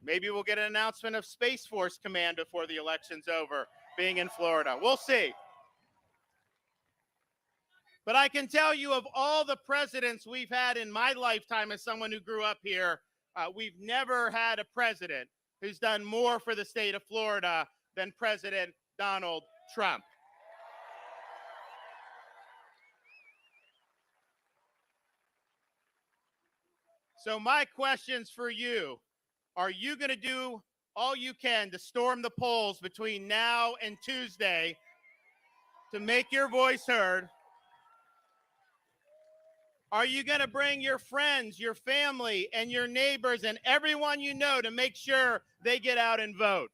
Maybe we'll get an announcement of Space Force Command before the election's over, being in Florida. We'll see. But I can tell you, of all the presidents we've had in my lifetime as someone who grew up here, we've never had a president who's done more for the state of Florida than President Donald Trump. So my questions for you, are you going to do all you can to storm the polls between now and Tuesday to make your voice heard? Are you going to bring your friends, your family, and your neighbors and everyone you know to make sure they get out and vote?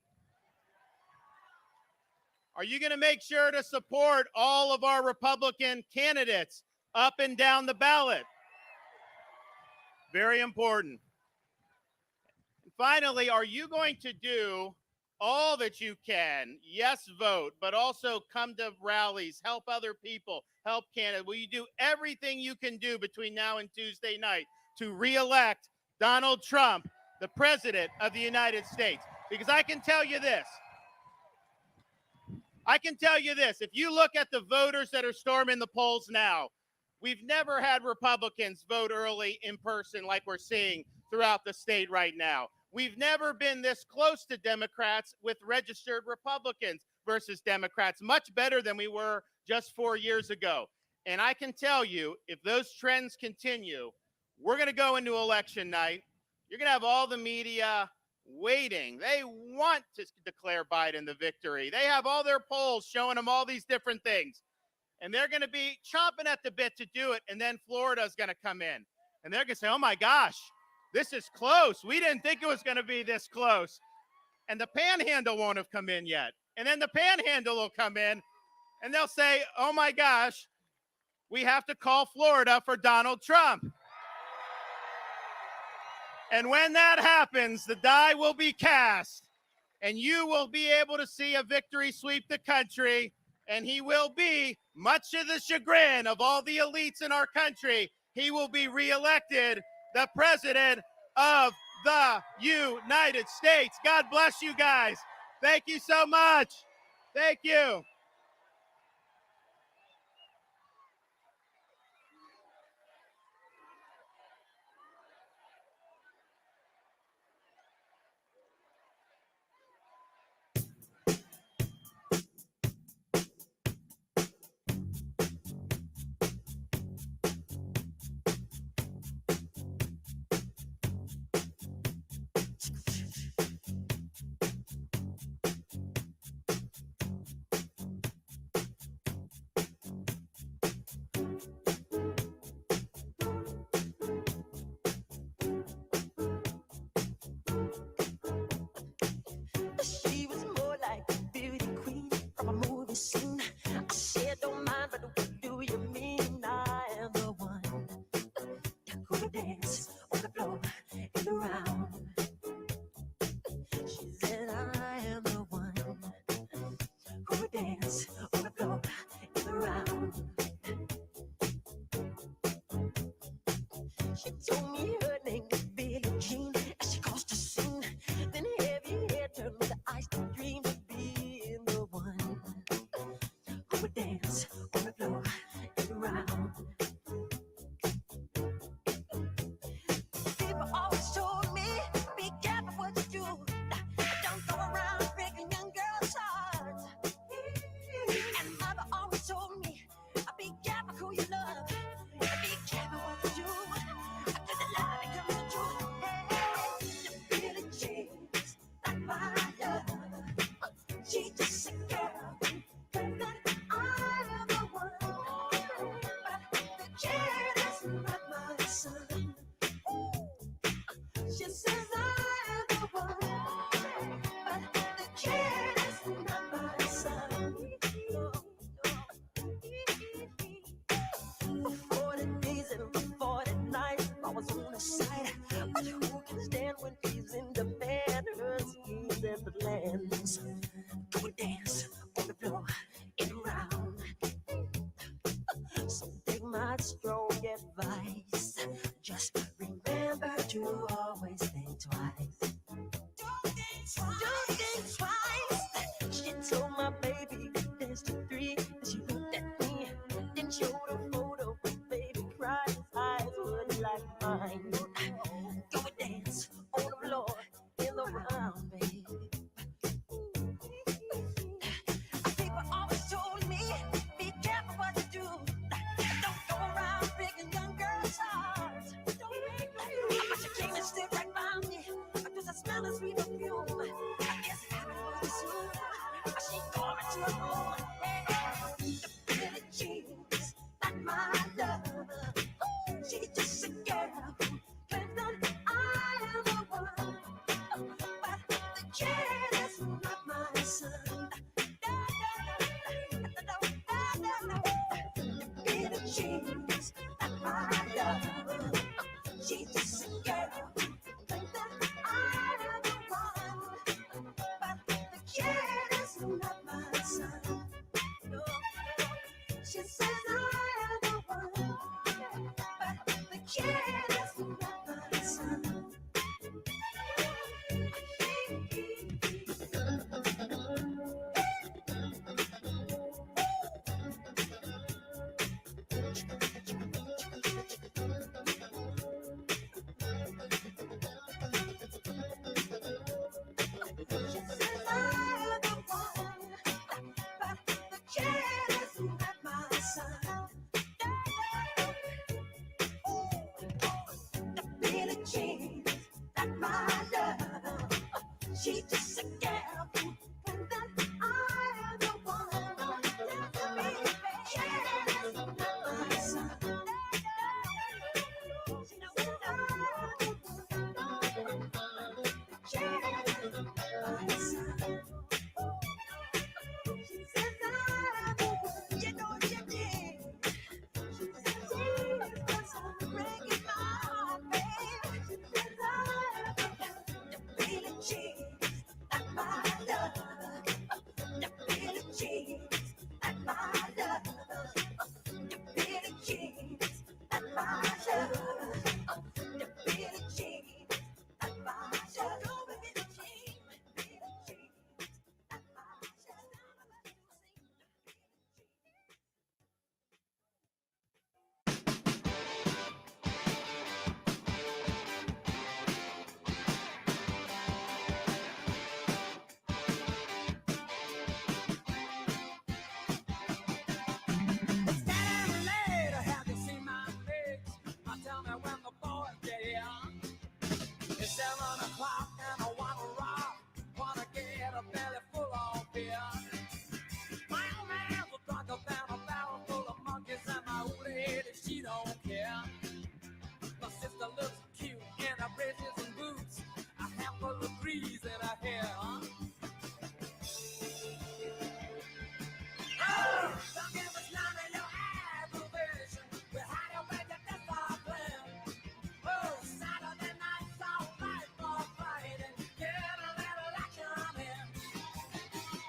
Are you going to make sure to support all of our Republican candidates up and down the ballot? Very important. And finally, are you going to do all that you can? Yes, vote, but also come to rallies, help other people, help candidates. Will you do everything you can do between now and Tuesday night to re-elect Donald Trump, the President of the United States? Because I can tell you this. If you look at the voters that are storming the polls now, we've never had Republicans vote early in person like we're seeing throughout the state right now. We've never been this close to Democrats with registered Republicans versus Democrats, much better than we were just 4 years ago. And I can tell you, if those trends continue, we're going to go into election night. You're going to have all the media waiting. They want to declare Biden the victory. They have all their polls showing them all these different things. And they're going to be chomping at the bit to do it. And then Florida's going to come in. And they're going to say, oh, my gosh, this is close. We didn't think it was going to be this close. And the panhandle won't have come in yet. And then the panhandle will come in. And they'll say, oh, my gosh, we have to call Florida for Donald Trump. And when that happens, the die will be cast. And you will be able to see a victory sweep the country. And he will be, much to the chagrin of all the elites in our country, he will be reelected the President of the United States. God bless you guys. Thank you so much. Thank you. She was more like a beauty queen from a movie scene. I said, don't mind, but what do you mean? I am the one who would dance on the floor and around. She said, I am the one who would dance on the floor and around. She told me her name was Billie Jean as she crossed the scene. Then heavy hair turned with the eyes to dream of being the one who would dance on the floor and around. People always told me, be careful what you do. Don't go around breaking young girls' hearts. And mother always told me, be careful who you love. Be careful what you do. Cause the lie becomes the truth. Hey, you really changed like my love. She's just a girl. That I am the one. But the kid is not my son. She says I am the one. But the kid is not my son. For 40 days and 40 nights, I was on the side. But who can stand when he's in demand? Her schemes and plans. Go and dance on the floor and around. So take my strong advice. Just remember to always think twice. Do jealous of my son. She just a girl and that I am the one. Baby, jealous of my son. She knows that I'm jealous of my son. She says I'm the one. You know she did. She says she's breaking my heart, baby. She says I'm the one. Feeling cheap. My love, the Billie Jeans, and my love, the Billie Jeans, and my love, the Billie Jeans, and my love, Billie Jeans, Billie Jeans, and my It's 7 o'clock and I wanna rock, wanna get a belly full of beer. My old man's a drunker than a barrel full of monkeys, and my old lady, she don't care. My sister looks cute in her braces and boots, a handful of breeze in her hair. Oh, don't give us none of your aggravation. We had your way to this our plan. Oh, Saturday night's all right for fighting. Get a little action in.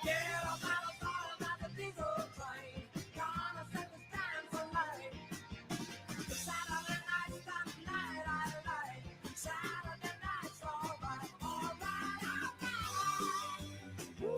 Get a battle started at the diesel train. Gonna set the stands alight. Saturday night's the night I like. Saturday night's all right, all right, all right. Ooh.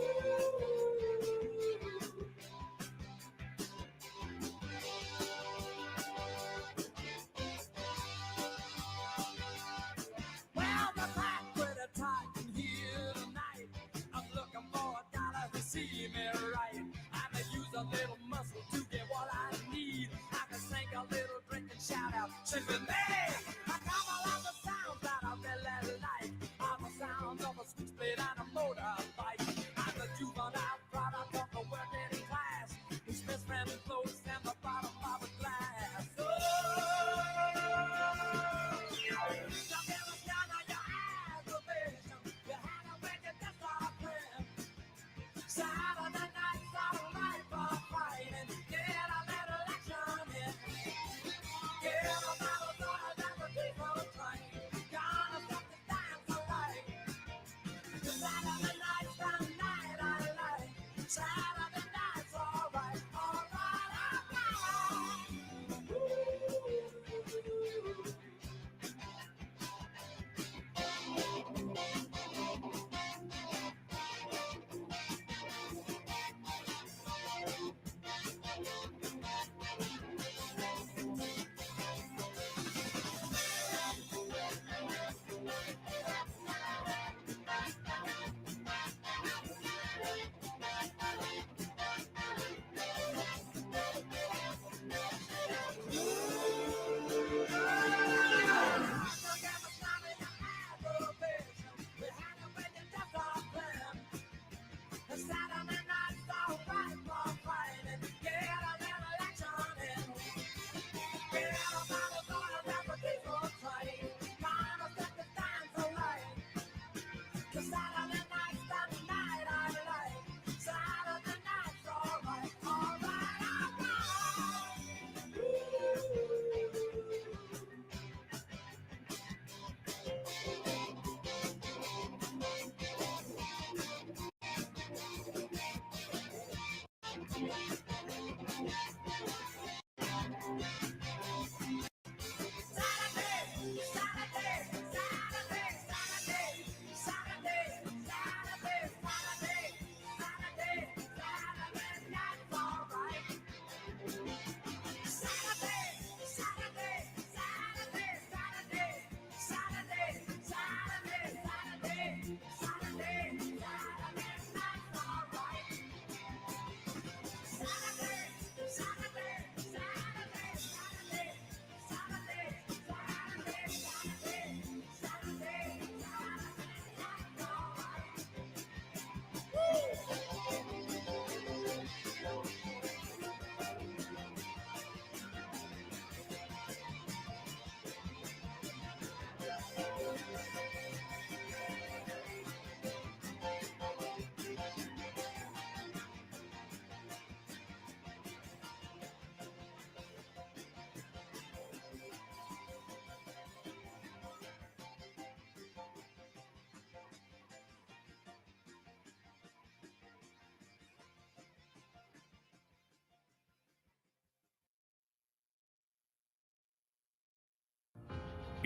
Well, the pack with a tight in here tonight. I'm looking for a dollar to see me right. I may use a little muscle to get what I need. I can sing a little drink and shout out, "Chicken May!" I come along the sounds that I really like. I'm the sound of a switchblade and a motorbike. I'm the juvenile product of the working class, whose best friend is close and the bottom of a glass. Oh, don't give us none of your aggravation. You had a way to just our plan. Saturday night's all right for fighting. Get a little action in. Get a battle started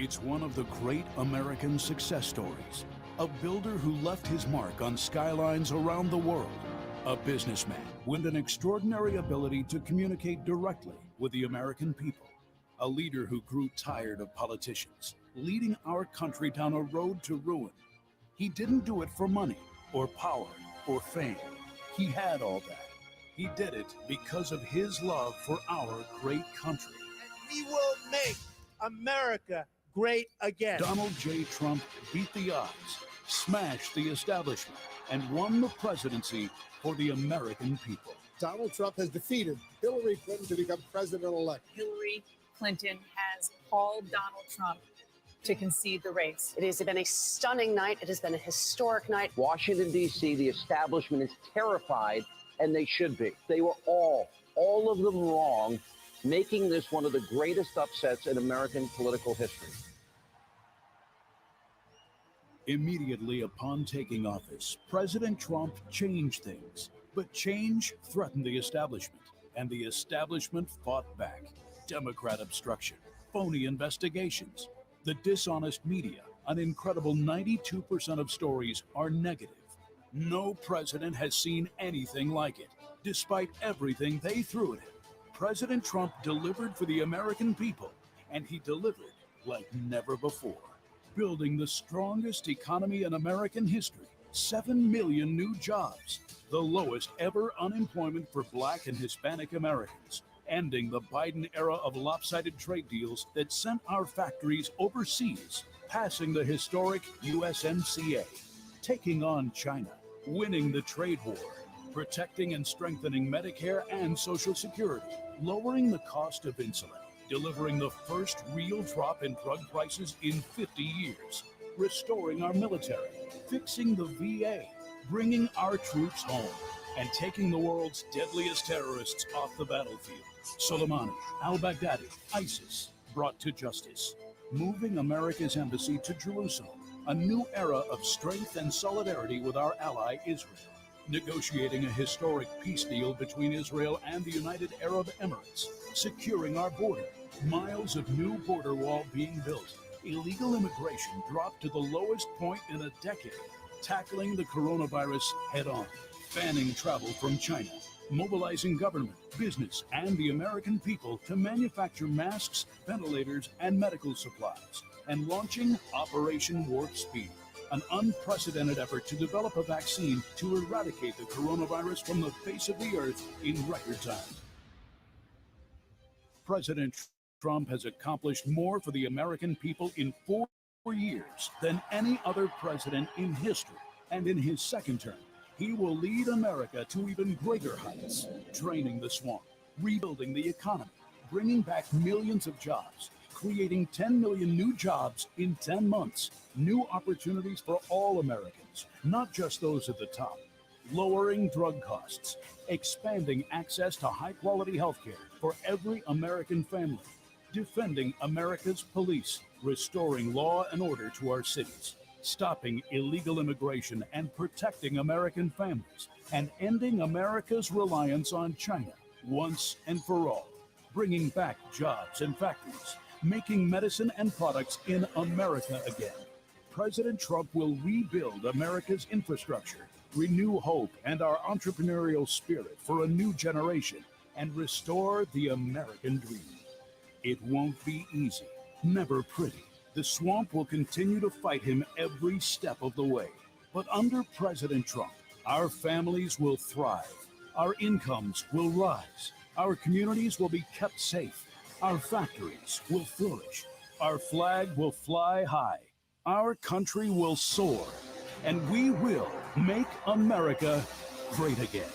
It's one of the great American success stories. A builder who left his mark on skylines around the world. A businessman with an extraordinary ability to communicate directly with the American people. A leader who grew tired of politicians, leading our country down a road to ruin. He didn't do it for money or power or fame. He had all that. He did it because of his love for our great country. We will make America great again. Donald J. Trump beat the odds, smashed the establishment, and won the presidency for the American people. Donald Trump has defeated Hillary Clinton to become president-elect. Hillary Clinton has called Donald Trump to concede the race. It has been a stunning night. It has been a historic night. Washington, D.C., the establishment is terrified, and they should be. They were all of them wrong, making this one of the greatest upsets in American political history. Immediately upon taking office, President Trump changed things. But change threatened the establishment, and the establishment fought back. Democrat obstruction, phony investigations, the dishonest media. An incredible 92% of stories are negative. No president has seen anything like it. Despite everything they threw at him, President Trump delivered for the American people, and he delivered like never before. Building the strongest economy in American history, 7 million new jobs, the lowest ever unemployment for Black and Hispanic Americans, ending the Biden era of lopsided trade deals that sent our factories overseas, passing the historic USMCA, taking on China, winning the trade war, protecting and strengthening Medicare and Social Security, lowering the cost of insulin, delivering the first real drop in drug prices in 50 years, restoring our military, fixing the VA, bringing our troops home, and taking the world's deadliest terrorists off the battlefield. Soleimani, al-Baghdadi, ISIS, brought to justice. Moving America's embassy to Jerusalem, a new era of strength and solidarity with our ally Israel. Negotiating a historic peace deal between Israel and the United Arab Emirates. Securing our border. Miles of new border wall being built. Illegal immigration dropped to the lowest point in a decade. Tackling the coronavirus head-on. Banning travel from China. Mobilizing government, business, and the American people to manufacture masks, ventilators, and medical supplies. And launching Operation Warp Speed, an unprecedented effort to develop a vaccine to eradicate the coronavirus from the face of the earth in record time. President Trump has accomplished more for the American people in 4 years than any other president in history. And in his second term, he will lead America to even greater heights, draining the swamp, rebuilding the economy, bringing back millions of jobs, creating 10 million new jobs in 10 months, new opportunities for all Americans, not just those at the top, lowering drug costs, expanding access to high-quality health care for every American family, defending America's police, restoring law and order to our cities, stopping illegal immigration and protecting American families, and ending America's reliance on China once and for all, bringing back jobs and factories, making medicine and products in America again. President Trump will rebuild America's infrastructure, renew hope and our entrepreneurial spirit for a new generation, and restore the American dream. It won't be easy, never pretty. The swamp will continue to fight him every step of the way. But under President Trump, our families will thrive. Our incomes will rise. Our communities will be kept safe. Our factories will flourish. Our flag will fly high. Our country will soar. And we will make America great again.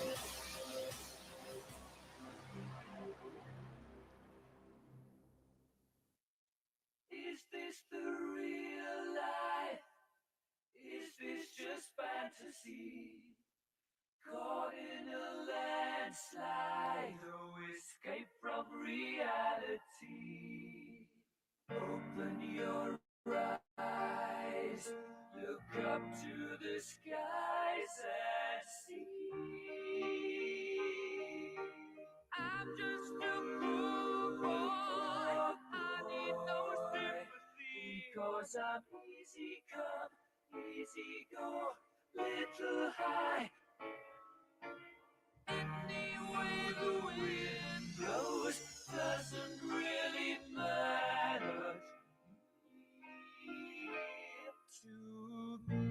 Is this the real life? Is this just fantasy? Caught in a landslide, no escape from reality. Open your eyes, look up to the skies and see. I'm just a poor boy, I need no sympathy. 'cause I'm easy come, easy go, little high. Any way the wind blows doesn't really matter to me.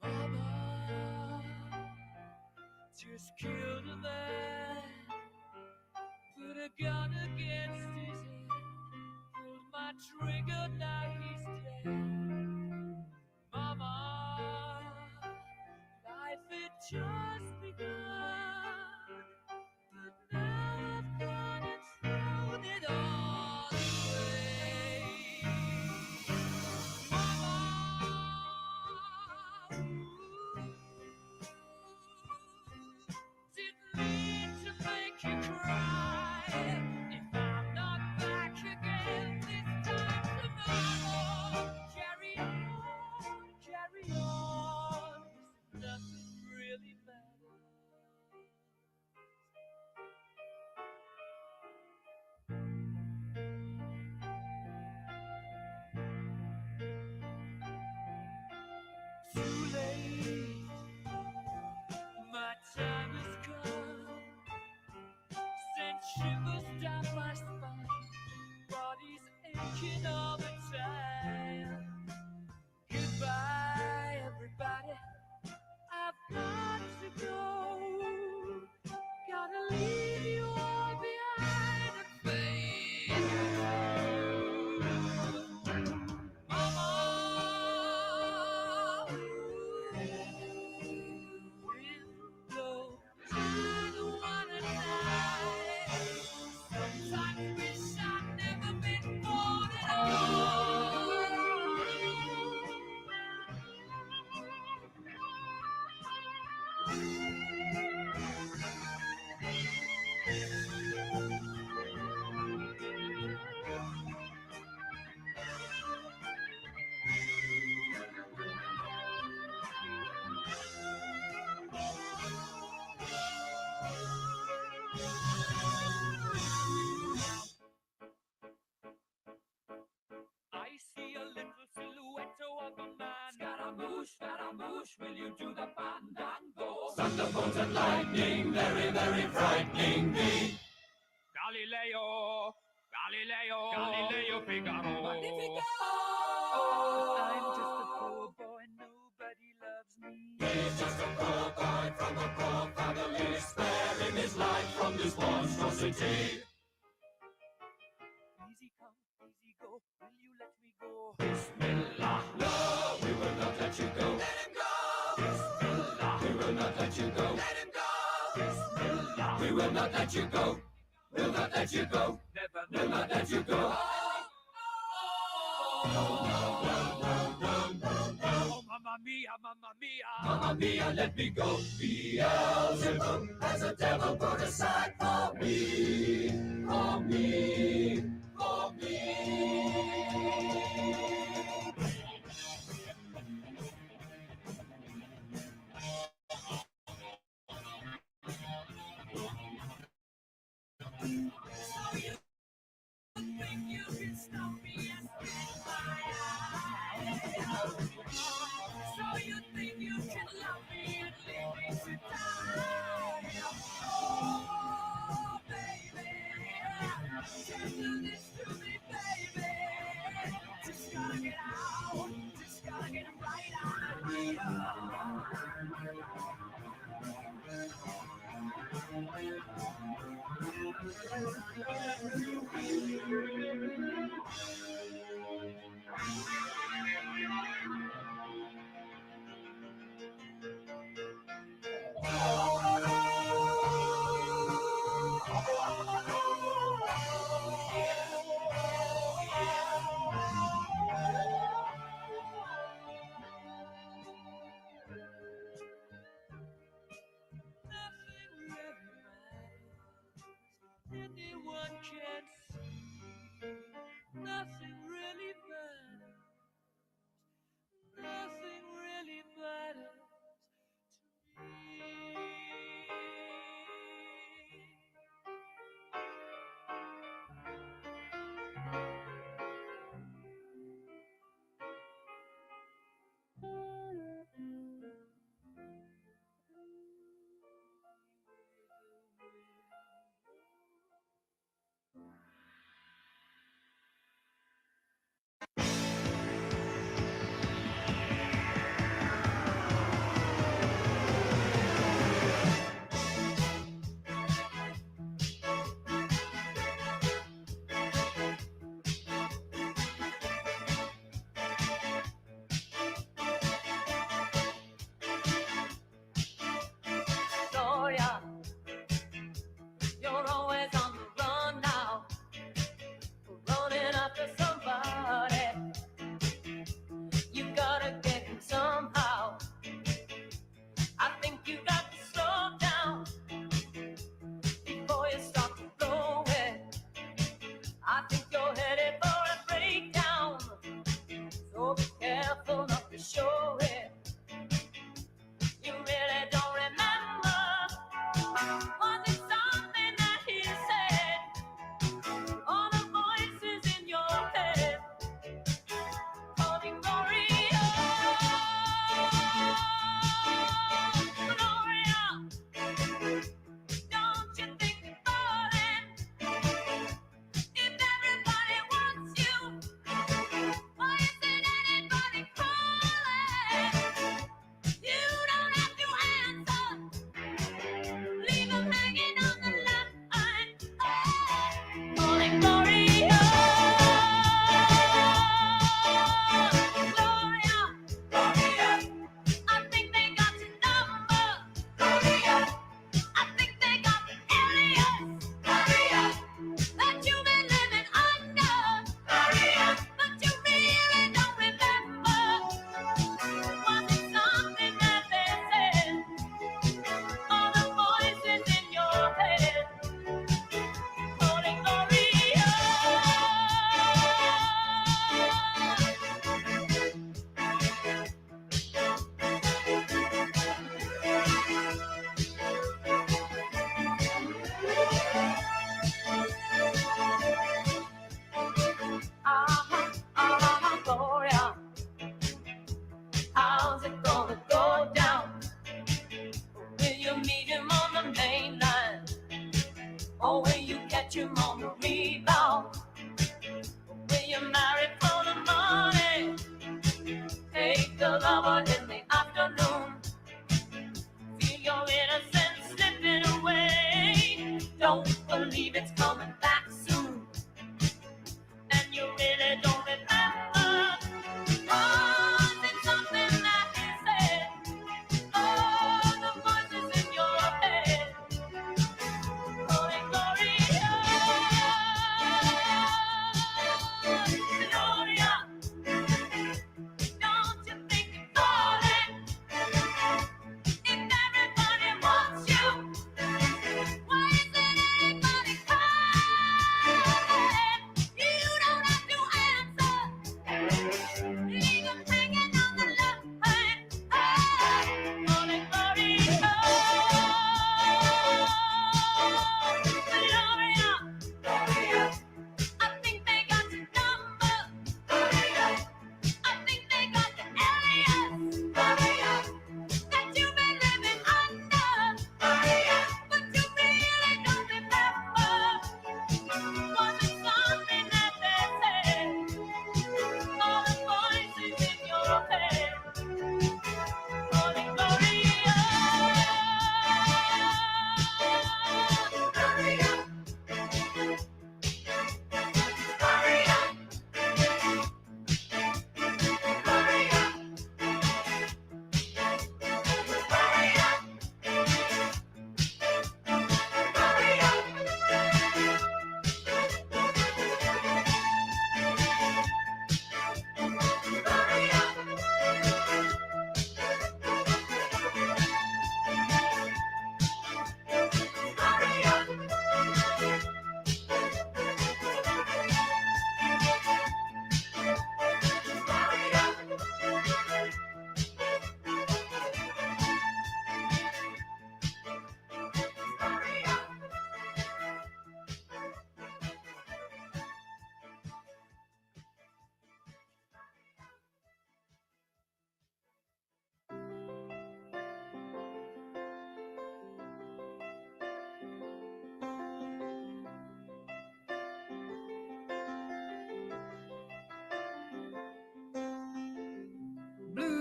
Mama just killed a man, put a gun against his head, pulled my trigger, now he's dead. Mama, life had just begun, but now I've gone and thrown it all away. Mama, didn't mean to make you cry. If I'm not back again this time tomorrow, carry on, carry on. 'Cause nothing really matters. Too late, my time has come. Sent shivers down my spine, body's aching all the time. Goodbye, everybody, I've got to go. Gotta leave you all behind and fade. Mama, window, I don't wanna die. Sometimes wish I'd never been born at all. I see a little silhouette of a man. Scaramouche, will you do the fandango? Thunderbolts and lightning, very, very frightening me. Galileo, Galileo, Galileo Figaro. Magnifico! I'm just a poor boy, nobody loves me. He's just a poor boy from a poor family, sparing his life from this monstrosity. Easy come, easy go, will you let me go? Bismillah, no, we will not let you go. Let him go! Bismillah, we will not let you go. Let him go! Bismillah, we will not let you go. We'll not let you go. Never, will not let you go. No, no, no, no, no, no, no. Oh, mamma mia, mamma mia. Mamma mia, let me go. Beelzebub has a devil put aside for me. For me. For me. So you think you can stop me and spit my eye? So you think you can love me and leave me to die? Oh, baby, can't do this to me, baby. Just gotta get out, just gotta get right out of here.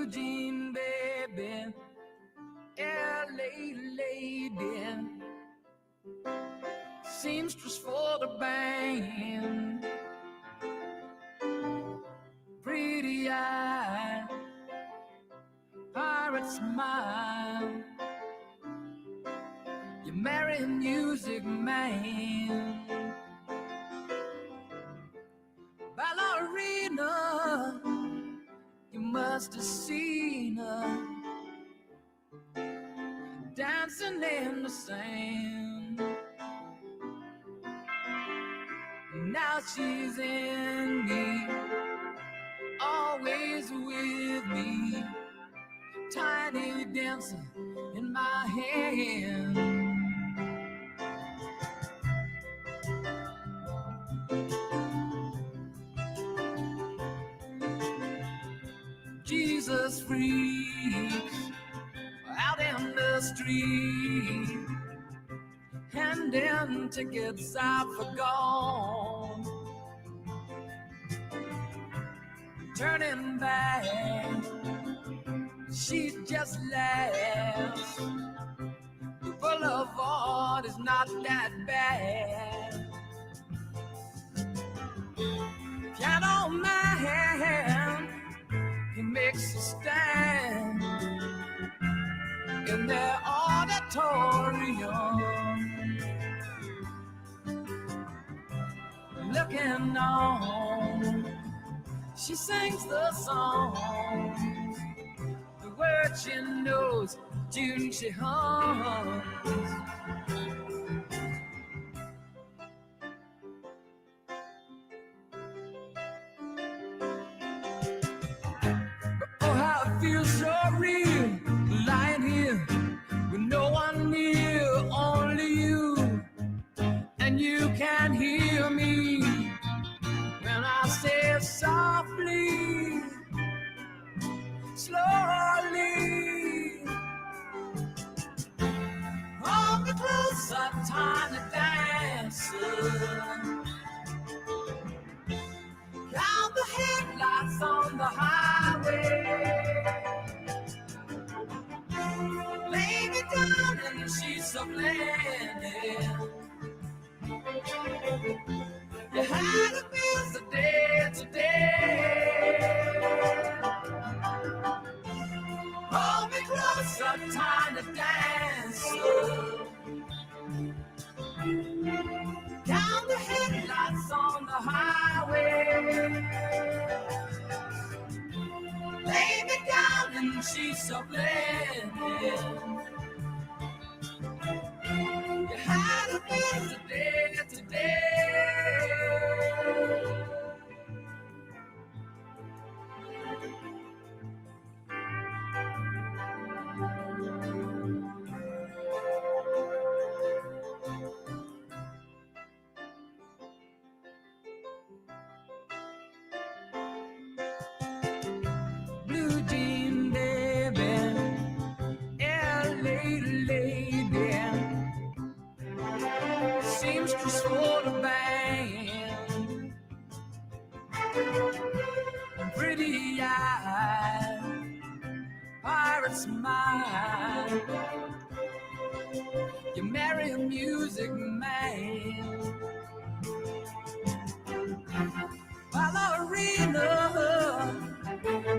jean baby, LA lady, seamstress for the band, pretty eye, pirate smile, you marry a music man, ballerina, you must have seen her dancing in the sand. Now she's in me, always with me, tiny dancer in my hand. Jesus freaks out in the street, handing tickets out for gone, turning back, she just laughs. The boulevard is not that bad. Piano man, he makes a stand in their auditorium, looking on. She sings the songs, the words she knows, tune she hums. Oh, how it feels so real, lying here with no one near, only you, and you can hear me when I say softly, slowly. Hold me closer, tiny dancer. Count the headlights on the highway. Lay me down in the sheets of linen. You had a busy day today. Hold me closer, tiny dancer. Count the headlights on the highway. Lay me down in the sheets of linen. You had a busy day today. Blue jean baby, LA lady, seamstress for the band, pretty eye, pirate smile, you marry a music man, ballerina,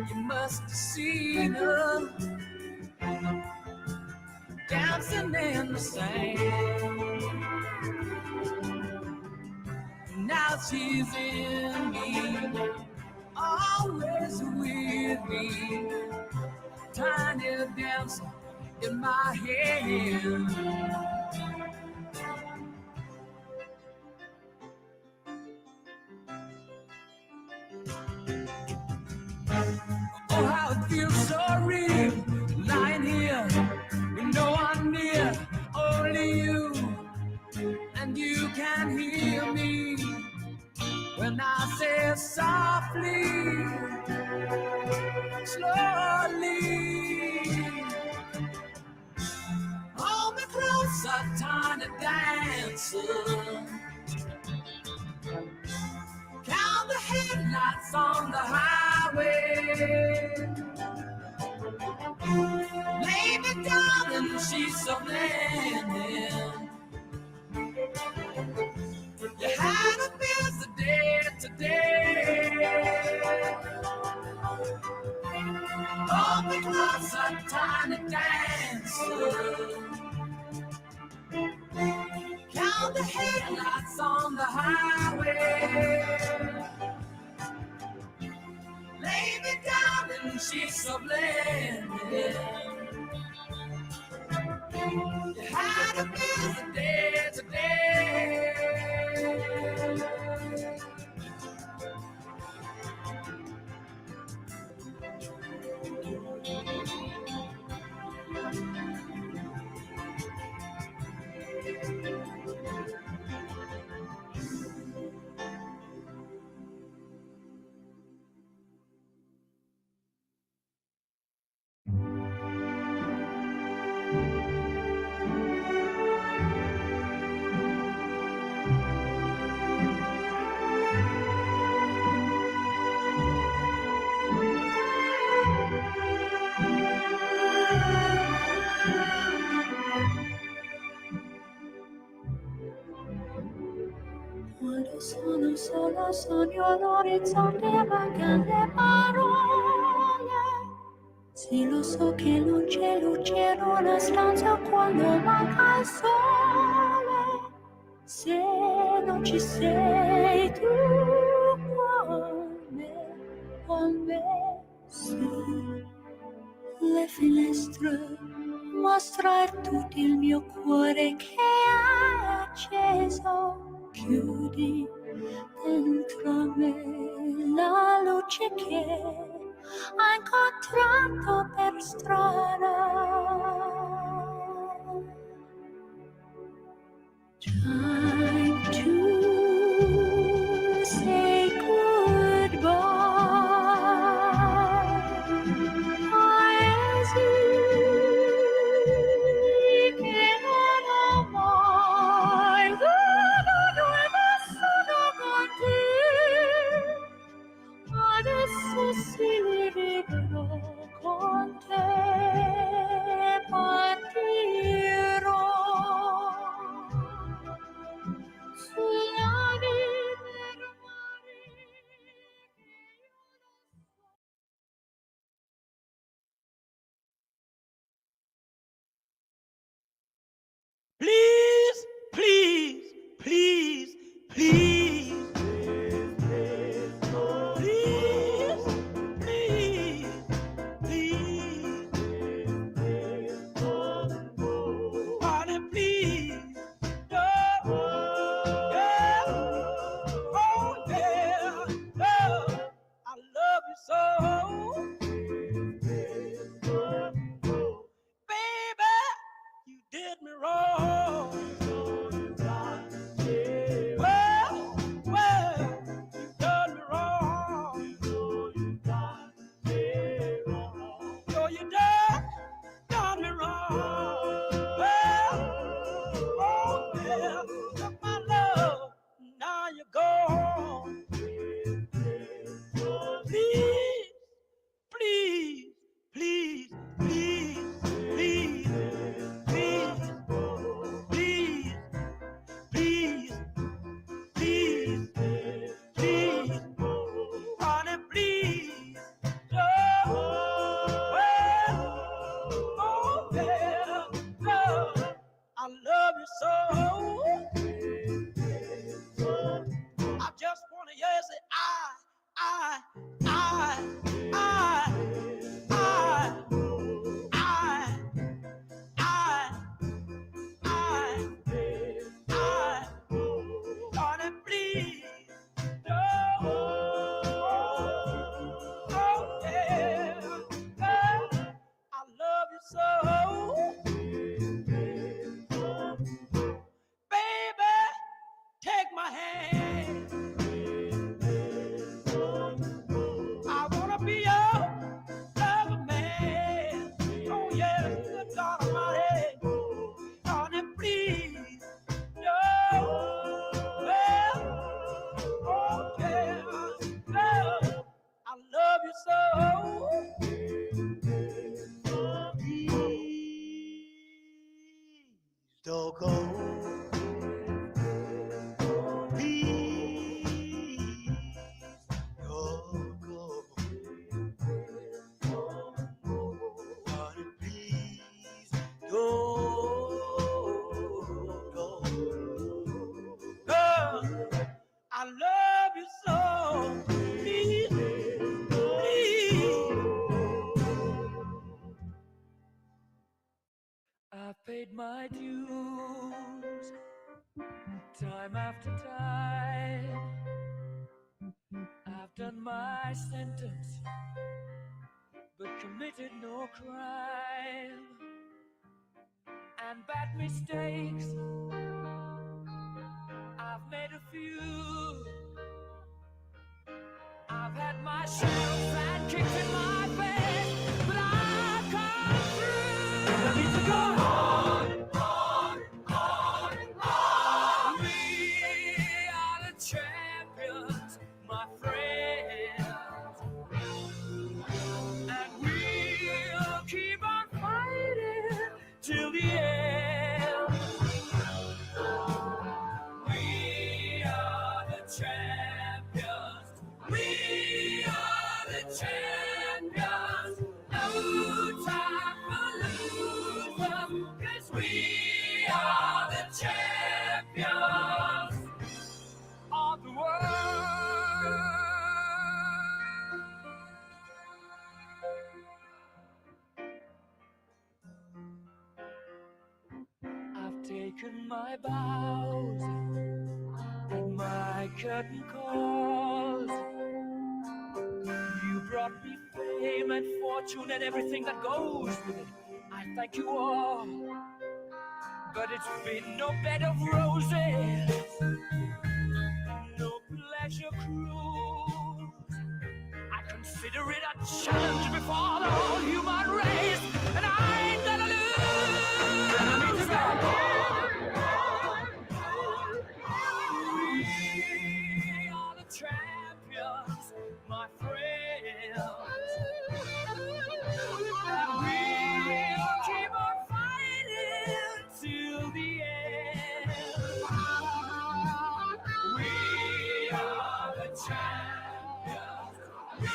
you must have seen her dancing in the sand. Now she's in me, always with me, tiny dancer in my hand. Oh, how it feels so real, lying here with no one near, only you, and you can hear me when I say softly, slowly. Hold me closer, tiny dancer. Count the headlights on the highway. and she's so blended. You had a busy day today. All because of tiny dancer. Count the headlights on the highway. Lay me down and she's so blended. You had a busy day today. Quando sono sola sogno l'orizzonte mancano le parole. Sì, lo so che non c'è luce in una stanza quando manca il sole. Se non ci sei tu con me, sì. Le finestre mostrar tutto il mio cuore che è acceso. Chiudi dentro me la luce che ho incontrato per strada. Time to say goodbye. Paesi che non ho mai veduto e nessuno con te. Adesso sì li riderò con te, partirò sulla vita del mare che io non so. Please, please, please, please. Please, please, please. Honey, please. Yeah, yeah. Oh, yeah. Yeah. I love you so. Baby, you did me wrong. Well, well, you done me wrong. So you done me wrong. Well, oh, well, took my love, now you're gone. Please, please, please, please, please, please, please, please, please, please, honey, please, oh, well, oh, yeah, oh, I love you so. I just wanna, yes, I, I, I, I, honey, please, oh, yeah, I love you so, baby, take my hand, Don't go. Please don't go. Honey, please don't go. Oh, I love you so. Please, please. I've paid my dues time after time. I've done my sentence, but committed no crime. And bad mistakes, I've made a few. I've had my share of bad kicks in my face, but I've come through. I need to go on, on, on, on. We are the champions, my friends, and we'll keep on fighting till the end. We are the champions. We are the champions. No time for losers, 'cause we are the champions of the world. I've taken my bows and my curtain calls. You brought me fame and fortune and everything that goes with it. I thank you all, but it's been no bed of roses, no pleasure cruise. I consider it a challenge before the whole human race, and I ain't gonna lose. We are the champions, my friends, and we'll keep on fighting till the end. We are the champions. We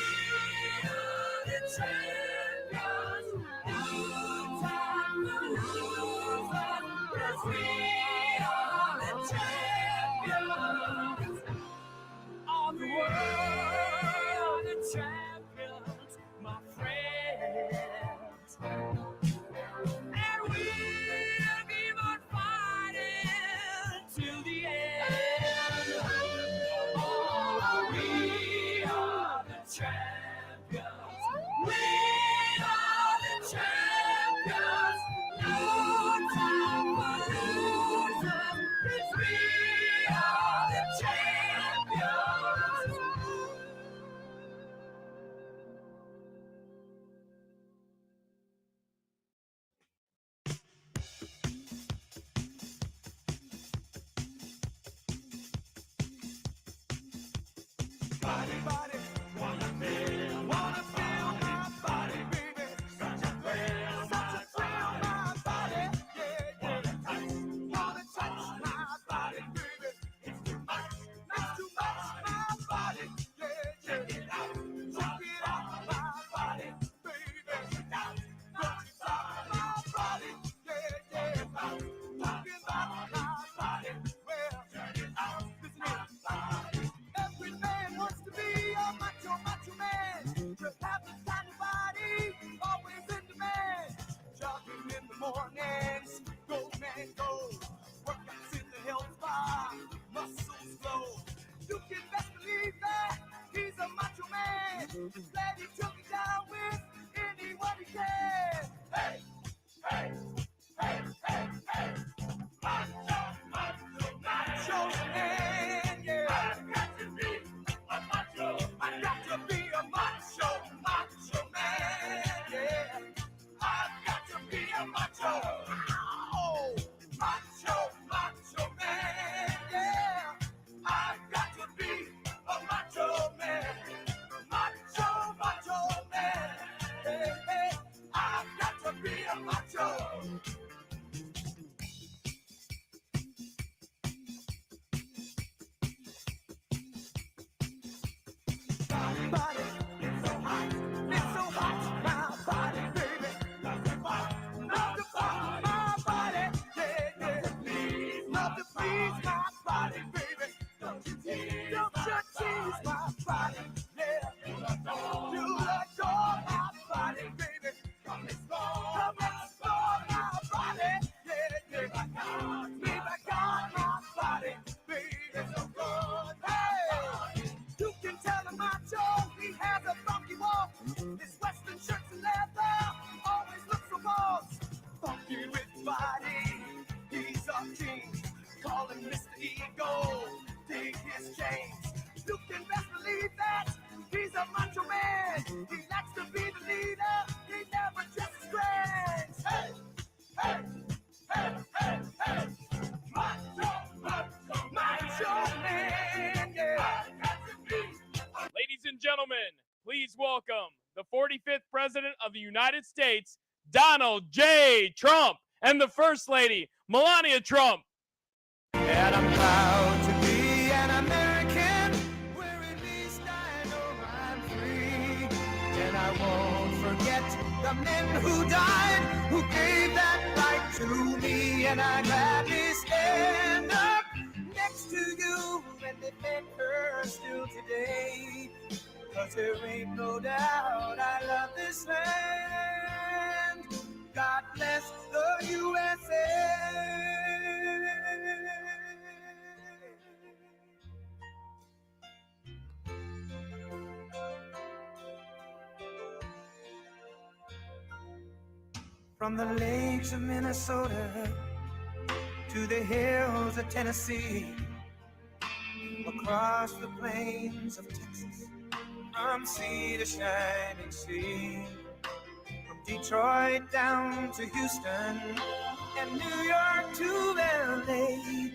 are the champions. No time for losers, 'cause we are the champions of the world. The champions, my friends, and we'll keep on fighting till the end. Oh, we are the champions. We are the champions. No time for losers, 'cause we are the champions. Body, body, wanna feel my body, baby. Such a thrill, my body, yeah, yeah. Wanna touch my body, baby. It's too much, my body, yeah, yeah. Check it out, my body, baby. Don't stop my body, yeah, yeah. Talking about my body, well, turn it out, listen here. Every man wants to be a body. It's so hot, my body, baby. Love to fuck my body, yeah, yeah. Love to please my body, baby. Don't you tease my body, yeah. You adore my body, baby. Come explore my body, yeah, yeah. Baby, got my body, baby, so good. Hey, you can tell him macho, he has a funky walk. His western shirts and leather always look so boss. Funky with body, he's a king. Call him Mr. Ego, dig his chains. You can best believe that he's a macho man. He likes to be the leader, he never dresses strange. Hey, hey, hey, hey, hey. Macho man, yeah. Ladies and gentlemen, please welcome the 45th President of the United States, Donald J. Trump, and the First Lady, Melania Trump. And I'm proud to be an American, where at least I know I'm free. And I won't forget the men who died, who gave that right to me. And I gladly stand up next to you and defend her still today. 'Cause there ain't no doubt I love this land. God bless the USA. From the lakes of Minnesota to the hills of Tennessee, across the plains of Texas, from sea to shining sea, from Detroit down to Houston and New York to LA,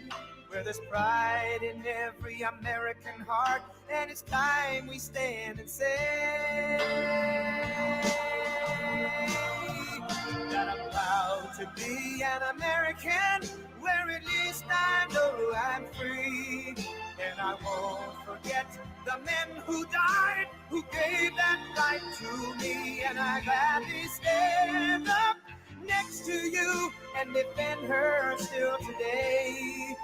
where there's pride in every American heart, and it's time we stand and say that I'm proud to be an American, where at least I know I'm free. And I won't forget the men who died, who gave that right to me. And I gladly stand up next to you and defend her still today.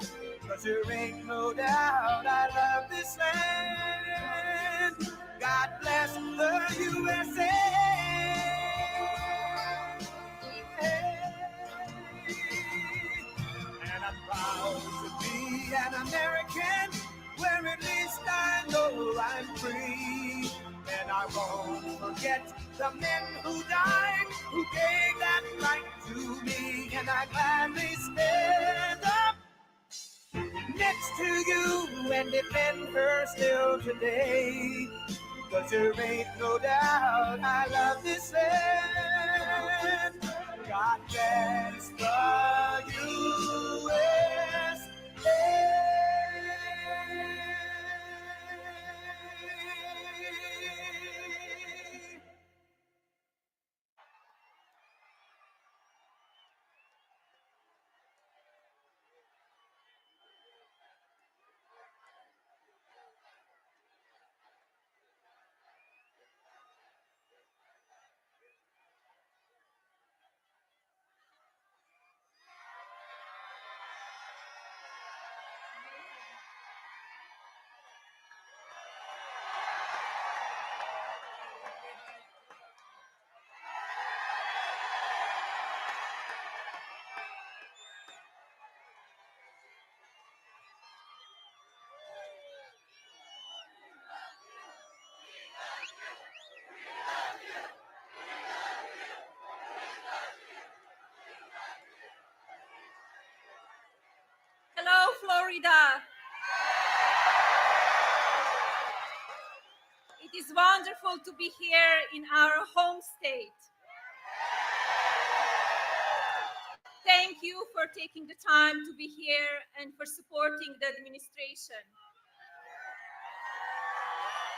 'Cause there ain't no doubt I love this land. God bless the USA. And I'm proud to be an American, where at least I know I'm free. And I won't forget the men who died, who gave that right to me. And I gladly stand up next to you and defend her still today. 'Cause there ain't no doubt I love this land. God bless the USA. Hello, Florida. It is wonderful to be here in our home state. Thank you for taking the time to be here and for supporting the administration.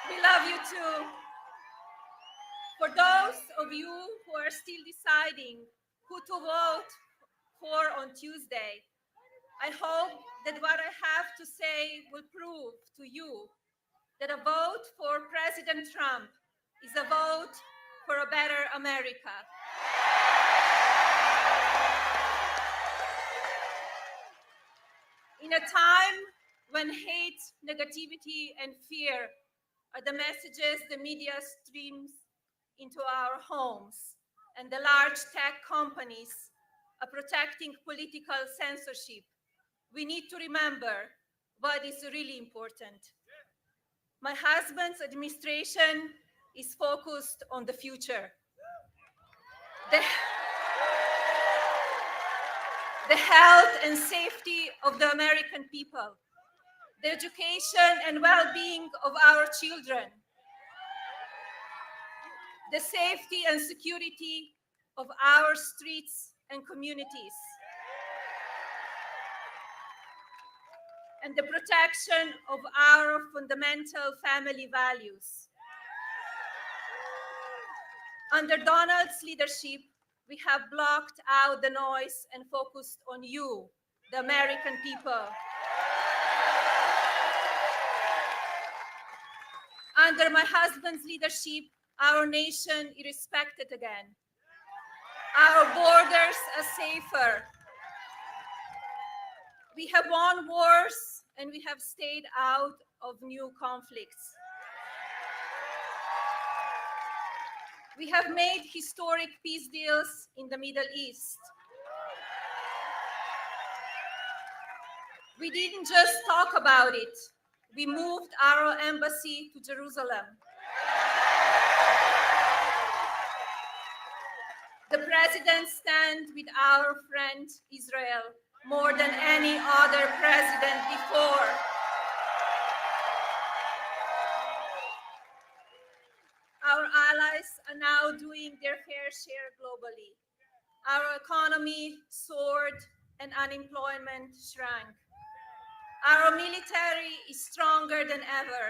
We love you too. For those of you who are still deciding who to vote for on Tuesday, I hope that what I have to say will prove to you that a vote for President Trump is a vote for a better America. In a time when hate, negativity, and fear are the messages the media streams into our homes, and the large tech companies are protecting political censorship, we need to remember what is really important. My husband's administration is focused on the future. The health and safety of the American people, the education and well-being of our children, the safety and security of our streets and communities, and the protection of our fundamental family values. Under Donald's leadership, we have blocked out the noise and focused on you, the American people. Under my husband's leadership, our nation is respected again. Our borders are safer. We have won wars and we have stayed out of new conflicts. We have made historic peace deals in the Middle East. We didn't just talk about it. We moved our embassy to Jerusalem. The president stands with our friend Israel more than any other president before. Our allies are now doing their fair share globally. Our economy soared and unemployment shrank. Our military is stronger than ever.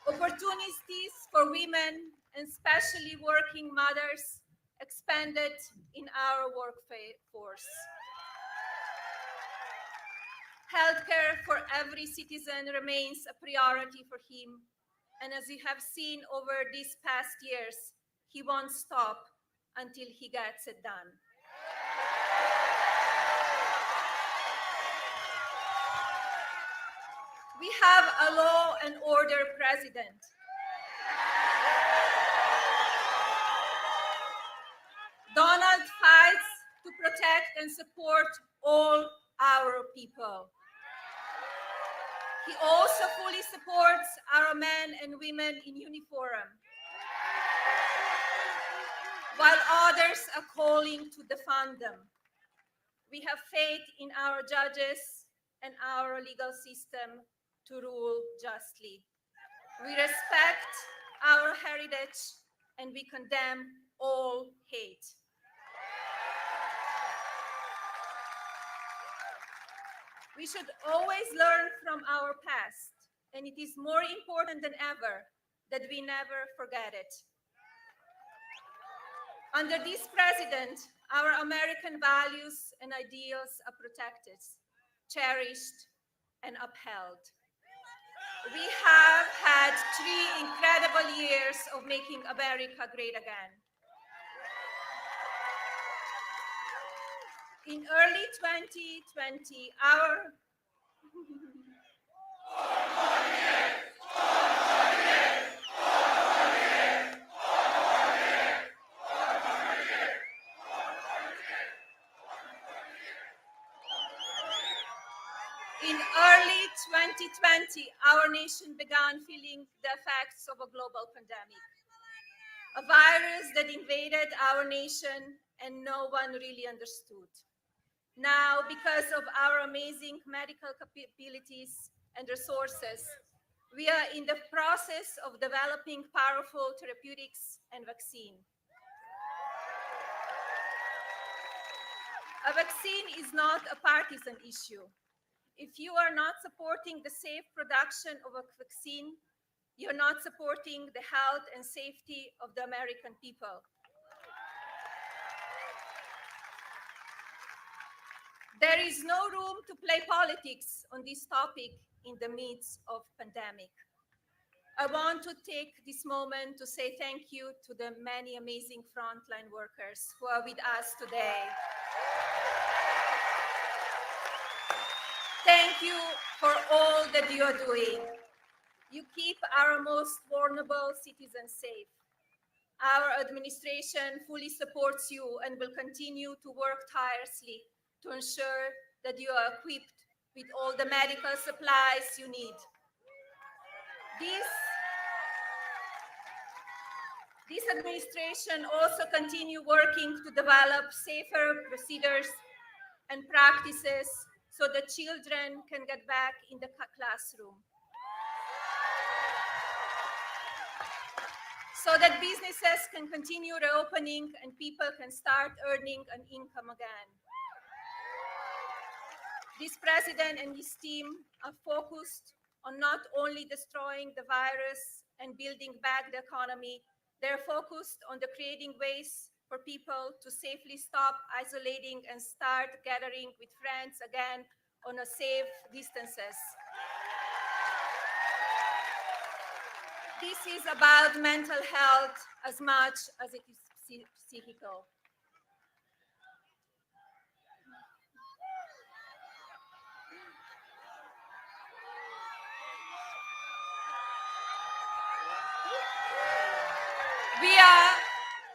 Opportunities for women and especially working mothers expanded in our workforce. Healthcare for every citizen remains a priority for him. And as you have seen over these past years, he won't stop until he gets it done. We have a law and order president. Donald fights to protect and support all our people. He also fully supports our men and women in uniform, while others are calling to defund them. We have faith in our judges and our legal system to rule justly. We respect our heritage and we condemn all hate. We should always learn from our past, and it is more important than ever that we never forget it. Under this president, our American values and ideals are protected, cherished, and upheld. We have had 3 incredible years of making America great again. In early 2020, our nation began feeling the effects of a global pandemic, a virus that invaded our nation and no one really understood. Now, because of our amazing medical capabilities and resources, we are in the process of developing powerful therapeutics and vaccine. A vaccine is not a partisan issue. If you are not supporting the safe production of a vaccine, you're not supporting the health and safety of the American people. There is no room to play politics on this topic in the midst of pandemic. I want to take this moment to say thank you to the many amazing frontline workers who are with us today. Thank you for all that you are doing. You keep our most vulnerable citizens safe. Our administration fully supports you and will continue to work tirelessly to ensure that you are equipped with all the medical supplies you need. This administration also continue working to develop safer procedures and practices so that children can get back in the classroom. So that businesses can continue reopening and people can start earning an income again. This president and his team are focused on not only destroying the virus and building back the economy, they're focused on the creating ways for people to safely stop isolating and start gathering with friends again on a safe distances. This is about mental health as much as it is psychical. We are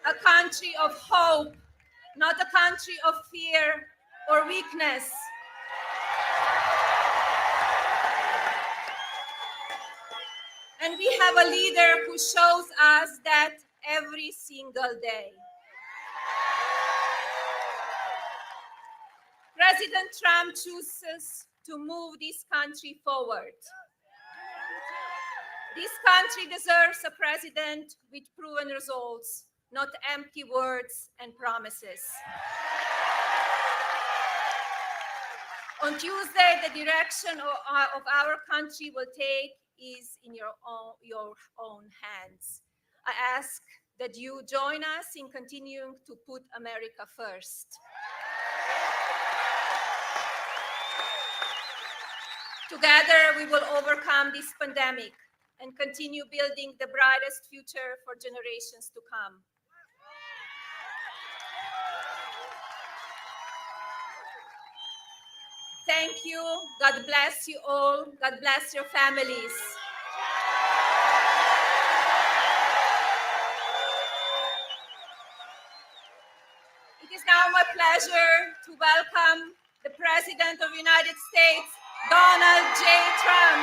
a country of hope, not a country of fear or weakness. And we have a leader who shows us that every single day. President Trump chooses to move this country forward. This country deserves a president with proven results, not empty words and promises. On Tuesday, the direction of our country will take is in your own hands. I ask that you join us in continuing to put America first. Together, we will overcome this pandemic and continue building the brightest future for generations to come. Thank you. God bless you all. God bless your families. It is now my pleasure to welcome the President of the United States, Donald J. Trump.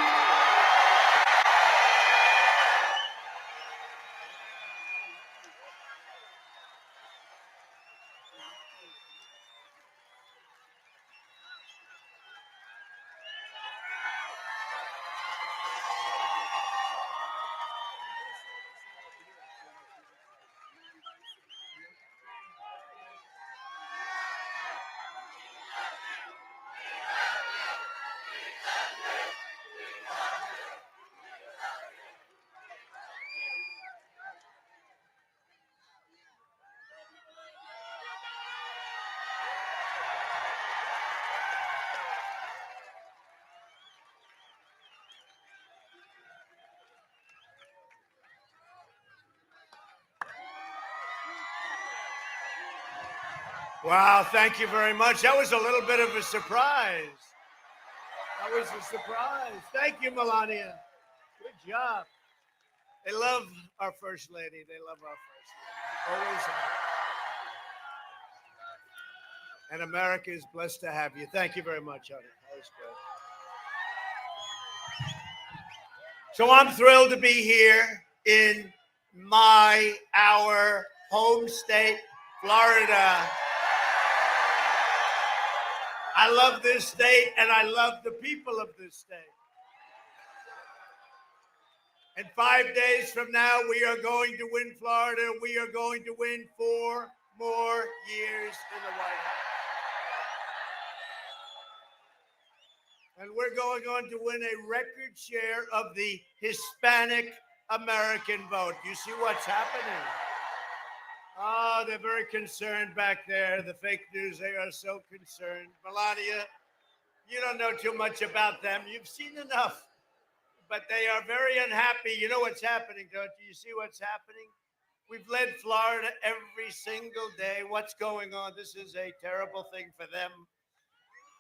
Wow, thank you very much. That was a little bit of a surprise. That was a surprise. Thank you, Melania. Good job. They love our First Lady. They love our First Lady. Always have. And America is blessed to have you. Thank you very much, honey. That was good. So I'm thrilled to be here in our home state, Florida. I love this state and I love the people of this state. And 5 days from now, we are going to win Florida. We are going to win 4 more years in the White House. And we're going on to win a record share of the Hispanic American vote. You see what's happening? Oh, they're very concerned back there. The fake news, they are so concerned. Melania, You don't know too much about them. You've seen enough. But they are very unhappy. You know what's happening, don't you? You see what's happening? We've led Florida every single day. What's going on? This is a terrible thing for them.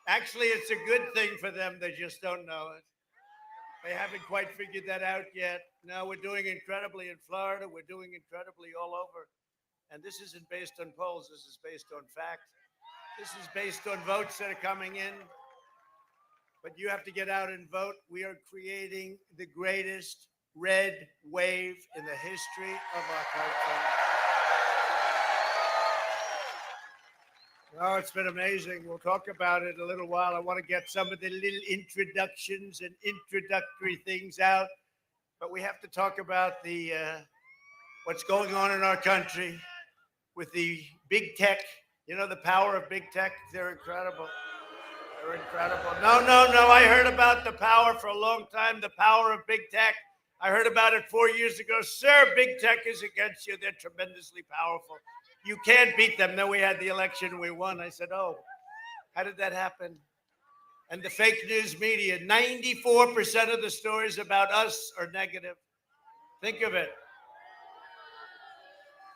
Actually, it's a good thing for them. They just don't know it. They haven't quite figured that out yet. No, we're doing incredibly in Florida. We're doing incredibly all over. And this isn't based on polls. This is based on fact. This is based on votes that are coming in. But you have to get out and vote. We are creating the greatest red wave in the history of our country. Oh, it's been amazing. We'll talk about it in a little while. I want to get some of the little introductions and introductory things out. But we have to talk about the what's going on in our country with the big tech. You know, the power of big tech. They're incredible. They're incredible. No. I heard about the power for a long time, the power of big tech. I heard about it 4 years ago. Sir, big tech is against you. They're tremendously powerful. You can't beat them. Then we had the election, we won. I said, oh, how did that happen? And the fake news media, 94% of the stories about us are negative. Think of it.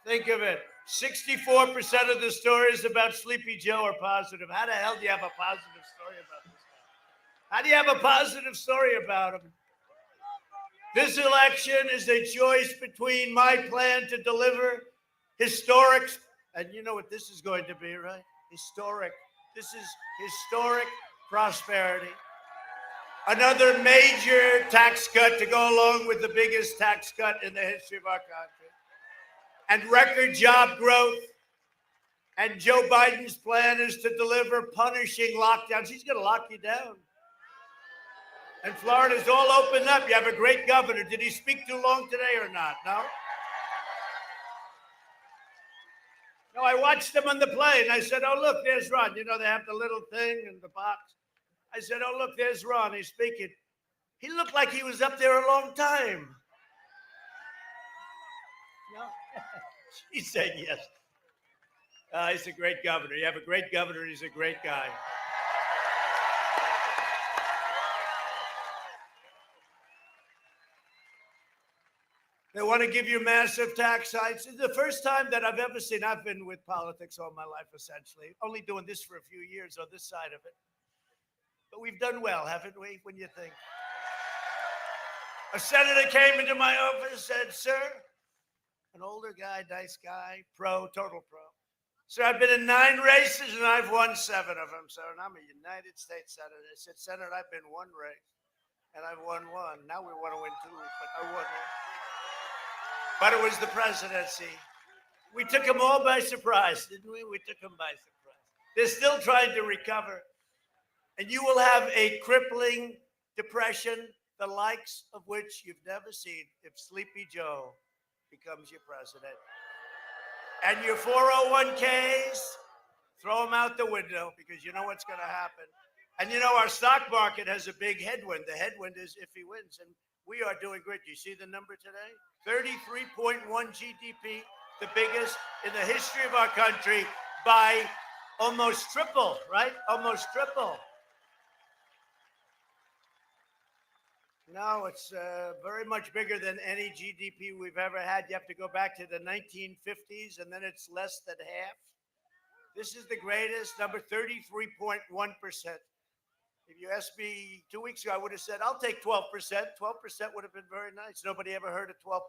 Think of it. 64% of the stories about Sleepy Joe are positive. How the hell do you have a positive story about this guy? How do you have a positive story about him? This election is a choice between my plan to deliver historic, and you know what this is going to be, right? Historic. This is historic prosperity. Another major tax cut to go along with the biggest tax cut in the history of our country. And record job growth. And Joe Biden's plan is to deliver punishing lockdowns. He's going to lock you down. And Florida's all opened up. You have a great governor. Did he speak too long today or not? No? No, I watched him on the plane. I said, oh, look, there's Ron. You know, they have the little thing in the box. I said, oh, look, there's Ron. He's speaking. He looked like he was up there a long time. No? She's saying yes. He's a great governor. You have a great governor. He's a great guy. They want to give you massive tax hikes. It's the first time that I've ever seen. I've been with politics all my life, essentially, only doing this for a few years on this side of it. But we've done well, haven't we, when you think? A senator came into my office and said, sir, an older guy, nice guy, total pro. Sir, I've been in 9 races and I've won 7 of them, sir, and I'm a United States senator. I said, Senator, I've been 1 race and I've won 1. Now we want to win 2, but I won 1. But it was the presidency. We took them all by surprise, didn't we? We took them by surprise. They're still trying to recover. And you will have a crippling depression, the likes of which you've never seen if Sleepy Joe becomes your president. And your 401ks, throw them out the window because you know what's going to happen. And you know, our stock market has a big headwind. The headwind is if he wins. And we are doing great. Do you see the number today? 33.1 GDP, the biggest in the history of our country by almost triple, right? Almost triple. No, it's very much bigger than any GDP we've ever had. You have to go back to the 1950s, and then it's less than half. This is the greatest number, 33.1%. If you asked me 2 weeks ago, I would have said, I'll take 12%. 12% would have been very nice. Nobody ever heard of 12%.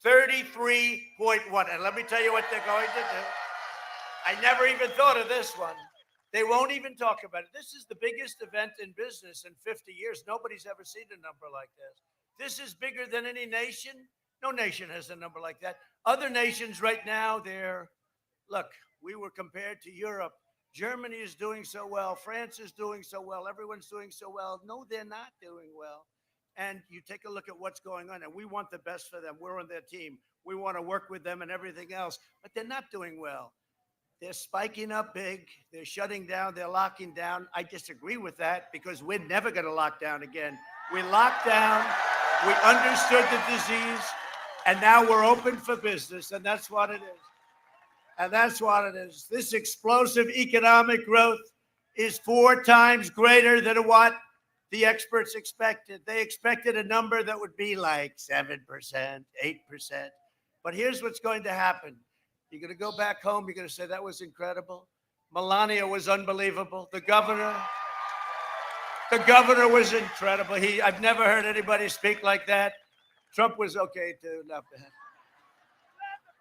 33.1. And let me tell you what they're going to do. I never even thought of this one. They won't even talk about it. This is the biggest event in business in 50 years. Nobody's ever seen a number like this. This is bigger than any nation. No nation has a number like that. Other nations right now, look, we were compared to Europe. Germany is doing so well. France is doing so well. Everyone's doing so well. No, they're not doing well. And you take a look at what's going on, and we want the best for them. We're on their team. We want to work with them and everything else, but they're not doing well. They're spiking up big. They're shutting down. They're locking down. I disagree with that because we're never going to lock down again. We locked down. We understood the disease, and now we're open for business, and that's what it is. And that's what it is. This explosive economic growth is 4 times greater than what the experts expected. They expected a number that would be like 7%, 8%. But here's what's going to happen. You're going to go back home. You're going to say, that was incredible. Melania was unbelievable. The governor was incredible. I've never heard anybody speak like that. Trump was okay too.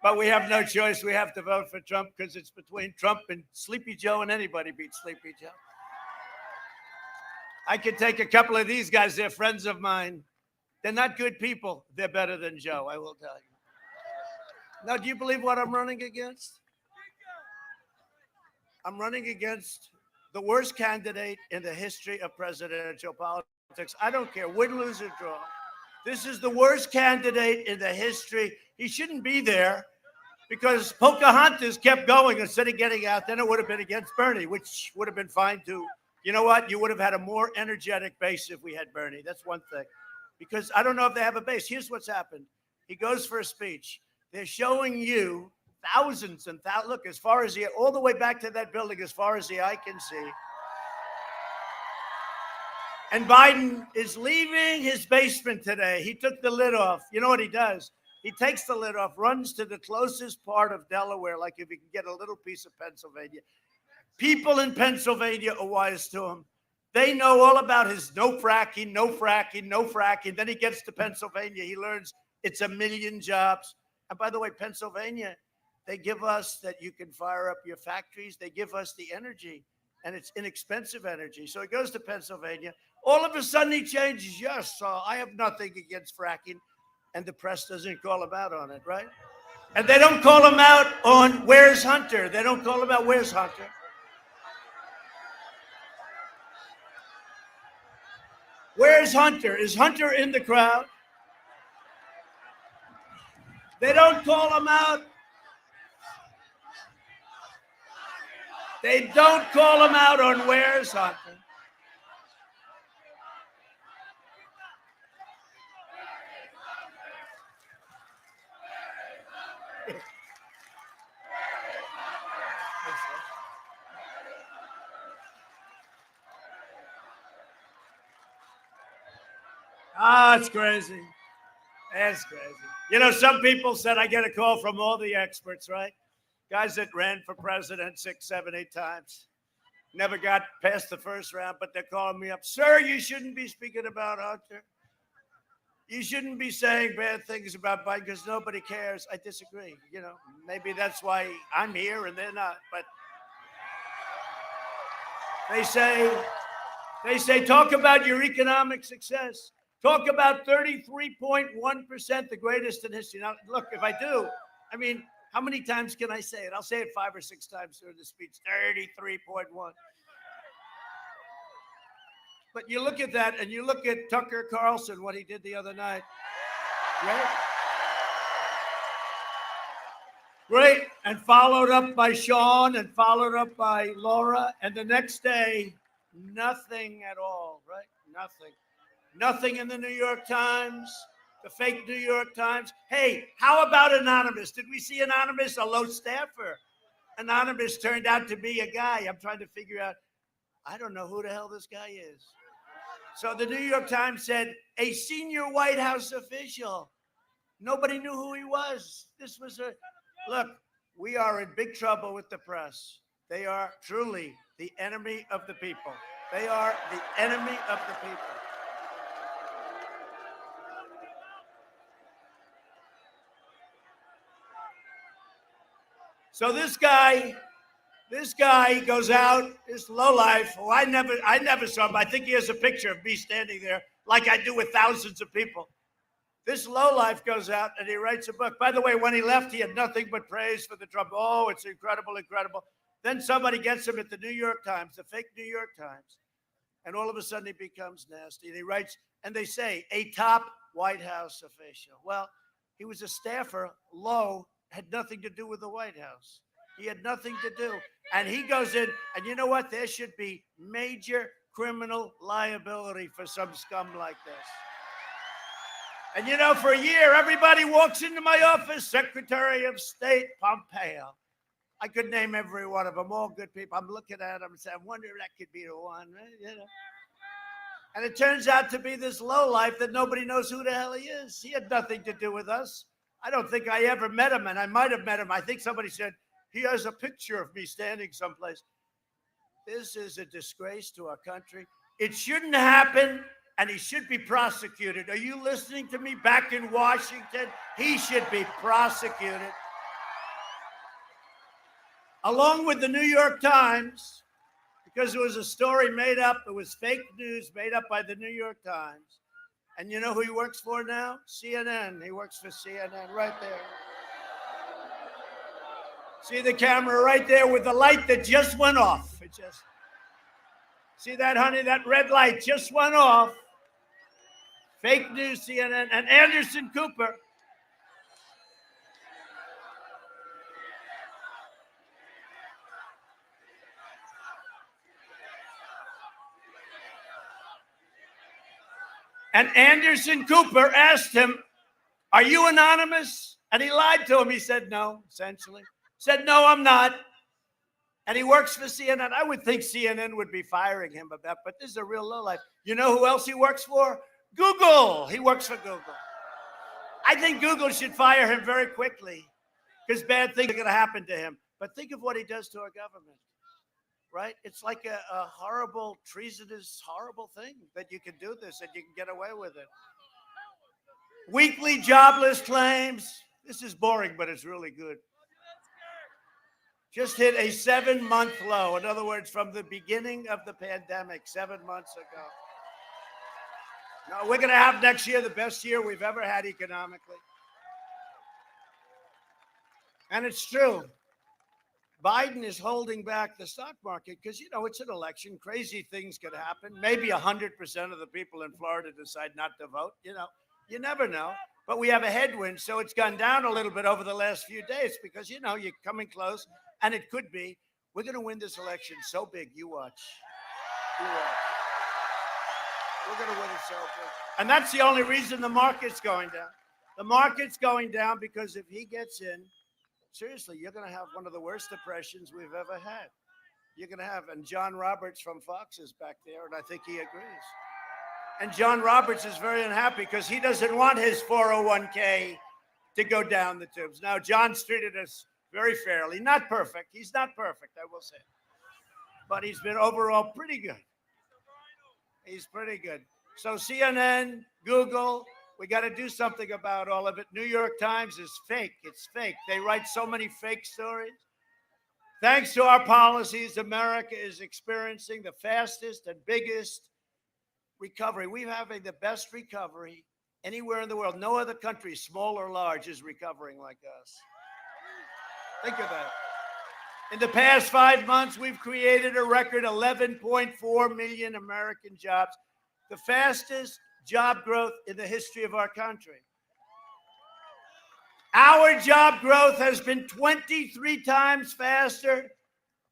But we have no choice. We have to vote for Trump because it's between Trump and Sleepy Joe, and anybody beats Sleepy Joe. I could take a couple of these guys. They're friends of mine. They're not good people. They're better than Joe, I will tell you. Now, do you believe what I'm running against? I'm running against the worst candidate in the history of presidential politics. I don't care, win, lose, or draw. This is the worst candidate in the history. He shouldn't be there because Pocahontas kept going instead of getting out. Then it would have been against Bernie, which would have been fine too. You know what? You would have had a more energetic base if we had Bernie. That's one thing. Because I don't know if they have a base. Here's what's happened. He goes for a speech. They're showing you thousands and thousands. Look, as far as all the way back to that building, as far as the eye can see. And Biden is leaving his basement today. He took the lid off. You know what he does? He takes the lid off, runs to the closest part of Delaware, like if he can get a little piece of Pennsylvania. People in Pennsylvania are wise to him. They know all about his no fracking, no fracking, no fracking. Then he gets to Pennsylvania. He learns it's 1 million jobs. And by the way, Pennsylvania, they give us that you can fire up your factories. They give us the energy, and it's inexpensive energy. So he goes to Pennsylvania. All of a sudden he changes. Yes, I have nothing against fracking. And the press doesn't call him out on it, right? And they don't call him out on where's Hunter. They don't call him out, where's Hunter? Where's Hunter? Is Hunter in the crowd? They don't call him out. They don't call him out on where's Hunter. It's crazy. It's crazy. You know, some people said I get a call from all the experts, right? Guys that ran for president 6, 7, 8 times. Never got past the first round, but they're calling me up. Sir, you shouldn't be speaking about Hunter. You shouldn't be saying bad things about Biden because nobody cares. I disagree. You know, maybe that's why I'm here and they're not. But they say, talk about your economic success. Talk about 33.1%, the greatest in history. Now, look, if I do, I mean, how many times can I say it? I'll say it 5 or 6 times during the speech. 33.1. But you look at that, and you look at Tucker Carlson, what he did the other night. Right? Great. And followed up by Sean, and followed up by Laura. And the next day, nothing at all, right? Nothing. Nothing in the New York Times, the fake New York Times. Hey, how about Anonymous? Did we see Anonymous? A low staffer. Anonymous turned out to be a guy. I'm trying to figure out, I don't know who the hell this guy is. So the New York Times said, a senior White House official. Nobody knew who he was. This was look, we are in big trouble with the press. They are truly the enemy of the people. They are the enemy of the people. So this guy goes out, this lowlife, who I never saw him. I think he has a picture of me standing there like I do with thousands of people. This lowlife goes out and he writes a book. By the way, when he left, he had nothing but praise for the Trump. Oh, it's incredible, incredible. Then somebody gets him at the New York Times, the fake New York Times. And all of a sudden he becomes nasty. And he writes, and they say, a top White House official. Well, he was a staffer, low, had nothing to do with the White House. He had nothing to do. And he goes in, and you know what? There should be major criminal liability for some scum like this. And you know, for a year, everybody walks into my office, Secretary of State Pompeo. I could name every one of them, all good people. I'm looking at them and saying, I wonder if that could be the one, right? You know. And it turns out to be this lowlife that nobody knows who the hell he is. He had nothing to do with us. I don't think I ever met him, and I might have met him. I think somebody said, he has a picture of me standing someplace. This is a disgrace to our country. It shouldn't happen, and he should be prosecuted. Are you listening to me back in Washington? He should be prosecuted. Along with the New York Times, because it was a story made up, it was fake news made up by the New York Times. And you know who he works for now? CNN. He works for CNN right there. See the camera right there with the light that just went off. It just, see that, honey? That red light just went off. Fake news, CNN, and Anderson Cooper. And Anderson Cooper asked him, are you anonymous? And he lied to him. He said no, essentially. Said, no, I'm not. And he works for CNN. I would think CNN would be firing him about, but this is a real lowlife. You know who else he works for? Google. He works for Google. I think Google should fire him very quickly because bad things are going to happen to him. But think of what he does to our government. Right? It's like a horrible, treasonous, horrible thing that you can do this and you can get away with it. Weekly jobless claims. This is boring, but it's really good. Just hit a 7-month low. In other words, from the beginning of the pandemic, 7 months ago. Now, we're going to have next year the best year we've ever had economically. And it's true. Biden is holding back the stock market because, you know, it's an election. Crazy things could happen. Maybe 100% of the people in Florida decide not to vote. You know, you never know. But we have a headwind, so it's gone down a little bit over the last few days because, you know, you're coming close. And it could be. We're going to win this election so big. You watch. You watch. We're going to win it so big. And that's the only reason the market's going down. The market's going down because if he gets in, seriously, you're going to have one of the worst depressions we've ever had. You're going to have, and John Roberts from Fox is back there, and I think he agrees. And John Roberts is very unhappy because he doesn't want his 401k to go down the tubes. Now, John's treated us very fairly. Not perfect. He's not perfect, I will say. But he's been overall pretty good. He's pretty good. So CNN, Google, we got to do something about all of it. New York Times is fake. It's fake. They write so many fake stories. Thanks to our policies, America is experiencing the fastest and biggest recovery. We're having the best recovery anywhere in the world. No other country, small or large, is recovering like us. Think of that. In the past 5 months, we've created a record 11.4 million American jobs, the fastest job growth in the history of our country. Our job growth has been 23 times faster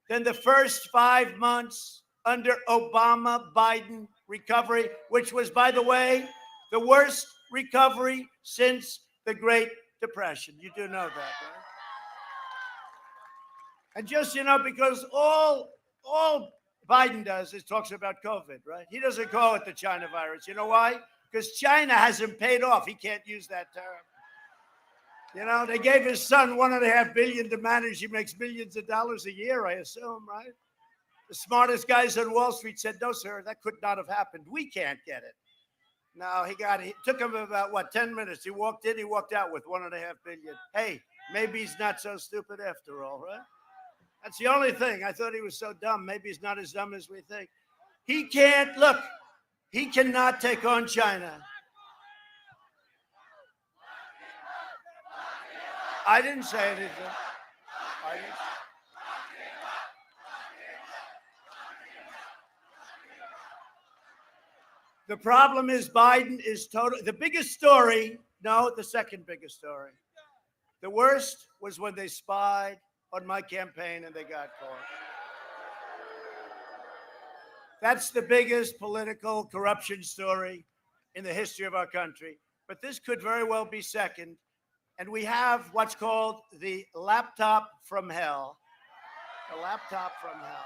than the first 5 months under Obama-Biden recovery, which was, by the way, the worst recovery since the Great Depression. You do know that, right? And just, you know, because all Biden does is talks about COVID, right? He doesn't call it the China virus. You know why? Because China hasn't paid off. He can't use that term. You know, they gave his son $1.5 billion to manage. He makes millions of dollars a year, I assume, right? The smartest guys on Wall Street said, no, sir, that could not have happened. We can't get it. No, it took him about, 10 minutes. He walked in, he walked out with $1.5 billion. Hey, maybe he's not so stupid after all, right? That's the only thing. I thought he was so dumb. Maybe he's not as dumb as we think. He can't, look, he cannot take on China. I didn't say anything. The problem is Biden is the biggest story, no, the second biggest story. The worst was when they spied on my campaign and they got caught. That's the biggest political corruption story in the history of our country. But this could very well be second. And we have what's called the laptop from hell. The laptop from hell.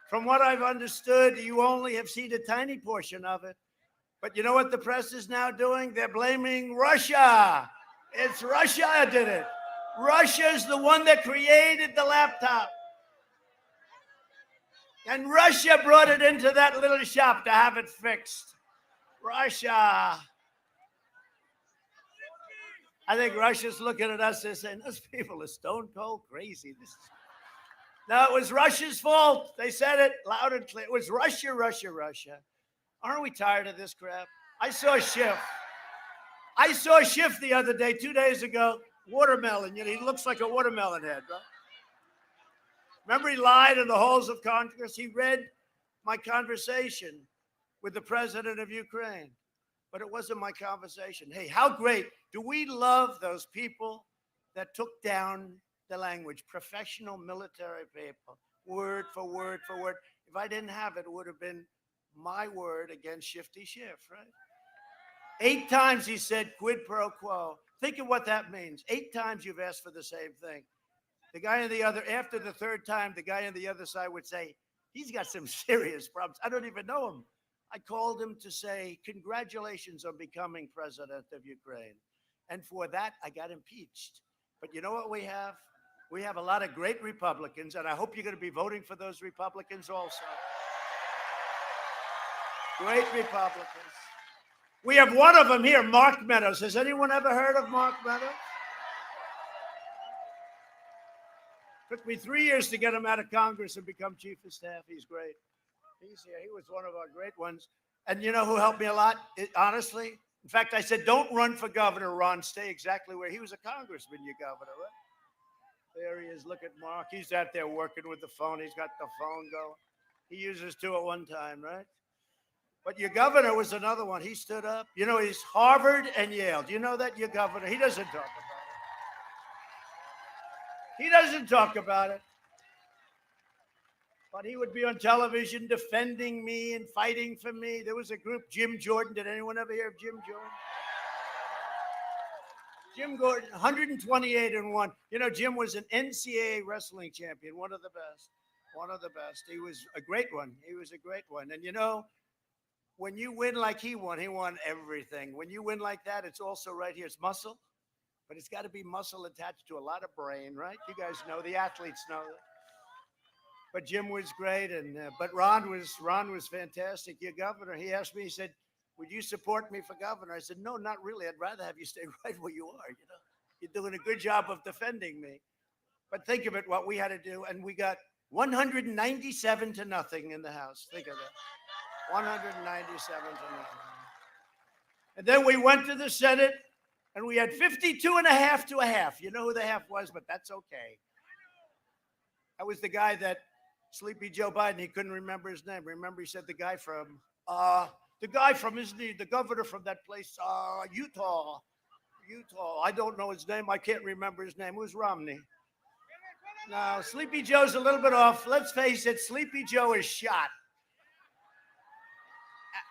From what I've understood, you only have seen a tiny portion of it. But you know what the press is now doing? They're blaming Russia. It's Russia that did it. Russia's the one that created the laptop. And Russia brought it into that little shop to have it fixed. Russia. I think Russia's looking at us and saying, those people are stone cold crazy. No, it was Russia's fault. They said it loud and clear. It was Russia, Russia, Russia. Aren't we tired of this crap? I saw Schiff. I saw Schiff the other day, 2 days ago, watermelon. You know, he looks like a watermelon head, right? Remember he lied in the halls of Congress? He read my conversation with the president of Ukraine, but it wasn't my conversation. Hey, how great. Do we love those people that took down the language? Professional military people, word for word for word. If I didn't have it, it would have been my word against Shifty Schiff, right? 8 times he said quid pro quo. Think of what that means. 8 times you've asked for the same thing. The guy on the other, after the 3rd time, the guy on the other side would say, he's got some serious problems. I don't even know him. I called him to say, congratulations on becoming president of Ukraine. And for that, I got impeached. But you know what we have? We have a lot of great Republicans, and I hope you're going to be voting for those Republicans also. Great Republicans. We have one of them here, Mark Meadows. Has anyone ever heard of Mark Meadows? Took me 3 years to get him out of Congress and become chief of staff. He's great. He's here. He was one of our great ones. And you know who helped me a lot? Honestly, in fact, I said, don't run for governor, Ron. Stay exactly where he was a congressman, you governor, right? There he is. Look at Mark. He's out there working with the phone. He's got the phone going. He uses 2 at one time, right? But your governor was another one. He stood up. You know, he's Harvard and Yale. Do you know that, your governor? He doesn't talk about it. He doesn't talk about it. But he would be on television defending me and fighting for me. There was a group, Jim Jordan. Did anyone ever hear of Jim Jordan? Jim Gordon, 128-1. You know, Jim was an NCAA wrestling champion, one of the best. One of the best. He was a great one. He was a great one. And you know, when you win like he won everything. When you win like that, it's also right here. It's muscle, but it's got to be muscle attached to a lot of brain, right? You guys know, the athletes know that. But Jim was great, and but Ron was fantastic. Your governor, he asked me, he said, would you support me for governor? I said, no, not really. I'd rather have you stay right where you are. You know, you're doing a good job of defending me. But think of it, what we had to do, and we got 197-0 in the House. Think of that. 197-0. And then we went to the Senate, and we had 52.5 to a half. You know who the half was, but that's okay. That was the guy that Sleepy Joe Biden, he couldn't remember his name. Remember, he said the guy from, isn't he, the governor from that place, Utah. I don't know his name. I can't remember his name. It was Romney. No, Sleepy Joe's a little bit off. Let's face it, Sleepy Joe is shot.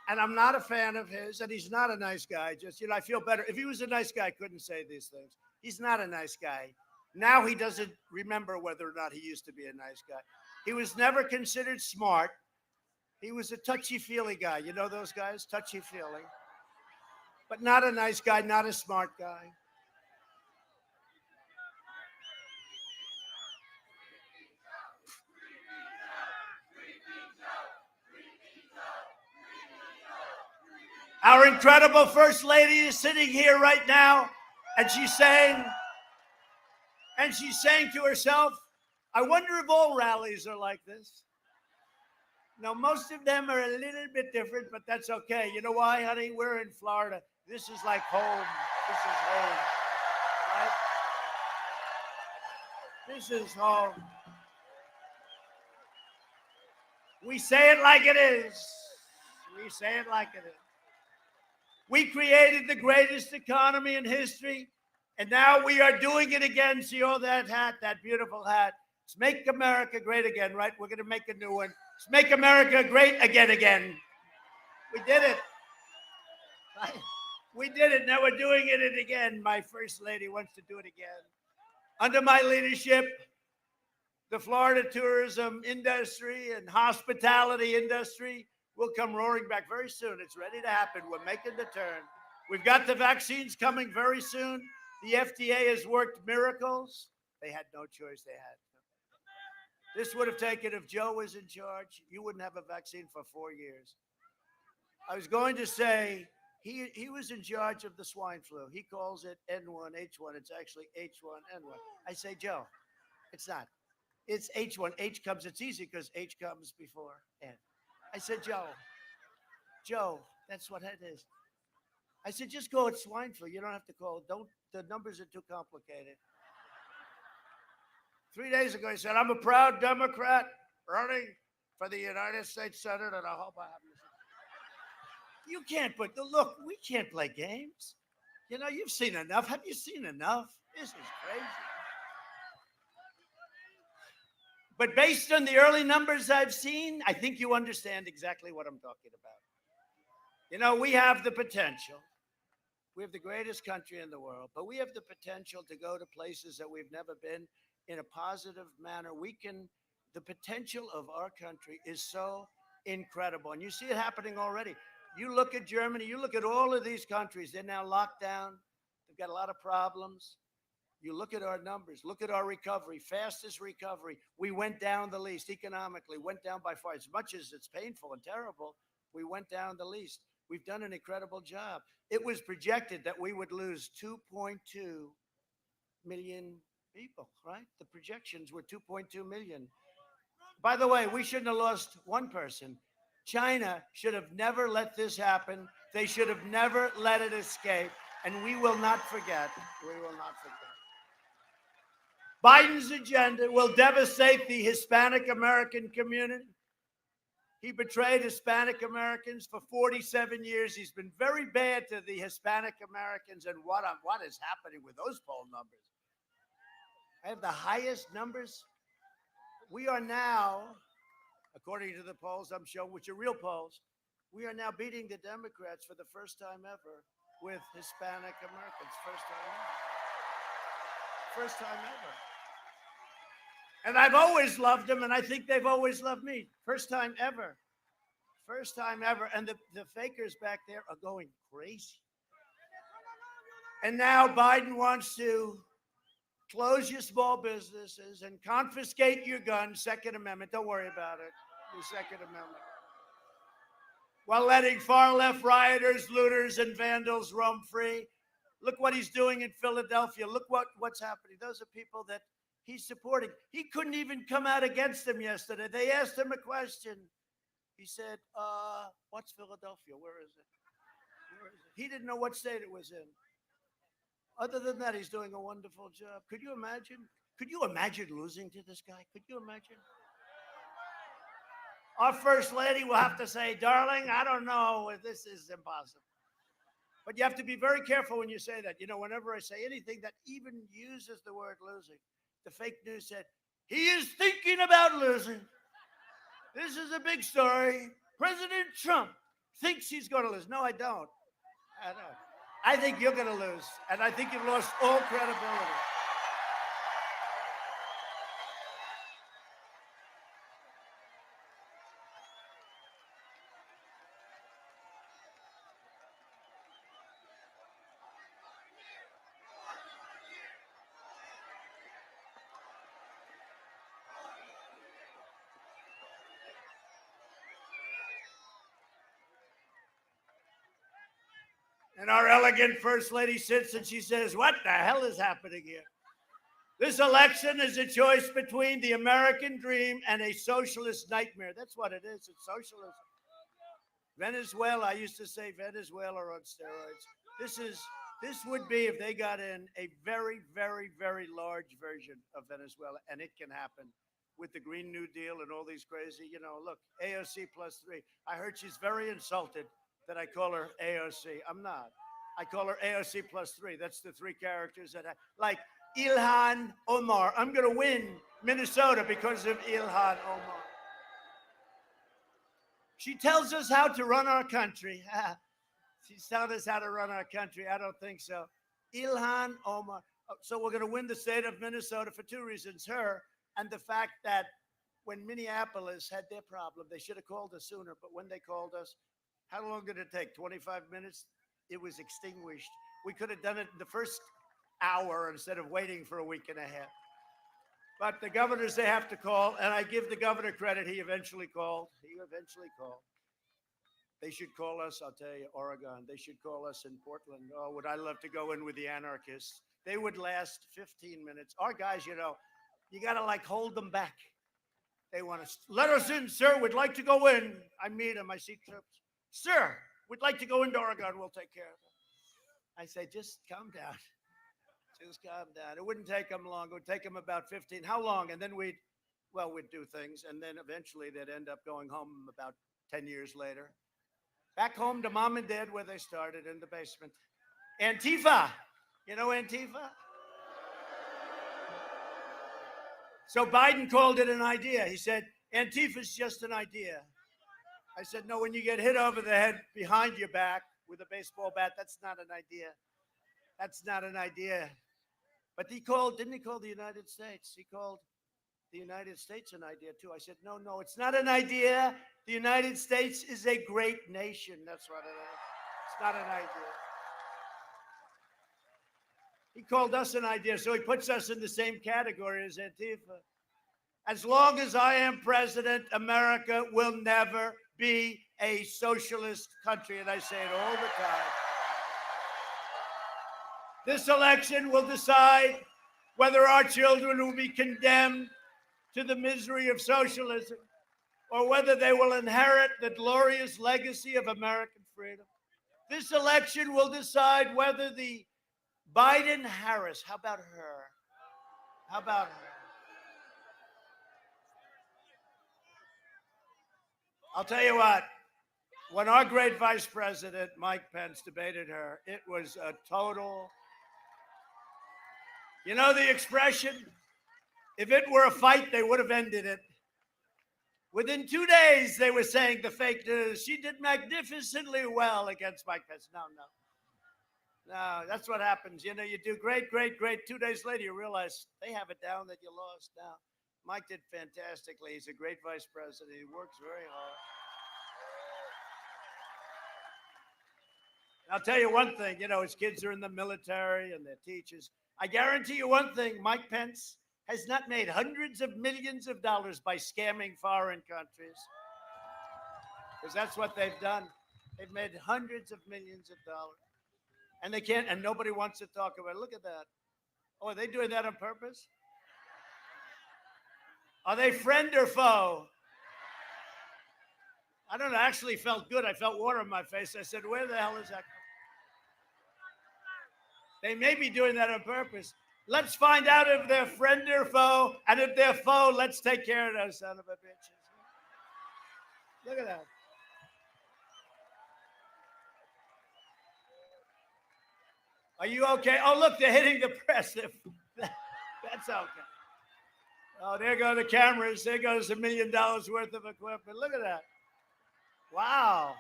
And I'm not a fan of his, and he's not a nice guy. Just, you know, I feel better. If he was a nice guy, I couldn't say these things. He's not a nice guy. Now he doesn't remember whether or not he used to be a nice guy. He was never considered smart. He was a touchy-feely guy. You know those guys? Touchy-feely. But not a nice guy, not a smart guy. Our incredible First Lady is sitting here right now, and she's saying to herself, I wonder if all rallies are like this. Now, most of them are a little bit different, but that's okay. You know why, honey? We're in Florida. This is like home. This is home. Right? This is home. We say it like it is. We say it like it is. We created the greatest economy in history, and now we are doing it again. See all that hat, that beautiful hat? It's Make America Great Again, right? We're going to make a new one. It's Make America Great Again. We did it. Right? We did it. Now we're doing it again. My First Lady wants to do it again. Under my leadership, the Florida tourism industry and hospitality industry will come roaring back very soon. It's ready to happen. We're making the turn. We've got the vaccines coming very soon. The FDA has worked miracles. They had no choice. They had to. This would have taken, if Joe was in charge, you wouldn't have a vaccine for 4 years. I was going to say, he was in charge of the swine flu. He calls it N1H1. It's actually H1N1. I say, Joe, it's not. It's H1. H comes, it's easy because H comes before N. I said, Joe, that's what it is. I said, just call it swine flu. You don't have to call it. The numbers are too complicated. 3 days ago, he said, I'm a proud Democrat running for the United States Senate, and I hope I have this. You can't put, look, we can't play games. You know, you've seen enough. Have you seen enough? This is crazy. But based on the early numbers I've seen, I think you understand exactly what I'm talking about. You know, we have the potential. We have the greatest country in the world, but we have the potential to go to places that we've never been in a positive manner. The potential of our country is so incredible. And you see it happening already. You look at Germany, you look at all of these countries, they're now locked down. They've got a lot of problems. You look at our numbers, look at our recovery, fastest recovery. We went down the least economically, went down by far. As much as it's painful and terrible, we went down the least. We've done an incredible job. It was projected that we would lose 2.2 million people, right? The projections were 2.2 million. By the way, we shouldn't have lost one person. China should have never let this happen. They should have never let it escape. And we will not forget. We will not forget. Biden's agenda will devastate the Hispanic American community. He betrayed Hispanic Americans for 47 years. He's been very bad to the Hispanic Americans. And what is happening with those poll numbers? I have the highest numbers. We are now, according to the polls I'm showing, which are real polls, we are now beating the Democrats for the first time ever with Hispanic Americans. First time ever. First time ever. And I've always loved them, and I think they've always loved me. First time ever. First time ever. And the fakers back there are going crazy. And now Biden wants to close your small businesses and confiscate your guns. Second Amendment. Don't worry about it. The Second Amendment. While letting far-left rioters, looters, and vandals roam free. Look what he's doing in Philadelphia. Look what's happening. Those are people that he's supporting. He couldn't even come out against them yesterday. They asked him a question. He said, what's Philadelphia? Where is it? Where is it? He didn't know what state it was in. Other than that, he's doing a wonderful job. Could you imagine? Could you imagine losing to this guy? Could you imagine? Our first lady will have to say, darling, I don't know. This is impossible. But you have to be very careful when you say that. You know, whenever I say anything that even uses the word losing, the fake news said, he is thinking about losing. This is a big story. President Trump thinks he's going to lose. No, I don't. I don't. I think you're going to lose. And I think you've lost all credibility. And our elegant First Lady sits and she says, what the hell is happening here? This election is a choice between the American dream and a socialist nightmare. That's what it is. It's socialism. Venezuela, I used to say Venezuela on steroids. This would be, if they got in, a very, very, very large version of Venezuela. And it can happen with the Green New Deal and all these crazy, you know, look, AOC +3. I heard she's very insulted that I call her AOC. I'm not. I call her AOC +3. That's the three characters that like Ilhan Omar. I'm going to win Minnesota because of Ilhan Omar. She tells us how to run our country. She's telling us how to run our country. I don't think so. Ilhan Omar. So we're going to win the state of Minnesota for two reasons. Her And the fact that when Minneapolis had their problem, they should have called us sooner. But when they called us, how long did it take? 25 minutes? It was extinguished. We could have done it in the first hour instead of waiting for a week and a half. But the governors, they have to call, and I give the governor credit. He eventually called. They should call us, I'll tell you, Oregon. They should call us in Portland. Oh, would I love to go in with the anarchists? They would last 15 minutes. Our guys, you got to like hold them back. They want to let us in, sir. We'd like to go in. I meet them. I see troops. Sir, we'd like to go into Oregon. We'll take care of it. I say, just calm down. Just calm down. It wouldn't take them long. It would take them about 15. How long? And then we'd do things. And then eventually they'd end up going home about 10 years later. Back home to mom and dad where they started, in the basement. Antifa. You know Antifa? So Biden called it an idea. He said, Antifa's just an idea. I said, no, when you get hit over the head behind your back with a baseball bat, that's not an idea. That's not an idea. But didn't he call the United States? He called the United States an idea too. I said, no, it's not an idea. The United States is a great nation. That's what it is. It's not an idea. He called us an idea, so he puts us in the same category as Antifa. As long as I am president, America will never be a socialist country, and I say it all the time. This election will decide whether our children will be condemned to the misery of socialism or whether they will inherit the glorious legacy of American freedom. This election will decide whether the Biden-Harris, how about her? How about her? I'll tell you what, when our great vice president, Mike Pence, debated her, it was a total, you know the expression, if it were a fight, they would have ended it. Within 2 days, they were saying the fake news. She did magnificently well against Mike Pence. No, that's what happens. You do great. 2 days later, you realize they have it down that you lost. Now, Mike did fantastically. He's a great vice president. He works very hard. I'll tell you one thing, his kids are in the military and they're teachers. I guarantee you one thing, Mike Pence has not made hundreds of millions of dollars by scamming foreign countries. Because that's what they've done. They've made hundreds of millions of dollars. And they can't, and nobody wants to talk about it. Look at that. Oh, are they doing that on purpose? Are they friend or foe? I don't know, I actually felt good. I felt water in my face. I said, where the hell is that? They may be doing that on purpose. Let's find out if they're friend or foe. And if they're foe, let's take care of those son of a bitches. Look at that. Are you okay? Oh, look, they're hitting the press. That's okay. Oh, there go the cameras. There goes $1 million worth of equipment. Look at that. Wow.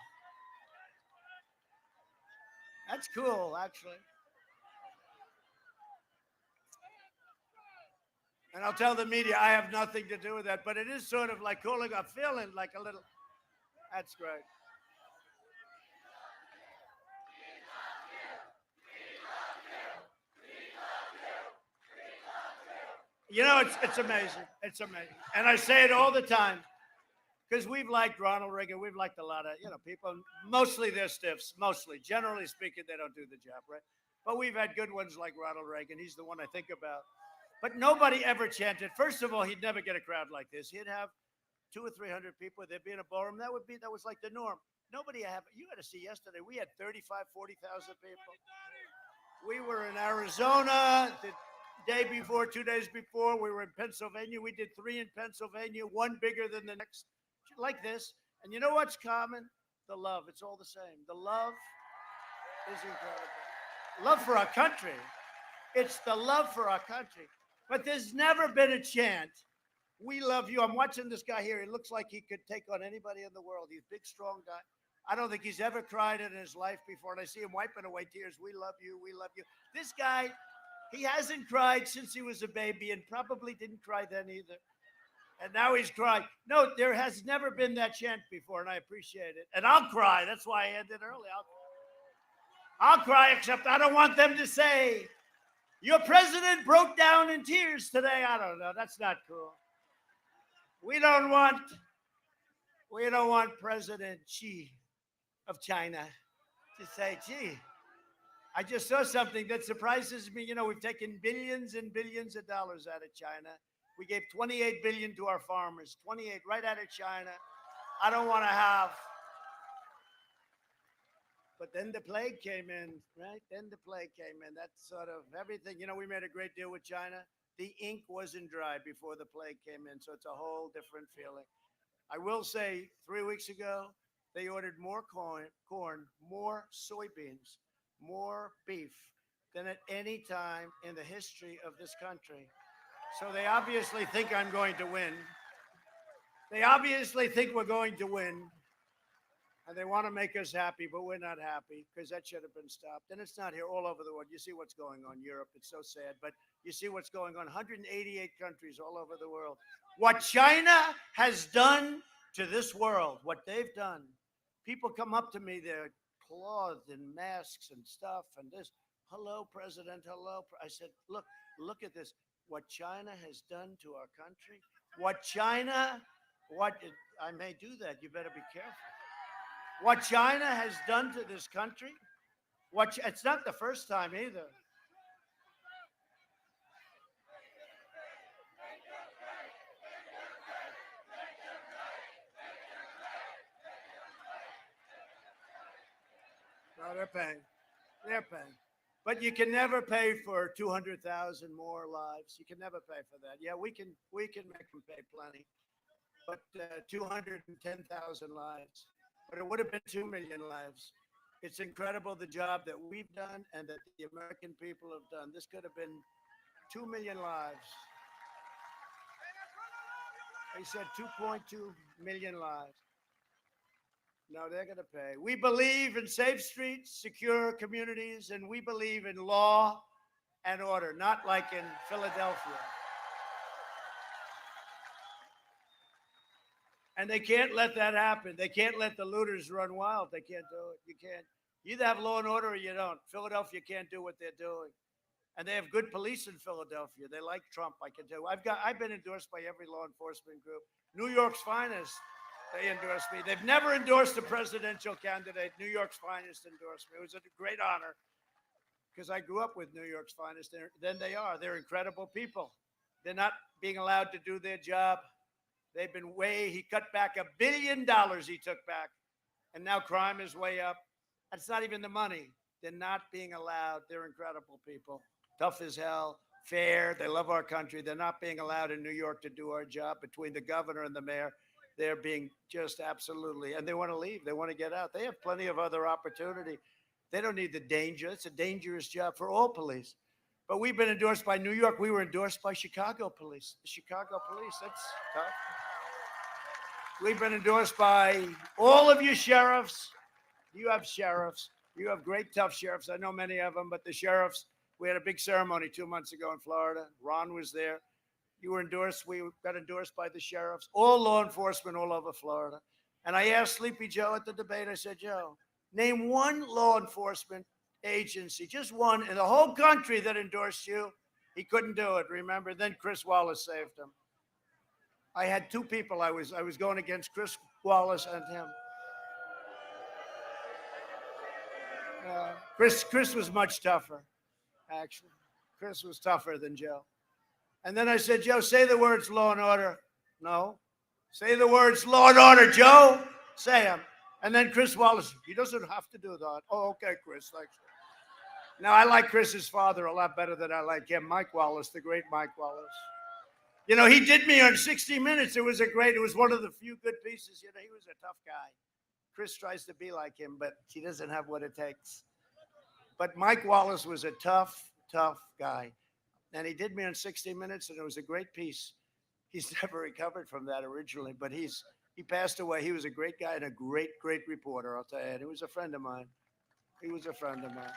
That's cool, actually. And I'll tell the media I have nothing to do with that, but it is sort of like calling a feeling like a little. That's great. It's amazing. It's amazing. And I say it all the time because we've liked Ronald Reagan. We've liked a lot of, people. Mostly they're stiffs. Mostly. Generally speaking, they don't do the job, right? But we've had good ones like Ronald Reagan. He's the one I think about. But nobody ever chanted. First of all, he'd never get a crowd like this. He'd have 200 or 300 people. There'd be in a ballroom. That was like the norm. Nobody had. You had to see yesterday. We had 35, 40,000 people. We were in Arizona the day before, 2 days before. We were in Pennsylvania. We did 3 in Pennsylvania, one bigger than the next, like this. And you know what's common? The love. It's all the same. The love is incredible. Love for our country. It's the love for our country. But there's never been a chant, we love you. I'm watching this guy here. He looks like he could take on anybody in the world. He's a big, strong guy. I don't think he's ever cried in his life before. And I see him wiping away tears. We love you. We love you. This guy, He hasn't cried since he was a baby and probably didn't cry then either. And now he's crying. No, there has never been that chant before, and I appreciate it. And I'll cry. That's why I ended early. I'll cry, except I don't want them to say, your president broke down in tears today. I don't know. That's not cool. We don't want President Xi of China to say, gee, I just saw something that surprises me. You know, we've taken billions and billions of dollars out of China. We gave 28 billion to our farmers, 28 right out of China. I don't want to have. But then the plague came in, right? Then the plague came in. That's sort of everything. You know, we made a great deal with China. The ink wasn't dry before the plague came in, so it's a whole different feeling. I will say 3 weeks ago, they ordered more corn, more soybeans, more beef than at any time in the history of this country. So they obviously think I'm going to win. They obviously think we're going to win. And they want to make us happy, but we're not happy because that should have been stopped. And it's not here, all over the world. You see what's going on in Europe. It's so sad. But you see what's going on. 188 countries all over the world. What China has done to this world, what they've done. People come up to me, they're clothed in masks and stuff and this. Hello, President. Hello. I said, look at this. What China has done to our country. I may do that. You better be careful. What China has done to this country, it's not the first time either. No, they're paying. They're paying. But you can never pay for 200,000 more lives. You can never pay for that. Yeah, we can make them pay plenty. But 210,000 lives. But it would have been 2 million lives. It's incredible the job that we've done and that the American people have done. This could have been 2 million lives. They said 2.2 million lives. No, they're going to pay. We believe in safe streets, secure communities, and we believe in law and order, not like in Philadelphia. And they can't let that happen. They can't let the looters run wild. They can't do it. You can't. You either have law and order or you don't. Philadelphia can't do what they're doing. And they have good police in Philadelphia. They like Trump, I can tell you. I've been endorsed by every law enforcement group. New York's finest, they endorsed me. They've never endorsed a presidential candidate. New York's finest endorsed me. It was a great honor because I grew up with New York's finest. They're incredible people. They're not being allowed to do their job. They've been he cut back $1 billion he took back. And now crime is way up. It's not even the money. They're not being allowed. They're incredible people. Tough as hell, fair. They love our country. They're not being allowed in New York to do our job. Between the governor and the mayor, they're being just absolutely, and they want to leave. They want to get out. They have plenty of other opportunity. They don't need the danger. It's a dangerous job for all police. But we've been endorsed by New York. We were endorsed by Chicago police. The Chicago police, that's tough. We've been endorsed by all of you sheriffs. You have sheriffs. You have great, tough sheriffs. I know many of them, but the sheriffs, we had a big ceremony 2 months ago in Florida. Ron was there. You were endorsed. We got endorsed by the sheriffs, all law enforcement all over Florida. And I asked Sleepy Joe at the debate, I said, Joe, name one law enforcement agency, just one in the whole country that endorsed you. He couldn't do it, remember? Then Chris Wallace saved him. I had two people. I was going against Chris Wallace and him. Chris was much tougher, actually. Chris was tougher than Joe. And then I said, Joe, say the words law and order. No. Say the words law and order, Joe. Say them. And then Chris Wallace, he doesn't have to do that. Oh, okay, Chris. Thanks. Now, I like Chris's father a lot better than I like him, Mike Wallace, the great Mike Wallace. You know, he did me on 60 Minutes. It was one of the few good pieces. You know, he was a tough guy. Chris tries to be like him, but he doesn't have what it takes. But Mike Wallace was a tough, tough guy. And he did me on 60 Minutes, and it was a great piece. He's never recovered from that originally, but he passed away. He was a great guy and a great, great reporter, I'll tell you. And he was a friend of mine. He was a friend of mine.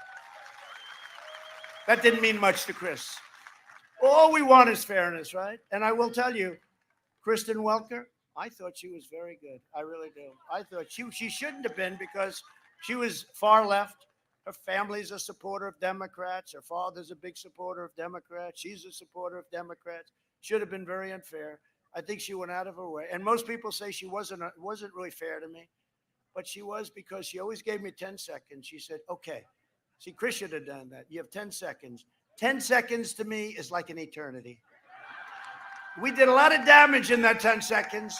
That didn't mean much to Chris. All we want is fairness, right? And I will tell you, Kristen Welker, I thought she was very good. I really do. I thought she shouldn't have been because she was far left. Her family's a supporter of Democrats. Her father's a big supporter of Democrats. She's a supporter of Democrats. Should have been very unfair. I think she went out of her way. And most people say she wasn't really fair to me. But she was, because she always gave me 10 seconds. She said, okay. See, Chris should have done that. You have 10 seconds. 10 seconds to me is like an eternity. We did a lot of damage in that 10 seconds,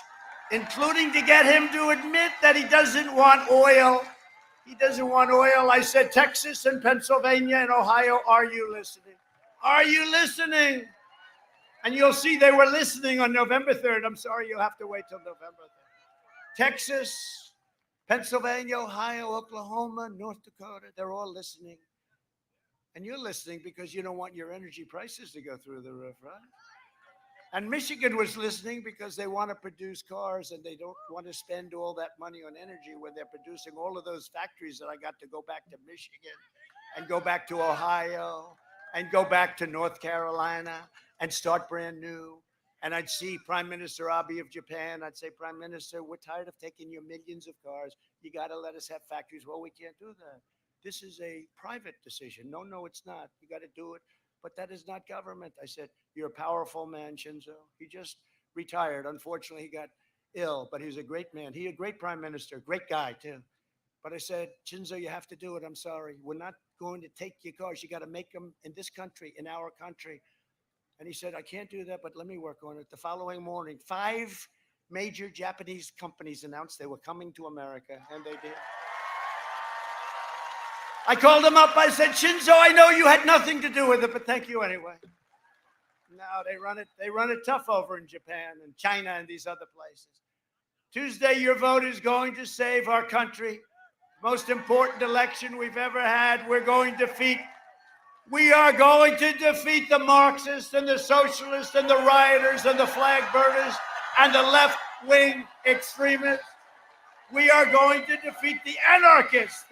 including to get him to admit that he doesn't want oil. He doesn't want oil. I said, Texas and Pennsylvania and Ohio, are you listening? Are you listening? And you'll see they were listening on November 3rd. I'm sorry, you'll have to wait till November 3rd. Texas, Pennsylvania, Ohio, Oklahoma, North Dakota, they're all listening. And you're listening because you don't want your energy prices to go through the roof, right? And Michigan was listening because they want to produce cars and they don't want to spend all that money on energy when they're producing all of those factories that I got to go back to Michigan and go back to Ohio and go back to North Carolina and start brand new. And I'd see Prime Minister Abe of Japan. I'd say, Prime Minister, we're tired of taking your millions of cars. You got to let us have factories. Well, we can't do that. This is a private decision. No, it's not. You got to do it. But that is not government. I said, you're a powerful man, Shinzo. He just retired. Unfortunately, he got ill, but he was a great man. He a great prime minister, great guy too. But I said, Shinzo, you have to do it. I'm sorry. We're not going to take your cars. You got to make them in this country, in our country. And he said, I can't do that, but let me work on it. The following morning, 5 major Japanese companies announced they were coming to America, and they did. I called him up. I said, Shinzo, I know you had nothing to do with it, but thank you anyway. No, they run it tough over in Japan and China and these other places. Tuesday, your vote is going to save our country. Most important election we've ever had. We are going to defeat the Marxists and the socialists and the rioters and the flag burners and the left-wing extremists. We are going to defeat the anarchists.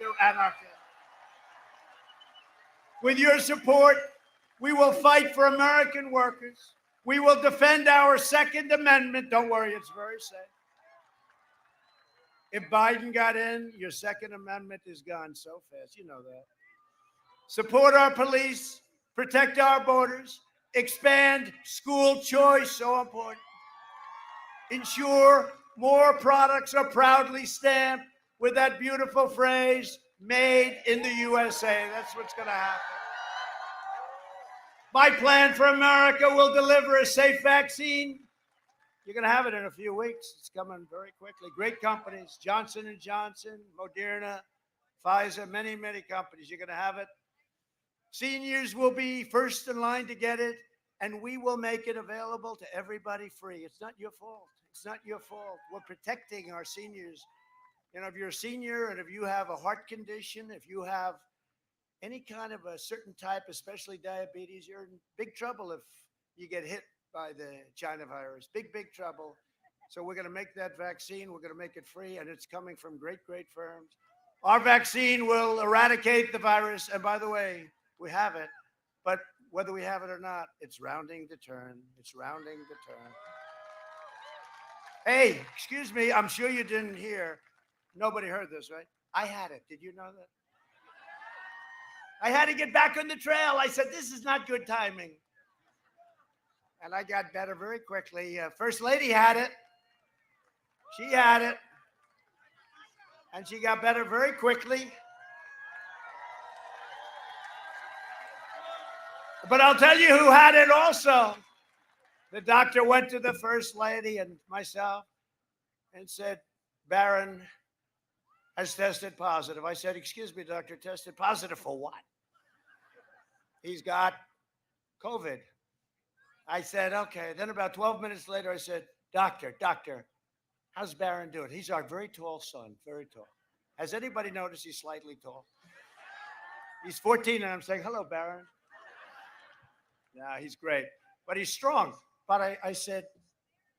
With your support, we will fight for American workers. We will defend our Second Amendment. Don't worry, it's very safe. If Biden got in, your Second Amendment is gone so fast. You know that. Support our police, protect our borders, expand school choice, so important. Ensure more products are proudly stamped with that beautiful phrase, made in the USA. That's what's going to happen. My plan for America will deliver a safe vaccine. You're going to have it in a few weeks. It's coming very quickly. Great companies, Johnson & Johnson, Moderna, Pfizer, many, many companies. You're going to have it. Seniors will be first in line to get it, and we will make it available to everybody free. It's not your fault. It's not your fault. We're protecting our seniors. You know, if you're a senior and if you have a heart condition, if you have any kind of a certain type, especially diabetes, you're in big trouble if you get hit by the China virus. Big, big trouble. So we're going to make that vaccine. We're going to make it free, and it's coming from great, great firms. Our vaccine will eradicate the virus. And by the way, we have it. But whether we have it or not, it's rounding the turn. It's rounding the turn. Hey, excuse me. I'm sure you didn't hear. Nobody heard this, right? I had it. Did you know that? I had to get back on the trail. I said, this is not good timing. And I got better very quickly. First Lady had it. She had it. And she got better very quickly. But I'll tell you who had it also. The doctor went to the First Lady and myself and said, Barron has tested positive. I said, excuse me, doctor, tested positive for what? He's got COVID. I said, okay. Then about 12 minutes later, I said, doctor, how's Barron doing? He's our very tall son, very tall. Has anybody noticed he's slightly tall? He's 14, and I'm saying, hello, Barron. Yeah, he's great, but he's strong. But I said,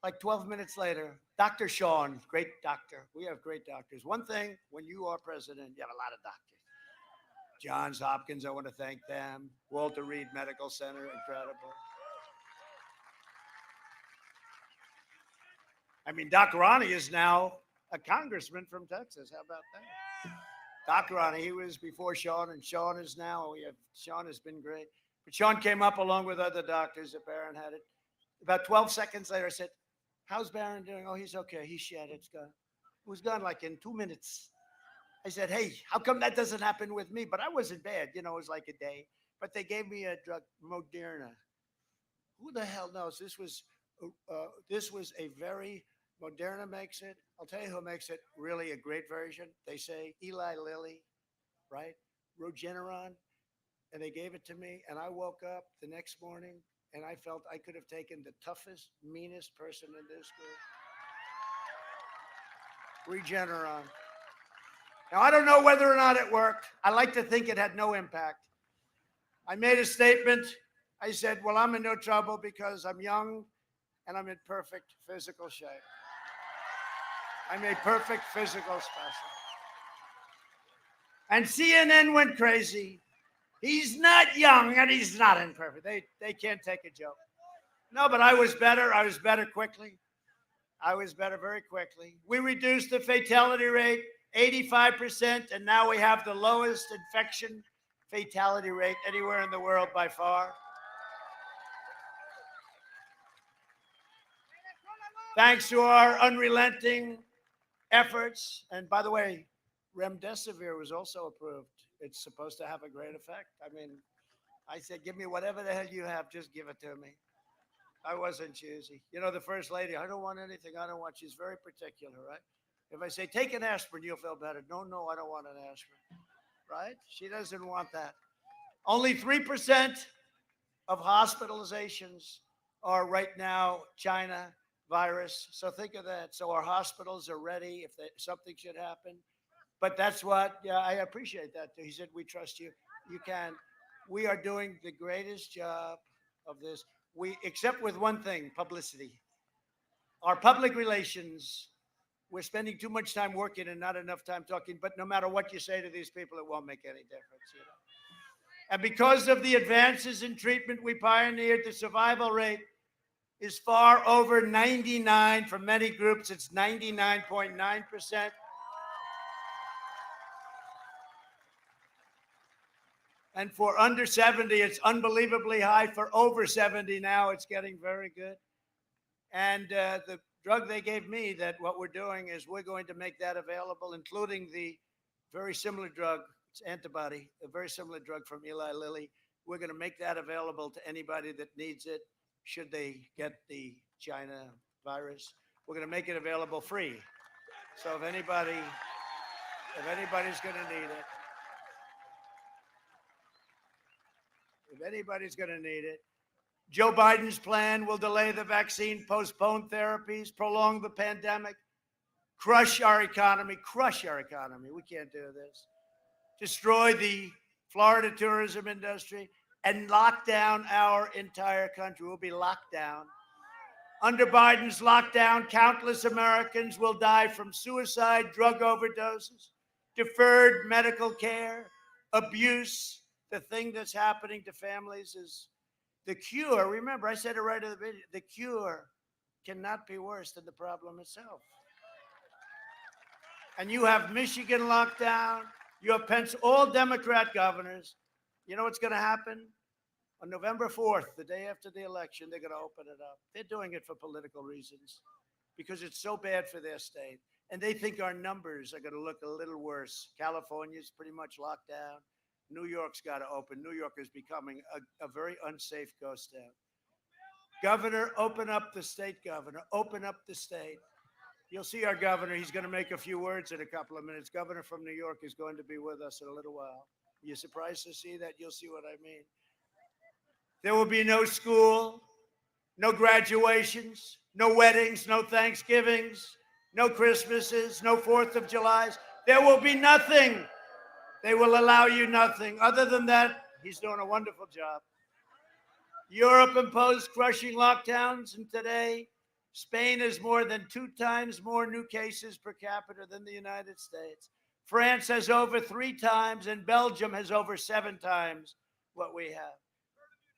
like 12 minutes later, Dr. Sean, great doctor. We have great doctors. One thing, when you are president, you have a lot of doctors. Johns Hopkins, I want to thank them. Walter Reed Medical Center, incredible. I mean, Doc Ronnie is now a congressman from Texas. How about that? Doc Ronnie, he was before Sean, and Sean is now. Sean has been great. But Sean came up along with other doctors that Barron had it. About 12 seconds later, I said, how's Barron doing? Oh, he's okay. He's shed. It's gone. It was gone like in 2 minutes. I said, hey, how come that doesn't happen with me? But I wasn't bad. You know, it was like a day. But they gave me a drug, Moderna. Who the hell knows? This was a very, Moderna makes it. I'll tell you who makes it really a great version. They say Eli Lilly, right? Regeneron. And they gave it to me. And I woke up the next morning and I felt I could have taken the toughest, meanest person in this group. Regeneron. Now, I don't know whether or not it worked. I like to think it had no impact. I made a statement. I said, well, I'm in no trouble because I'm young and I'm in perfect physical shape. I'm a perfect physical specimen. And CNN went crazy. He's not young and he's not imperfect. They can't take a joke. No, but I was better. I was better quickly. I was better very quickly. We reduced the fatality rate 85%, and now we have the lowest infection fatality rate anywhere in the world by far. Thanks to our unrelenting efforts. And by the way, remdesivir was also approved. It's supposed to have a great effect. I mean, I said, give me whatever the hell you have, just give it to me. I wasn't choosy. You know, the first lady, I don't want anything. I don't want, she's very particular, right? If I say, take an aspirin, you'll feel better. No, I don't want an aspirin, right? She doesn't want that. Only 3% of hospitalizations are right now China virus. So think of that. So our hospitals are ready if something should happen. But that's what, yeah, I appreciate that. He said, we trust you. You can. We are doing the greatest job of this. Except with one thing, publicity. Our public relations, we're spending too much time working and not enough time talking. But no matter what you say to these people, it won't make any difference. You know? And because of the advances in treatment we pioneered, the survival rate is far over 99. For many groups, it's 99.9%. And for under 70, it's unbelievably high. For over 70 now, it's getting very good. And the drug they gave me, that what we're doing is we're going to make that available, including the very similar drug, it's antibody, a very similar drug from Eli Lilly. We're going to make that available to anybody that needs it, should they get the China virus. We're going to make it available free. So if anybody's going to need it, if anybody's going to need it. Joe Biden's plan will delay the vaccine, postpone therapies, prolong the pandemic, crush our economy. We can't do this. Destroy the Florida tourism industry and lock down our entire country. We'll be locked down. Under Biden's lockdown, countless Americans will die from suicide, drug overdoses, deferred medical care, abuse. The thing that's happening to families is the cure. Remember, I said it right at the beginning. The cure cannot be worse than the problem itself. And you have Michigan locked down. You have all Democrat governors. You know what's going to happen? On November 4th, the day after the election, they're going to open it up. They're doing it for political reasons because it's so bad for their state. And they think our numbers are going to look a little worse. California's pretty much locked down. New York's got to open. New York is becoming a very unsafe ghost town. Governor, open up the state, governor. Open up the state. You'll see our governor. He's going to make a few words in a couple of minutes. Governor from New York is going to be with us in a little while. You're surprised to see that? You'll see what I mean. There will be no school, no graduations, no weddings, no Thanksgivings, no Christmases, no 4th of Julys. There will be nothing. They will allow you nothing. Other than that, he's doing a wonderful job. Europe imposed crushing lockdowns, and today, Spain has more than 2 times more new cases per capita than the United States. France has over 3 times, and Belgium has over 7 times what we have.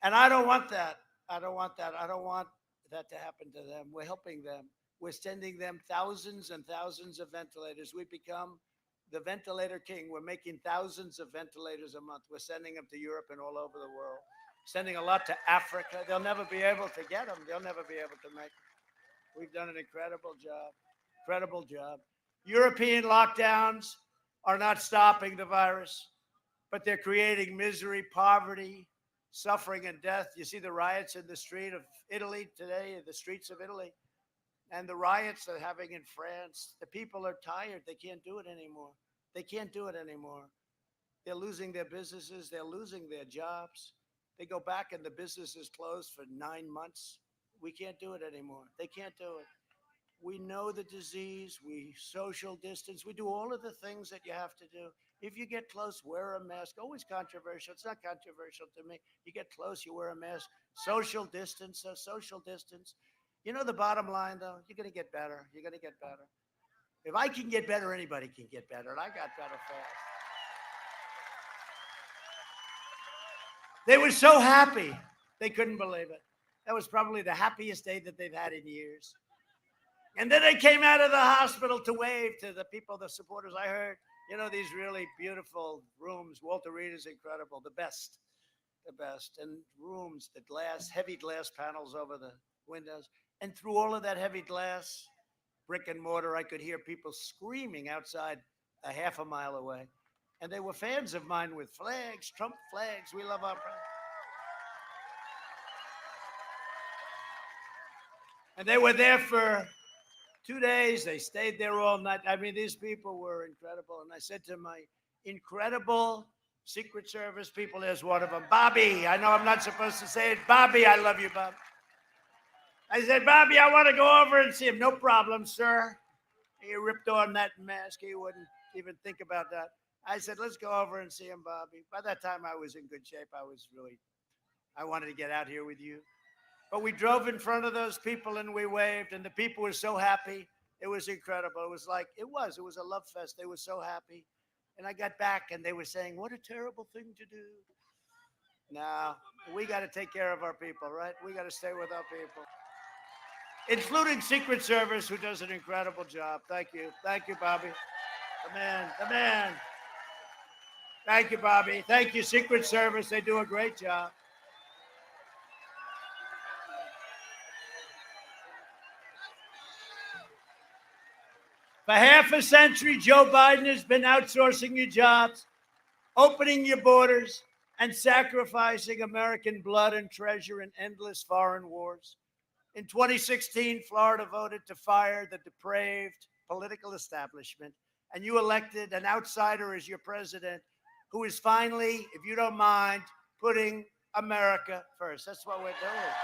And I don't want that. I don't want that. I don't want that to happen to them. We're helping them. We're sending them thousands and thousands of ventilators. We become the ventilator king. We're making thousands of ventilators a month. We're sending them to Europe and all over the world. Sending a lot to Africa. They'll never be able to get them. They'll never be able to make them. We've done an incredible job. Incredible job. European lockdowns are not stopping the virus, but they're creating misery, poverty, suffering, and death. You see the riots in the street of Italy today, the streets of Italy, and the riots they're having in France. The people are tired. They can't do it anymore. They can't do it anymore. They're losing their businesses. They're losing their jobs. They go back and the business is closed for 9 months. We can't do it anymore. They can't do it. We know the disease. We social distance. We do all of the things that you have to do. If you get close, wear a mask. Always controversial. It's not controversial to me. You get close, you wear a mask. Social distance, social distance. You know the bottom line, though? You're going to get better. You're going to get better. If I can get better, anybody can get better. And I got better fast. They were so happy. They couldn't believe it. That was probably the happiest day that they've had in years. And then they came out of the hospital to wave to the people, the supporters. I heard, you know, these really beautiful rooms. Walter Reed is incredible, the best. And rooms, the glass, heavy glass panels over the windows. And through all of that heavy glass, brick and mortar, I could hear people screaming outside a half a mile away. And they were fans of mine with flags, Trump flags. We love our president. And they were there for 2 days. They stayed there all night. I mean, these people were incredible. And I said to my incredible Secret Service people, there's one of them, Bobby. I know I'm not supposed to say it. Bobby, I love you, Bob. I said, Bobby, I want to go over and see him. No problem, sir. He ripped on that mask. He wouldn't even think about that. I said, let's go over and see him, Bobby. By that time, I was in good shape. I wanted to get out here with you. But we drove in front of those people and we waved, and the people were so happy. It was incredible. It was a love fest. They were so happy. And I got back and they were saying, what a terrible thing to do. Now, we got to take care of our people, right? We got to stay with our people, including Secret Service, who does an incredible job. Thank you. Thank you, Bobby. The man. Thank you, Bobby. Thank you, Secret Service. They do a great job. For half a century, Joe Biden has been outsourcing your jobs, opening your borders, and sacrificing American blood and treasure in endless foreign wars. In 2016, Florida voted to fire the depraved political establishment, and you elected an outsider as your president who is finally, if you don't mind, putting America first. That's what we're doing.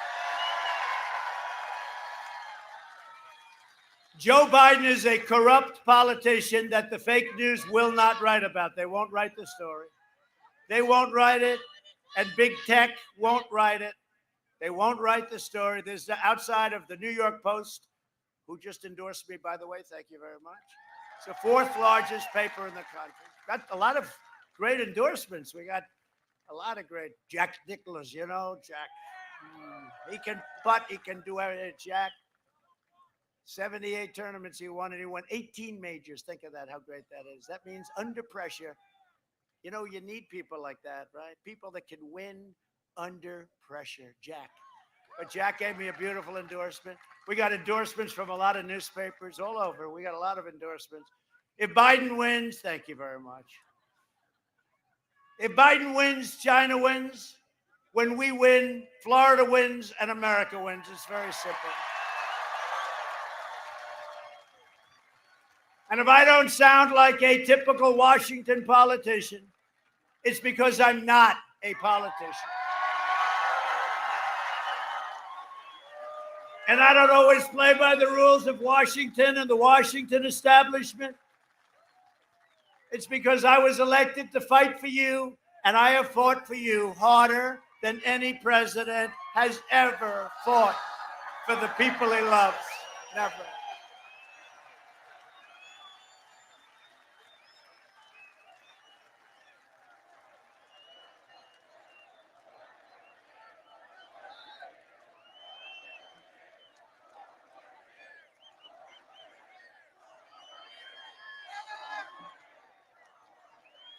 Joe Biden is a corrupt politician that the fake news will not write about. They won't write the story. They won't write it, and big tech won't write it. They won't write the story. There's outside of the New York Post, who just endorsed me, by the way. Thank you very much. It's the 4th largest paper in the country. Got a lot of great endorsements. We got a lot of great. Jack Nicklaus, you know, Jack. He can putt. He can do everything. Jack. 78 tournaments he won, and he won 18 majors. Think of that, how great that is. That means under pressure. You know, you need people like that, right? People that can win under pressure. Jack. But Jack gave me a beautiful endorsement. We got endorsements from a lot of newspapers all over. We got a lot of endorsements. If Biden wins, thank you very much. If Biden wins, China wins. When we win, Florida wins and America wins. It's very simple. And if I don't sound like a typical Washington politician, it's because I'm not a politician. And I don't always play by the rules of Washington and the Washington establishment. It's because I was elected to fight for you, and I have fought for you harder than any president has ever fought for the people he loves. Never.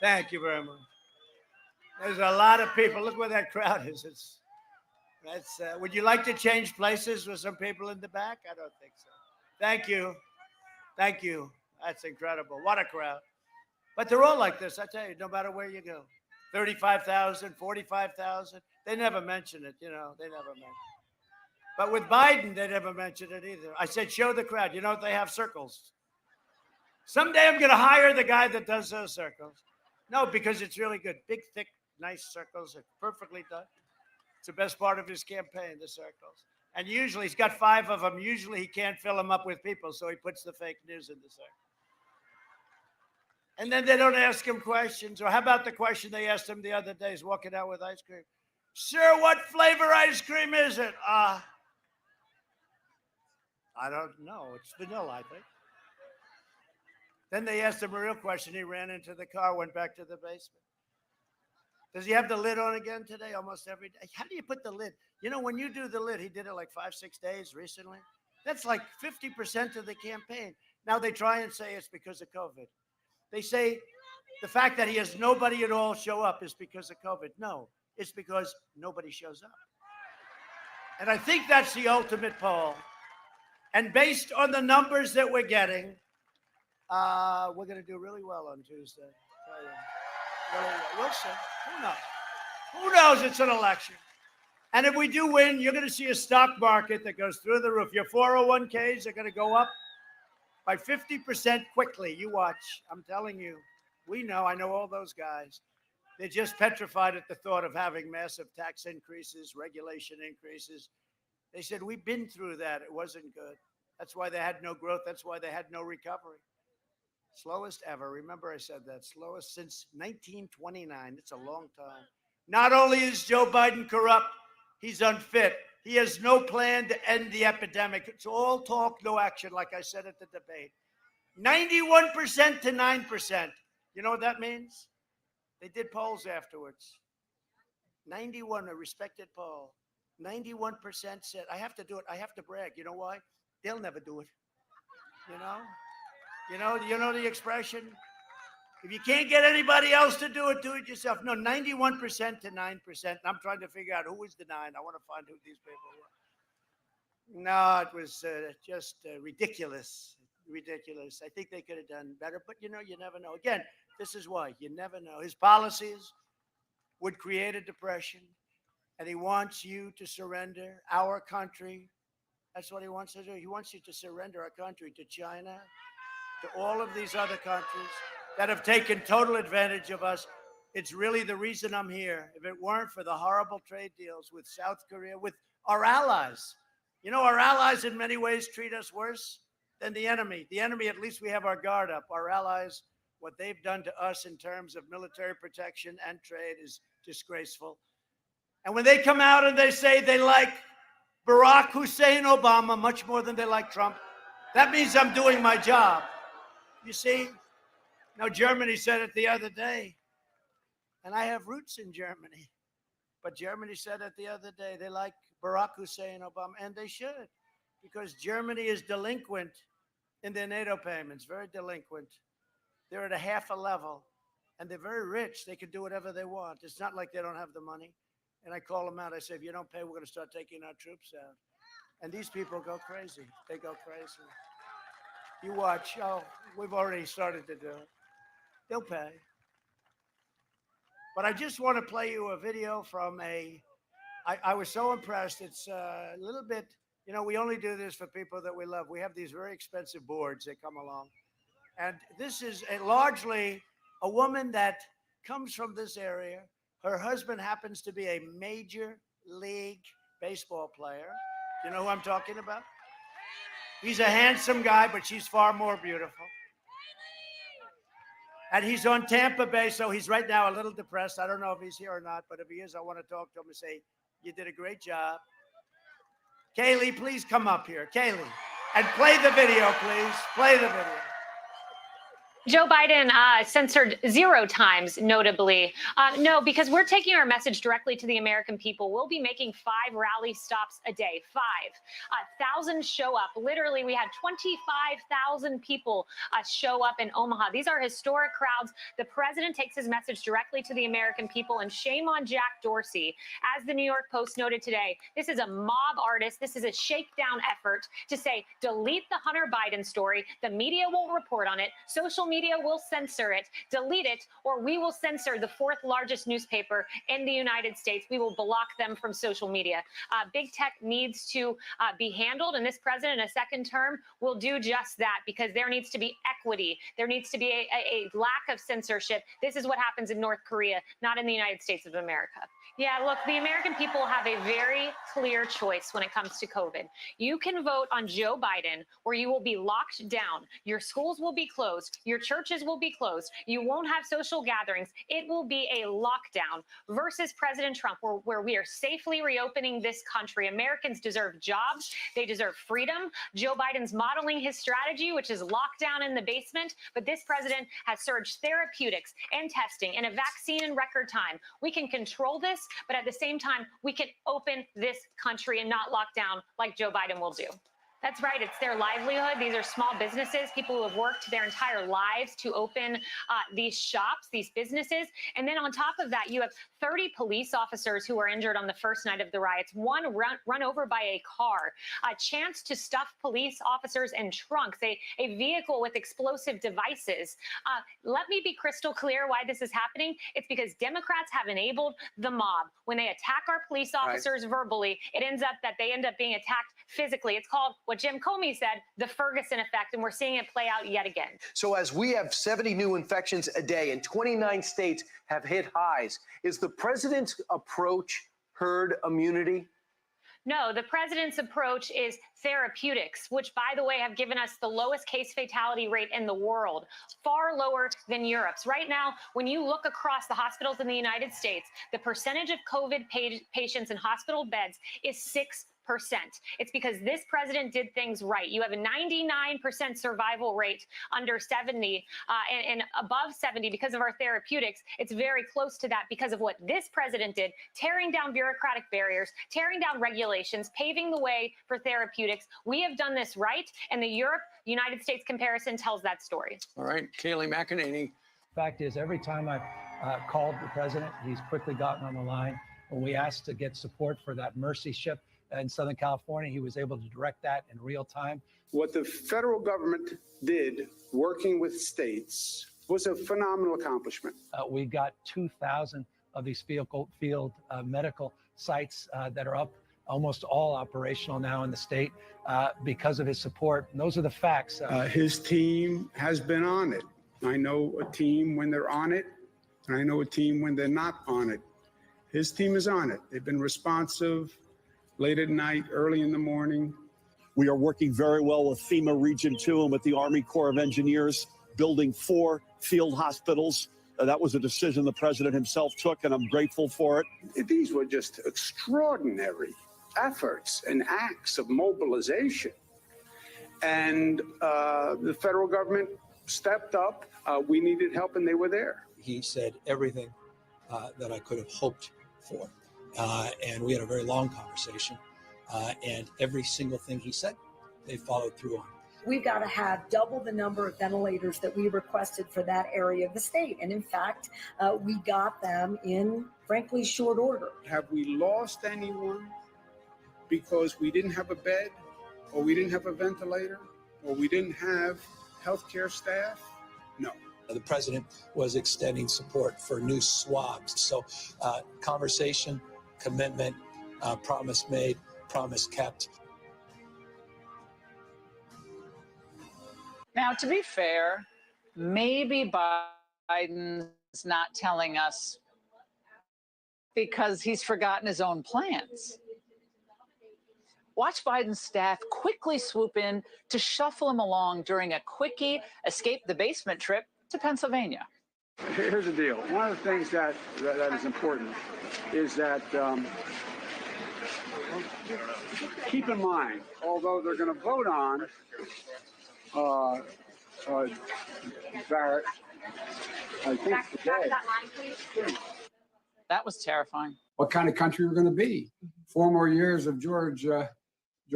Thank you very much. There's a lot of people. Look where that crowd is. Would you like to change places with some people in the back? I don't think so. Thank you. Thank you. That's incredible. What a crowd. But they're all like this, I tell you, no matter where you go. 35,000, 45,000. They never mention it, they never mention it. But with Biden, they never mention it either. I said, show the crowd. You know what? They have circles. Someday I'm going to hire the guy that does those circles. No, because it's really good. Big, thick, nice circles. Are perfectly done. It's the best part of his campaign, the circles. And usually he's got 5 of them. Usually he can't fill them up with people, so he puts the fake news in the circle. And then they don't ask him questions. Or how about the question they asked him the other day? He's walking out with ice cream. Sir, what flavor ice cream is it? I don't know. It's vanilla, I think. Then they asked him a real question. He ran into the car, went back to the basement. Does he have the lid on again today? Almost every day. How do you put the lid? When you do the lid, he did it like 5-6 days recently. That's like 50% of the campaign. Now they try and say it's because of COVID. They say the fact that he has nobody at all show up is because of COVID. No, it's because nobody shows up. And I think that's the ultimate poll. And based on the numbers that we're getting, we're going to do really well on Tuesday. We'll see. Who knows? Who knows? It's an election. And if we do win, you're going to see a stock market that goes through the roof. Your 401ks are going to go up by 50% quickly. You watch. I'm telling you. We know. I know all those guys. They're just petrified at the thought of having massive tax increases, regulation increases. They said, we've been through that. It wasn't good. That's why they had no growth. That's why they had no recovery. Slowest ever. Remember I said that. Slowest since 1929. It's a long time. Not only is Joe Biden corrupt, he's unfit. He has no plan to end the epidemic. It's all talk, no action, like I said at the debate. 91% to 9%. You know what that means? They did polls afterwards. 91, a respected poll. 91% said, I have to do it. I have to brag. You know why? They'll never do it. You know the expression? If you can't get anybody else to do it yourself. No, 91% to 9%. And I'm trying to figure out who was the 9. I want to find who these people were. No, it was just ridiculous. Ridiculous. I think they could have done better, but you never know. Again, this is why. You never know. His policies would create a depression, and he wants you to surrender our country. That's what he wants to do. He wants you to surrender our country to China, to all of these other countries that have taken total advantage of us. It's really the reason I'm here. If it weren't for the horrible trade deals with South Korea, with our allies. Our allies in many ways treat us worse than the enemy. The enemy, at least we have our guard up. Our allies, what they've done to us in terms of military protection and trade is disgraceful. And when they come out and they say they like Barack Hussein Obama much more than they like Trump, that means I'm doing my job. You see? Now, Germany said it the other day, and I have roots in Germany, but Germany said it the other day. They like Barack Hussein Obama, and they should, because Germany is delinquent in their NATO payments, very delinquent. They're at a half a level, and they're very rich. They can do whatever they want. It's not like they don't have the money. And I call them out. I say, if you don't pay, we're going to start taking our troops out. And these people go crazy. They go crazy. You watch. Oh, we've already started to do it. They'll pay. But I just want to play you a video from I was so impressed. It's a little bit, we only do this for people that we love. We have these very expensive boards that come along. And this is largely a woman that comes from this area. Her husband happens to be a major league baseball player. You know who I'm talking about? He's a handsome guy, but she's far more beautiful. And he's on Tampa Bay, so he's right now a little depressed. I don't know if he's here or not, but if he is, I want to talk to him and say, you did a great job. Kaylee, please come up here. Kaylee. And play the video, please. Play the video. Joe Biden censored 0 times, notably. No, because we're taking our message directly to the American people. We'll be making 5 rally stops a day. 5. Thousands show up. Literally, we had 25,000 people show up in Omaha. These are historic crowds. The president takes his message directly to the American people, and shame on Jack Dorsey. As the New York Post noted today, this is a mob artist. This is a shakedown effort to say, delete the Hunter Biden story. The media won't report on it. Social media will censor it, delete it, or we will censor the 4th largest newspaper in the United States. We will block them from social media. Big tech needs to be handled, and this president in a second term will do just that, because there needs to be equity. There needs to be a lack of censorship. This is what happens in North Korea, not in the United States of America. Yeah, look, the American people have a very clear choice when it comes to COVID. You can vote on Joe Biden, or you will be locked down. Your schools will be closed. Your churches will be closed. You won't have social gatherings. It will be a lockdown versus President Trump, where we are safely reopening this country. Americans deserve jobs. They deserve freedom. Joe Biden's modeling his strategy, which is lockdown in the basement. But this president has surged therapeutics and testing and a vaccine in record time. We can control this, but at the same time, we can open this country and not lock down like Joe Biden will do. That's right. It's their livelihood. These are small businesses, people who have worked their entire lives to open these shops, these businesses. And then on top of that, you have 30 police officers who were injured on the first night of the riots, one run over by a car, a chance to stuff police officers in trunks, a vehicle with explosive devices. Let me be crystal clear why this is happening. It's because Democrats have enabled the mob. When they attack our police officers verbally, it ends up that they end up being attacked physically. It's called what Jim Comey said, the Ferguson effect, and we're seeing it play out yet again. So as we have 70 new infections a day and 29 states have hit highs, is the president's approach herd immunity? No, the president's approach is therapeutics, which, by the way, have given us the lowest case fatality rate in the world, far lower than Europe's. Right now, when you look across the hospitals in the United States, the percentage of COVID patients in hospital beds is 6%. It's because this president did things right. You have a 99% survival rate under 70 and above 70 because of our therapeutics. It's very close to that because of what this president did, tearing down bureaucratic barriers, tearing down regulations, paving the way for therapeutics. We have done this right, and the Europe-United States comparison tells that story. All right, Kayleigh McEnany. Fact is, every time I've called the president, he's quickly gotten on the line. When we asked to get support for that Mercy ship in Southern California, he was able to direct that in real time. What the federal government did, working with states, was a phenomenal accomplishment. We got 2,000 of these field medical sites that are up, almost all operational now in the state because of his support. And those are the facts. His team has been on it. I know a team when they're on it, and I know a team when they're not on it. His team is on it. They've been responsive late at night, early in the morning. We are working very well with FEMA Region 2 and with the Army Corps of Engineers, building 4 field hospitals. That was a decision the president himself took, and I'm grateful for it. These were just extraordinary efforts and acts of mobilization. And the federal government stepped up. We needed help, and they were there. He said everything that I could have hoped for. And we had a very long conversation. And every single thing he said, they followed through on. We've got to have double the number of ventilators that we requested for that area of the state. And in fact, we got them in, frankly, short order. Have we lost anyone because we didn't have a bed, or we didn't have a ventilator, or we didn't have healthcare staff? No. The president was extending support for new swabs. So conversation, commitment, promise made, promise kept. Now, to be fair, maybe Biden's not telling us because he's forgotten his own plans. Watch Biden's staff quickly swoop in to shuffle him along during a quickie escape the basement trip to Pennsylvania. Here's the deal. One of the things that is important is that keep in mind, although they're going to vote on Barrett, I think today. That was terrifying. What kind of country we're going to be? 4 more years of Georgia, he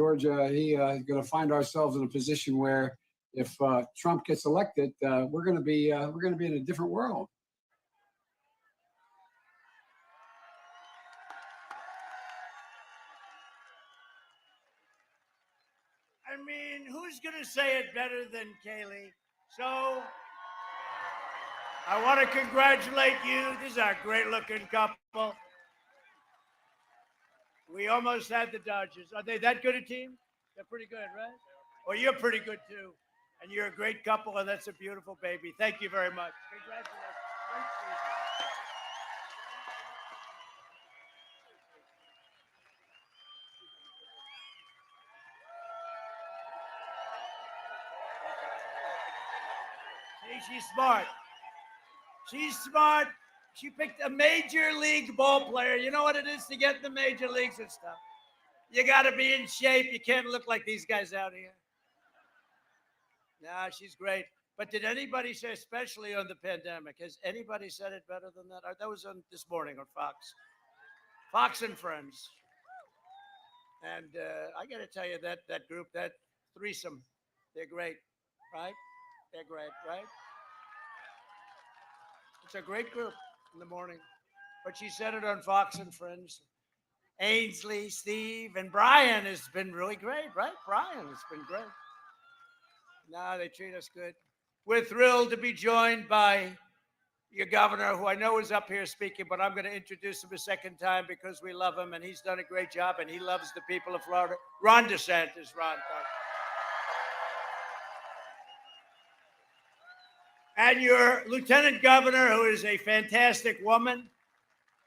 is going to find ourselves in a position where if Trump gets elected, we're going to be in a different world. I mean, who's going to say it better than Kaylee? So I want to congratulate you. This is a great-looking couple. We almost had the Dodgers. Are they that good a team? They're pretty good, right? Well, you're pretty good, too. And you're a great couple, and that's a beautiful baby. Thank you very much. Congratulations. Great season. See, she's smart. She's smart. She picked a major league ball player. You know what it is to get in the major leagues and stuff? You got to be in shape. You can't look like these guys out here. Nah, she's great. But did anybody say, especially on the pandemic, has anybody said it better than that? That was on this morning on Fox. Fox and Friends. And I got to tell you, that group, that threesome, they're great, right? They're great, right? It's a great group in the morning. But she said it on Fox and Friends. Ainsley, Steve, and Brian has been really great, right? Brian has been great. No, they treat us good. We're thrilled to be joined by your governor, who I know is up here speaking, but I'm going to introduce him a second time because we love him, and he's done a great job, and he loves the people of Florida. Ron DeSantis, Ron. And your lieutenant governor, who is a fantastic woman,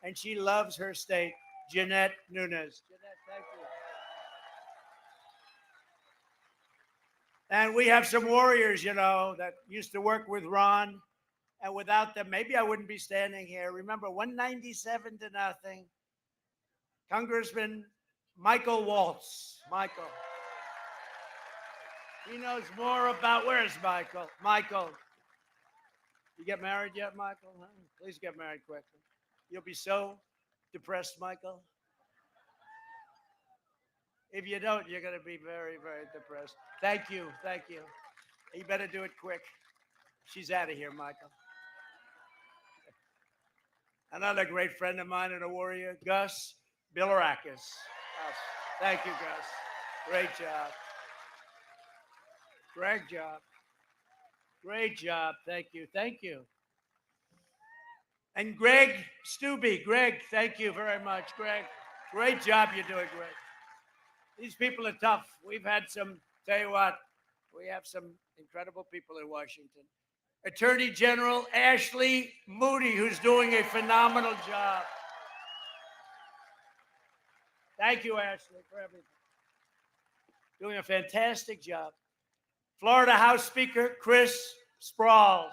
and she loves her state, Jeanette Nunes. Jeanette, thank you. And we have some warriors, you know, that used to work with Ron. And without them, maybe I wouldn't be standing here. Remember, 197-0. Congressman Michael Waltz. Michael. He knows more about, where's Michael? Michael. You get married yet, Michael? Huh? Please get married quickly. You'll be so depressed, Michael. If you don't, you're going to be very, very depressed. Thank you. Thank you. You better do it quick. She's out of here, Michael. Another great friend of mine and a warrior, Gus Bilirakis. Gus. Thank you, Gus. Great job. Great job. Great job. Thank you. Thank you. And Greg Stubbe. Greg, thank you very much, Greg. Great job. You're doing great. These people are tough. We've had some, tell you what, we have some incredible people in Washington. Attorney General Ashley Moody, who's doing a phenomenal job. Thank you, Ashley, for everything. Doing a fantastic job. Florida House Speaker Chris Sprawls.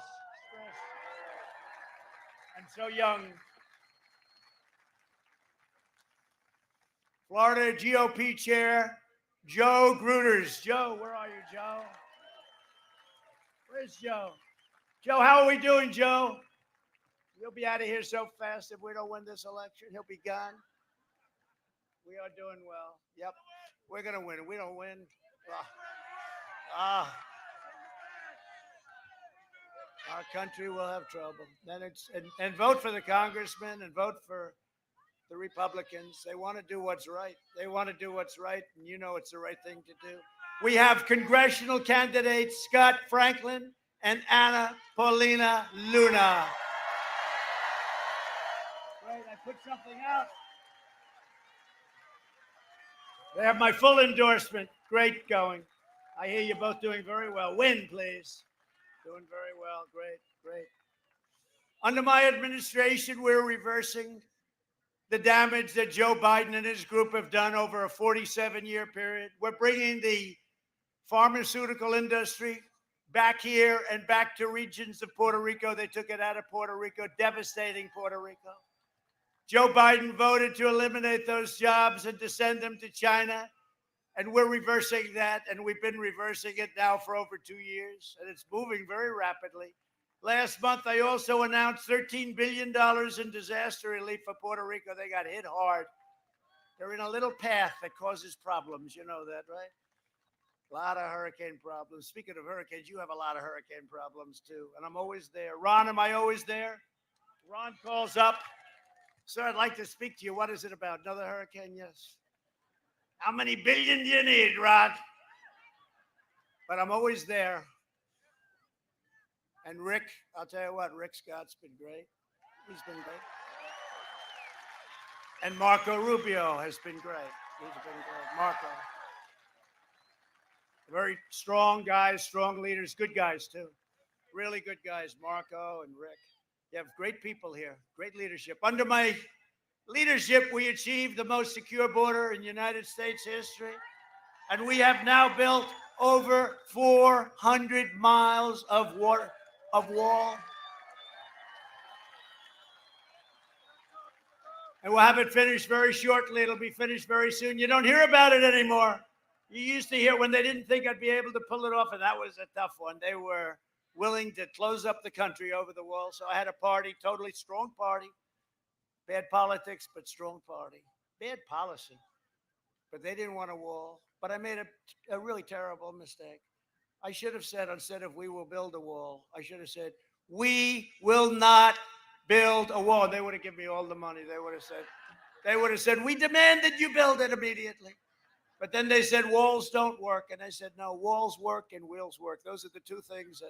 And so young. Florida GOP Chair Joe Gruters. Joe, where are you, Joe? Where's Joe? Joe, how are we doing, Joe? You'll be out of here so fast if we don't win this election. He'll be gone. We are doing well. Yep. We're going to win. If we don't win, our country will have trouble. Then and vote for the congressman and vote for the Republicans. They want to do what's right. They want to do what's right, and you know it's the right thing to do. We have congressional candidates Scott Franklin and Anna Paulina Luna. Great, I put something out. They have my full endorsement. Great going. I hear you're both doing very well. Win, please. Doing very well. Great, great. Under my administration, we're reversing the damage that Joe Biden and his group have done over a 47-year period. We're bringing the pharmaceutical industry back here and back to regions of Puerto Rico. They took it out of Puerto Rico, devastating Puerto Rico. Joe Biden voted to eliminate those jobs and to send them to China. And we're reversing that, and we've been reversing it now for over 2 years, and it's moving very rapidly. Last month, I also announced $13 billion in disaster relief for Puerto Rico. They got hit hard. They're in a little path that causes problems. You know that, right? A lot of hurricane problems. Speaking of hurricanes, you have a lot of hurricane problems, too, and I'm always there. Ron, am I always there? Ron calls up. Sir, I'd like to speak to you. What is it about? Another hurricane? Yes. How many billion do you need, Ron? But I'm always there. And Rick, I'll tell you what, Rick Scott's been great. He's been great. And Marco Rubio has been great. He's been great. Marco. Very strong guys, strong leaders, good guys, too. Really good guys, Marco and Rick. You have great people here, great leadership. Under my leadership, we achieved the most secure border in United States history. And we have now built over 400 miles of wall. And we'll have it finished very shortly. It'll be finished very soon. You don't hear about it anymore. You used to hear when they didn't think I'd be able to pull it off, and that was a tough one. They were willing to close up the country over the wall. So I had a party, totally strong party. Bad politics, but strong party. Bad policy. But they didn't want a wall. But I made a really terrible mistake. I should have said, instead of we will build a wall, I should have said, we will not build a wall. They would have given me all the money. They would have said, we demand that you build it immediately. But then they said, walls don't work. And I said, no, walls work and wheels work. Those are the two things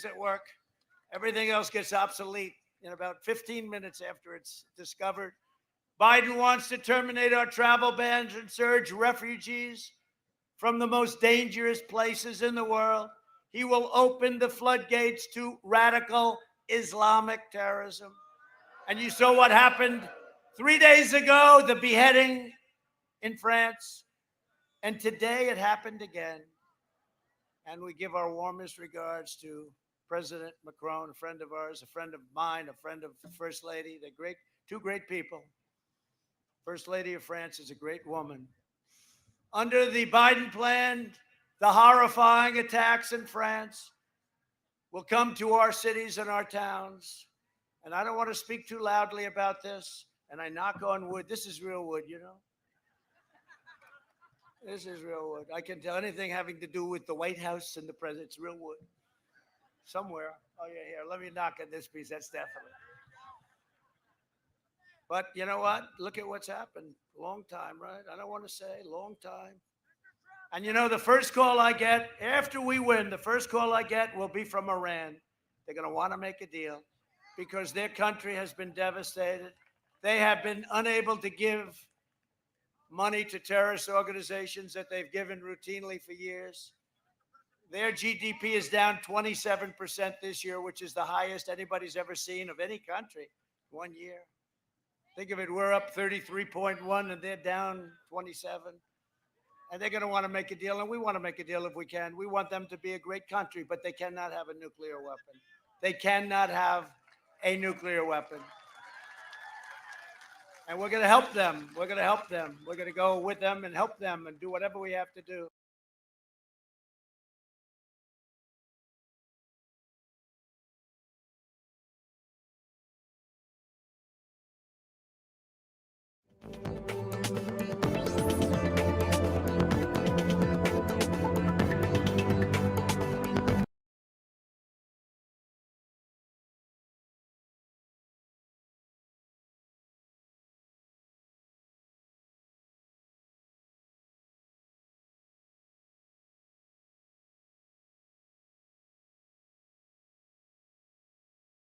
that work. Everything else gets obsolete in about 15 minutes after it's discovered. Biden wants to terminate our travel bans and surge refugees from the most dangerous places in the world. He will open the floodgates to radical Islamic terrorism. And you saw what happened 3 days ago, the beheading in France. And today it happened again. And we give our warmest regards to President Macron, a friend of ours, a friend of mine, a friend of the First Lady. They're great, two great people. First Lady of France is a great woman. Under the Biden plan, the horrifying attacks in France will come to our cities and our towns. And I don't want to speak too loudly about this. And I knock on wood. This is real wood, you know? This is real wood. I can tell anything having to do with the White House and the president. It's real wood. Somewhere. Oh, yeah, here. Let me knock on this piece. That's definitely. But you know what? Look at what's happened. Long time, right? I don't want to say long time. And you know, the first call I get after we win, the first call I get will be from Iran. They're going to want to make a deal because their country has been devastated. They have been unable to give money to terrorist organizations that they've given routinely for years. Their GDP is down 27% this year, which is the highest anybody's ever seen of any country 1 year. Think of it, we're up 33.1 and they're down 27. And they're going to want to make a deal, and we want to make a deal if we can. We want them to be a great country, but they cannot have a nuclear weapon. They cannot have a nuclear weapon. And we're going to help them. We're going to help them. We're going to go with them and help them and do whatever we have to do.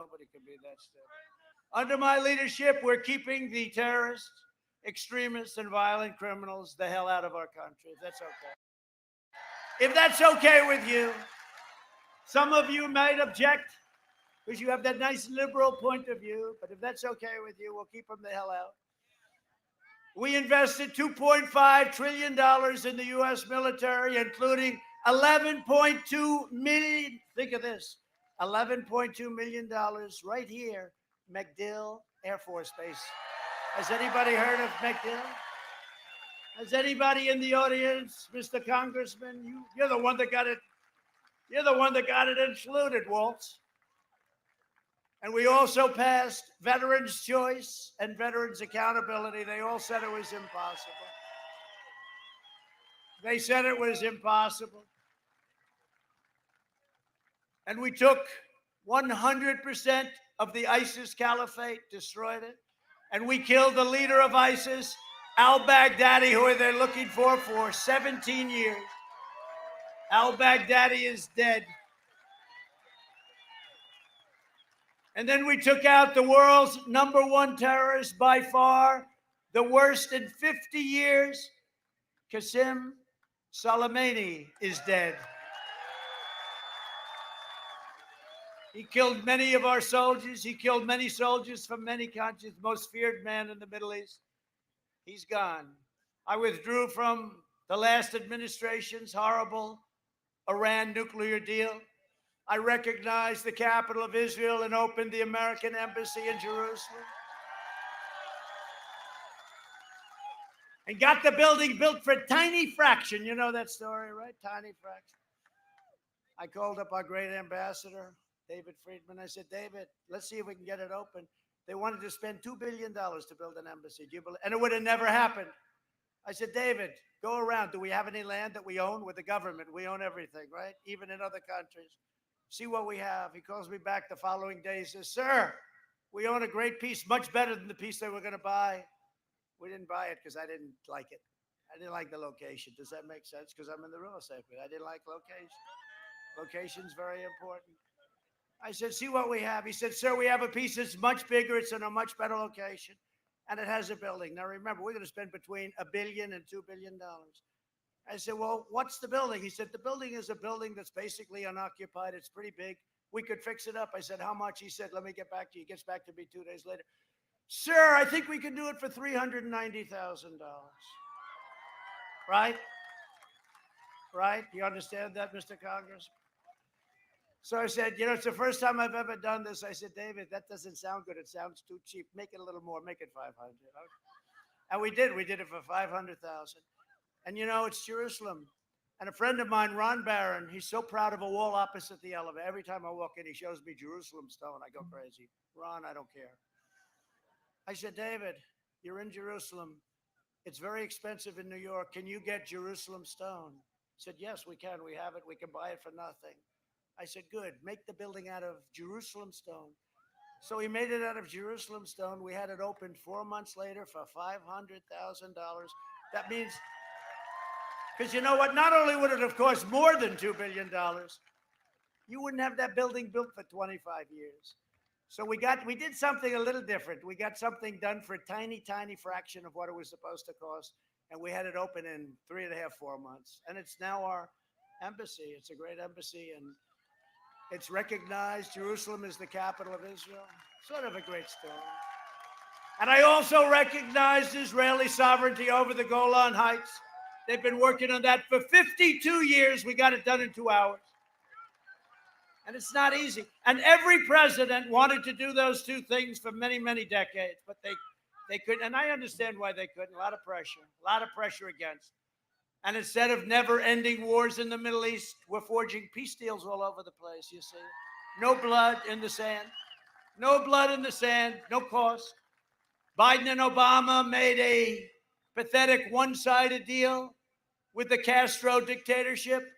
Nobody can be that stiff. Under my leadership, we're keeping the terrorists, extremists, and violent criminals the hell out of our country. If that's okay. If that's okay with you, some of you might object because you have that nice liberal point of view, but if that's okay with you, we'll keep them the hell out. We invested $2.5 trillion in the U.S. military, including $11.2 million. Think of this. $11.2 million right here, MacDill Air Force Base. Has anybody heard of MacDill? Has anybody in the audience, Mr. Congressman, you're the one that got it. You're the one that got it included, Waltz. And we also passed Veterans' Choice and Veterans' Accountability. They all said it was impossible. They said it was impossible. And we took 100% of the ISIS caliphate, destroyed it. And we killed the leader of ISIS, al-Baghdadi, who they're looking for 17 years. Al-Baghdadi is dead. And then we took out the world's #1 terrorist by far, the worst in 50 years. Qasem Soleimani is dead. He killed many of our soldiers. He killed many soldiers from many countries, most feared man in the Middle East. He's gone. I withdrew from the last administration's horrible Iran nuclear deal. I recognized the capital of Israel and opened the American embassy in Jerusalem. And got the building built for a tiny fraction. You know that story, right? Tiny fraction. I called up our great ambassador, David Friedman. I said, David, let's see if we can get it open. They wanted to spend $2 billion to build an embassy. Do you believe? And it would have never happened. I said, David, go around. Do we have any land that we own with the government? We own everything, right? Even in other countries. See what we have. He calls me back the following day. He says, sir, we own a great piece, much better than the piece they were going to buy. We didn't buy it because I didn't like it. I didn't like the location. Does that make sense? Because I'm in the real estate. I didn't like location. Location's very important. I said, see what we have. He said, sir, we have a piece that's much bigger. It's in a much better location. And it has a building. Now, remember, we're going to spend between $1 billion and $2 billion. I said, well, what's the building? He said, the building is a building that's basically unoccupied. It's pretty big. We could fix it up. I said, how much? He said, let me get back to you. He gets back to me 2 days later. Sir, I think we can do it for $390,000. Right? Right? You understand that, Mr. Congress? So I said, you know, it's the first time I've ever done this. I said, David, that doesn't sound good. It sounds too cheap. Make it a little more. Make it 500. And we did. We did it for 500,000. And you know, it's Jerusalem. And a friend of mine, Ron Barron, he's so proud of a wall opposite the elevator. Every time I walk in, he shows me Jerusalem stone. I go crazy. Ron, I don't care. I said, David, you're in Jerusalem. It's very expensive in New York. Can you get Jerusalem stone? He said, yes, we can. We have it. We can buy it for nothing. I said, good. Make the building out of Jerusalem stone. So he made it out of Jerusalem stone. We had it opened 4 months later for $500,000. That means, because you know what? Not only would it have cost more than $2 billion, you wouldn't have that building built for 25 years. So we did something a little different. We got something done for a tiny, tiny fraction of what it was supposed to cost. And we had it open in 3.5, 4 months. And it's now our embassy. It's a great embassy. And it's recognized. Jerusalem is the capital of Israel. Sort of a great story. And I also recognized Israeli sovereignty over the Golan Heights. They've been working on that for 52 years. We got it done in 2 hours. And it's not easy. And every president wanted to do those two things for many, many decades, but they couldn't. And I understand why they couldn't. A lot of pressure against. And instead of never-ending wars in the Middle East, we're forging peace deals all over the place, you see. No blood in the sand. No blood in the sand, no cost. Biden and Obama made a pathetic one-sided deal with the Castro dictatorship.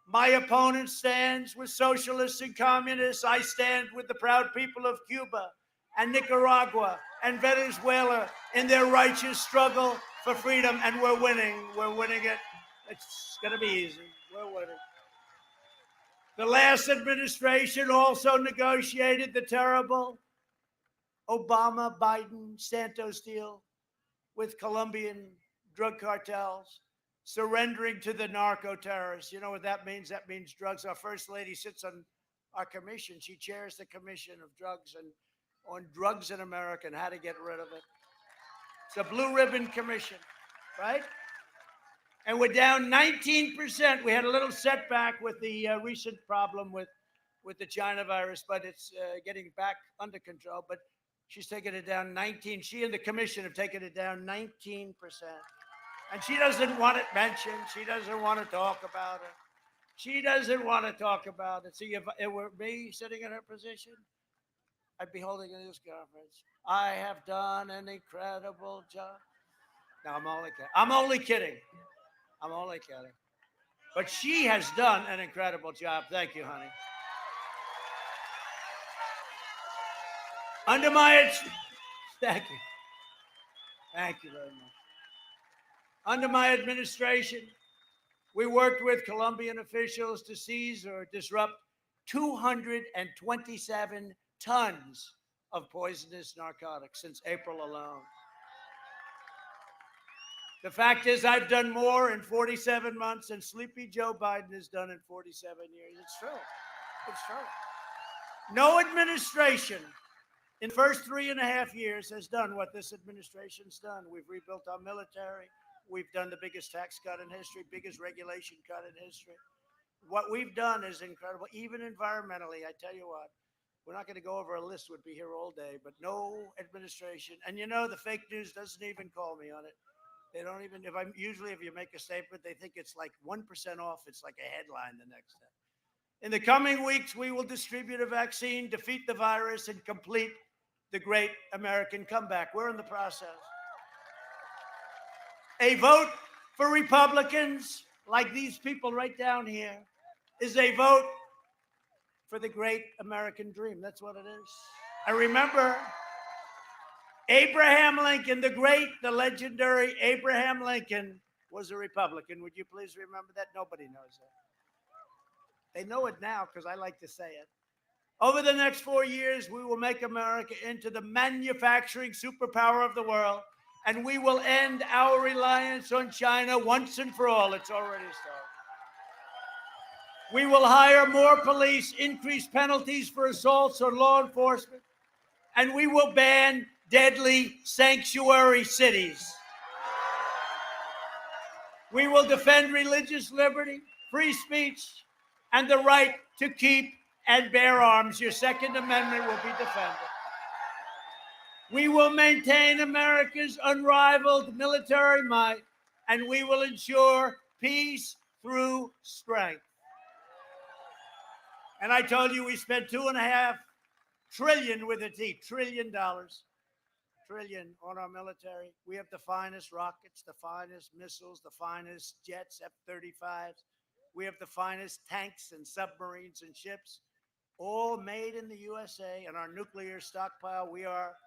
My opponent stands with socialists and communists. I stand with the proud people of Cuba and Nicaragua and Venezuela in their righteous struggle for freedom, and we're winning. We're winning it. It's going to be easy. We're winning. The last administration also negotiated the terrible Obama-Biden-Santos deal with Colombian drug cartels, surrendering to the narco-terrorists. You know what that means? That means drugs. Our First Lady sits on our commission. She chairs the Commission of Drugs and on drugs in America and how to get rid of it. It's a blue ribbon commission, right? And we're down 19%. We had a little setback with the recent problem with the China virus, but it's getting back under control. But she's taken it down 19. She and the commission have taken it down 19%. And she doesn't want it mentioned. She doesn't want to talk about it. She doesn't want to talk about it. See, if it were me sitting in her position, I'd be holding a news conference. I have done an incredible job. No, I'm only kidding. I'm only kidding. I'm only kidding. But she has done an incredible job. Thank you, honey. Under my thank you. Thank you very much. Under my administration, we worked with Colombian officials to seize or disrupt 227 tons of poisonous narcotics since April alone. The fact is, I've done more in 47 months than Sleepy Joe Biden has done in 47 years. It's true. It's true. No administration in the first 3.5 years has done what this administration's done. We've rebuilt our military. We've done the biggest tax cut in history, biggest regulation cut in history. What we've done is incredible, even environmentally. I tell you what, we're not going to go over a list, would be here all day, but no administration. And you know, the fake news doesn't even call me on it. They don't even, if you make a statement, they think it's like 1% off. It's like a headline the next day. In the coming weeks, we will distribute a vaccine, defeat the virus, and complete the great American comeback. We're in the process. A vote for Republicans, like these people right down here, is a vote for the great American dream. That's what it is. I remember Abraham Lincoln, the legendary Abraham Lincoln, was a Republican. Would you please remember that? Nobody knows that. They know it now because I like to say it. Over the next 4 years, we will make America into the manufacturing superpower of the world, and we will end our reliance on China once and for all. It's already started. We will hire more police, increase penalties for assaults on law enforcement, and we will ban deadly sanctuary cities. We will defend religious liberty, free speech, and the right to keep and bear arms. Your Second Amendment will be defended. We will maintain America's unrivaled military might, and we will ensure peace through strength. And I told you we spent $2.5 trillion with a T, $1 trillion on our military. We have the finest rockets, the finest missiles, the finest jets, F-35s. We have the finest tanks and submarines and ships, all made in the USA. And our nuclear stockpile, we are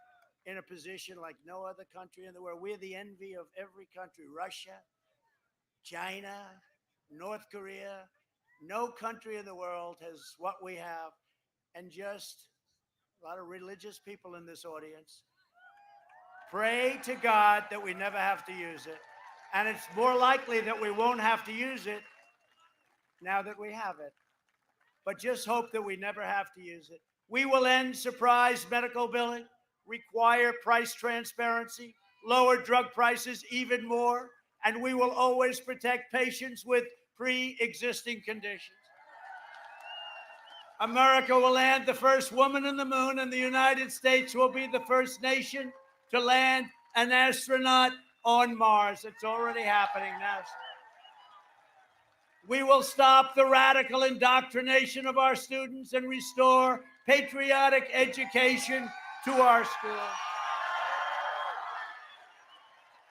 in a position like no other country in the world. We're the envy of every country. Russia, China, North Korea. No country in the world has what we have. And just a lot of religious people in this audience. Pray to God that we never have to use it. And it's more likely that we won't have to use it now that we have it. But just hope that we never have to use it. We will end surprise medical billing, require price transparency, lower drug prices even more, and we will always protect patients with pre-existing conditions. America will land the first woman on the moon, and the United States will be the first nation to land an astronaut on Mars. It's already happening now. We will stop the radical indoctrination of our students and restore patriotic education to our schools.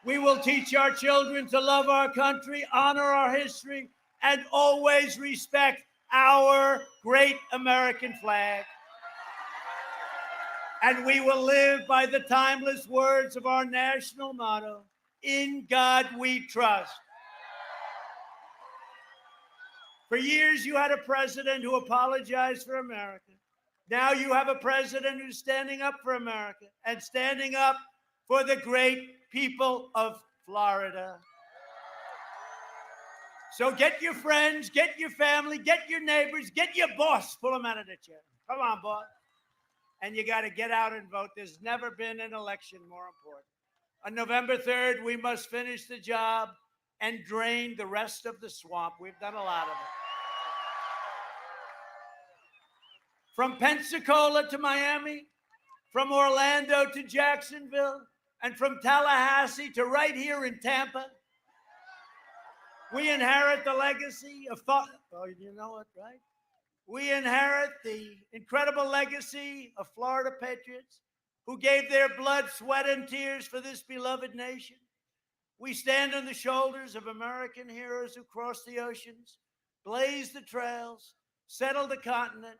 We will teach our children to love our country, honor our history, and always respect our great American flag. And we will live by the timeless words of our national motto, "In God we trust." For years, you had a president who apologized for America. Now you have a president who's standing up for America and standing up for the great people of Florida. So get your friends, get your family, get your neighbors, get your boss, pull them out of the chair. Come on, boss. And you got to get out and vote. There's never been an election more important. On November 3rd, we must finish the job and drain the rest of the swamp. We've done a lot of it. From Pensacola to Miami, from Orlando to Jacksonville, and from Tallahassee to right here in Tampa, We inherit the legacy of thought. Oh, you know it, right? We inherit the incredible legacy of Florida patriots who gave their blood, sweat, and tears for this beloved nation. We stand on the shoulders of American heroes who crossed the oceans, blazed the trails, settled the continent,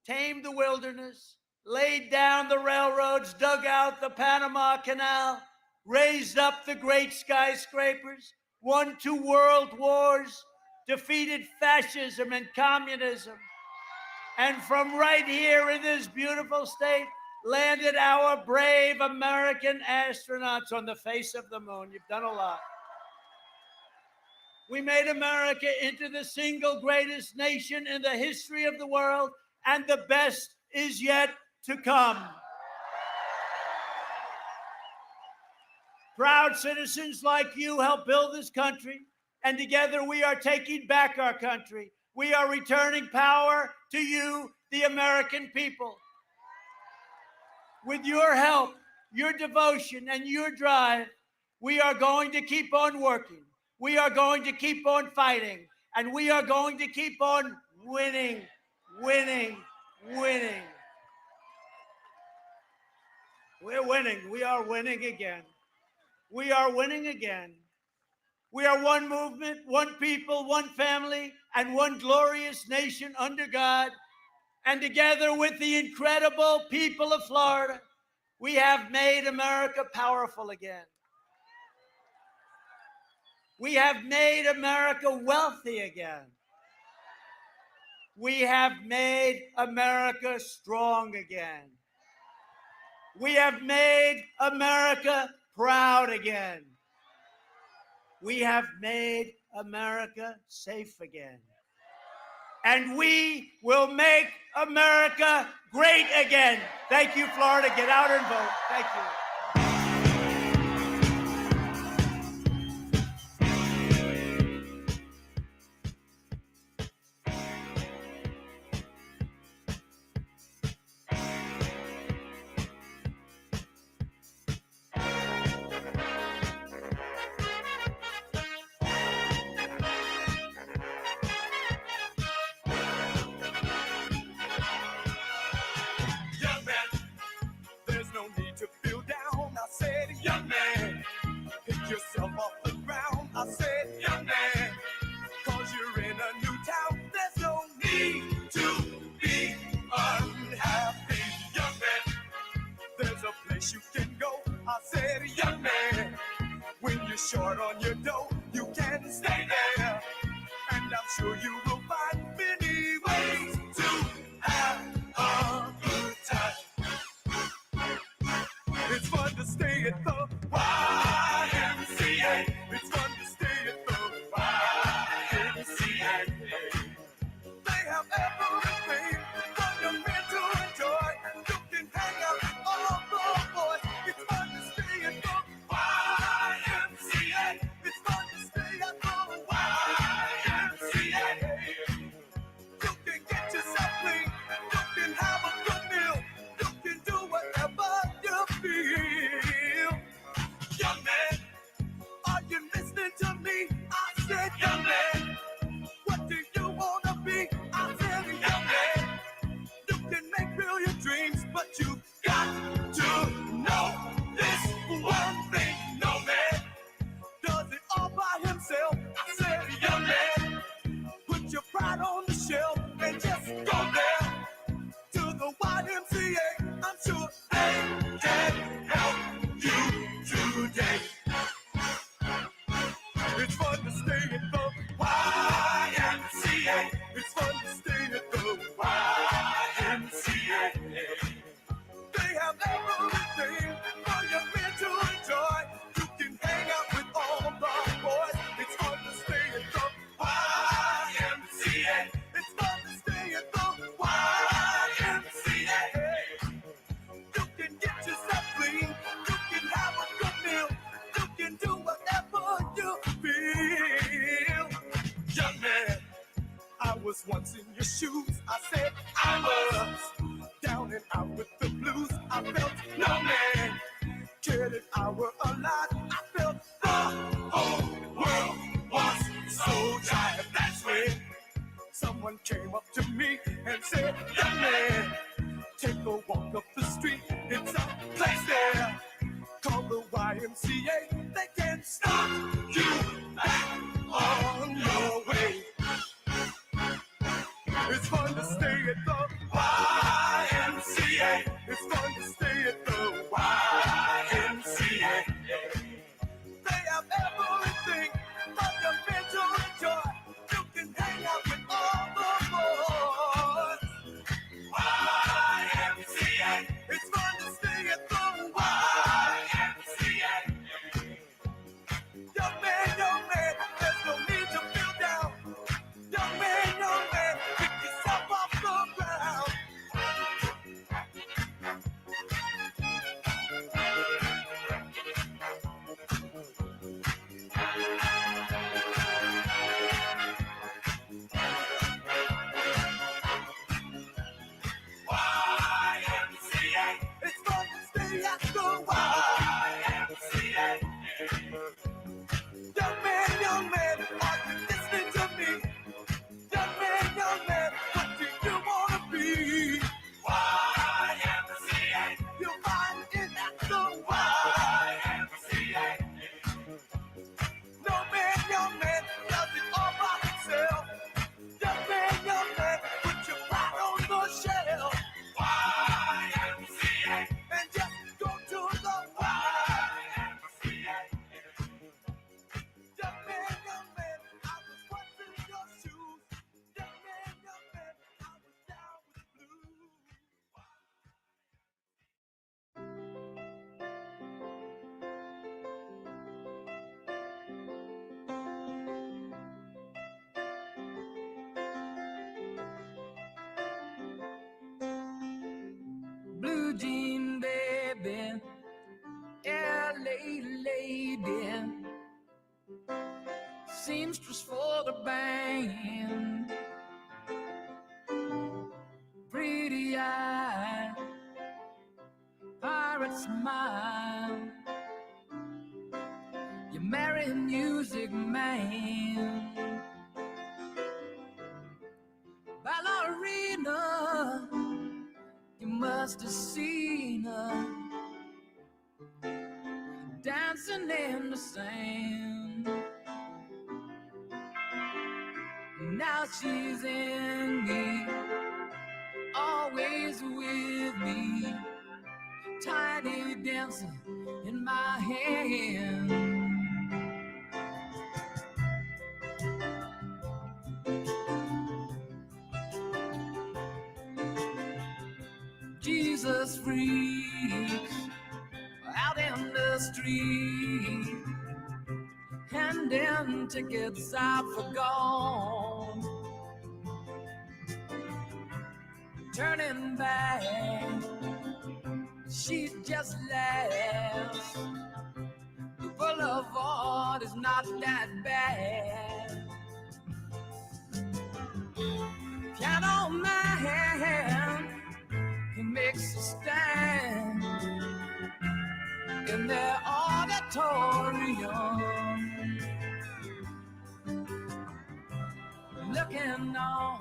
tamed the wilderness, laid down the railroads, dug out the Panama Canal, raised up the great skyscrapers, won 2 world wars, defeated fascism and communism, and from right here in this beautiful state, landed our brave American astronauts on the face of the moon. You've done a lot. We made America into the single greatest nation in the history of the world, and the best is yet to come. Proud citizens like you help build this country, and together we are taking back our country. We are returning power to you, the American people. With your help, your devotion, and your drive, we are going to keep on working. We are going to keep on fighting, and we are going to keep on winning, winning, winning. We're winning. We are winning again. We are winning again. We are one movement, one people, one family, and one glorious nation under God. And together with the incredible people of Florida, we have made America powerful again. We have made America wealthy again. We have made America strong again. We have made America proud again. We have made America safe again. And we will make America great again. Thank you, Florida. Get out and vote. Thank you. Young man, there's no need to feel down. I said, young man, pick yourself off the ground. I said, young man, cause you're in a new town. There's no need to be unhappy. Young man, there's a place you can go. I said, young man, when you're short on your dough, you can stay there. And I'm sure you will find many ways to have a good time. It's fun to stay at the YMCA. It's fun to stay at the YMCA. They have everything for your men to enjoy. You can hang out with all the boys. It's fun to stay at the YMCA. It's fun to stay at the YMCA. You can get yourself clean. You can have a good meal. You can do whatever you feel. Young man, are you listening to me? I said, young man, what do you want to be? I said, young man, you can make real your dreams, but you got to know this one thing. No man does it all by himself. I said, young man, put your pride on the shelf and just go there to the YMCA. I'm sure they can help you today. It's fun to stay at the YMCA. It's fun to stay at the YMCA. They have everything for your men to enjoy. You can hang out with all the boys. It's fun to stay at the YMCA. It's fun to stay at the YMCA. You can get yourself clean. You can have a good meal. You can do whatever you feel. Young man, I was once in your shoes. I said I was down and out with the blues. I felt no man cared if I were alive. I felt the whole world was so Say, young man, take a walk up the street. It's a place there called the YMCA. They can stop you back on your way. It's fun to stay at the YMCA. It's fun to stay at the YMCA. They have everything for your mental joy. You can hang out with all the boys. YMCA. It's fun to stay at the YMCA. Young man, there's no need to feel down. Young man, pick yourself off the ground. YMCA. It's fun to stay at the YMCA. Young man, are you listening to me? Young man, what do you wanna be? YMCA. You'll find it at the YMCA. No man, does it all by himself. Young man, put your pride on the shelf. YMCA. And just go to the YMCA. Young man, I was once in your shoes. Young man, I was down with the blues. Blue jean baby, LA lady, seamstress for the band, pretty eye, pirate smile. You marry a music man, ballerina. You must have seen her dancing in the sand. Now she's in me, always with me, tiny dancer in my hand. Jesus freaks out in the street, handing tickets out for gone, turning back, she just laughs. The boulevard is not that bad. Piano man, he makes a stand in their auditorium, looking on.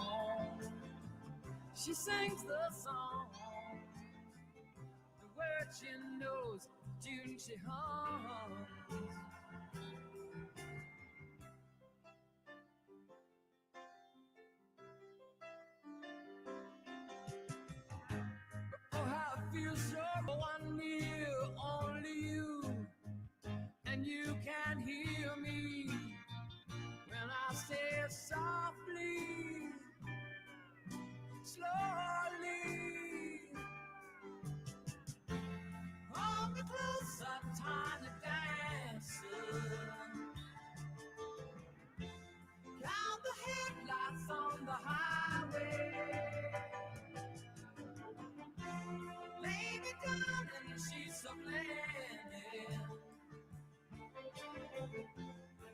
She sings the song, the words she knows, the tune she hums. Oh, how it feels so one near, only you, and you can hear me when I say it softly, slowly. Hold me closer, tiny dancer. Count the headlights on the highway. Lay me down in the sheets of linen.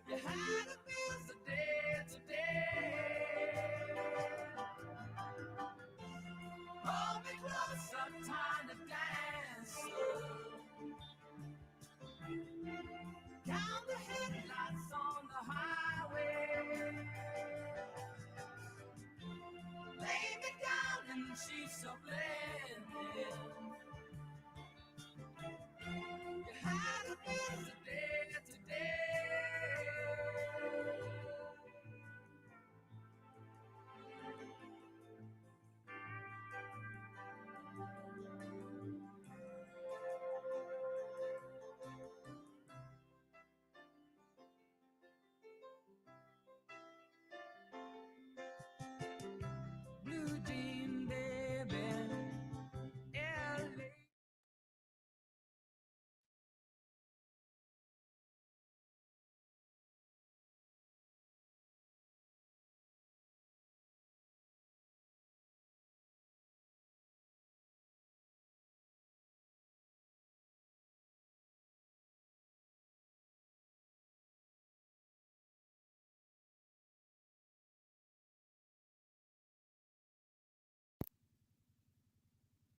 You had a busy day today. Hold me closer, tiny dancer. Count the headlights on the highway. Lay me down she's so blended. You had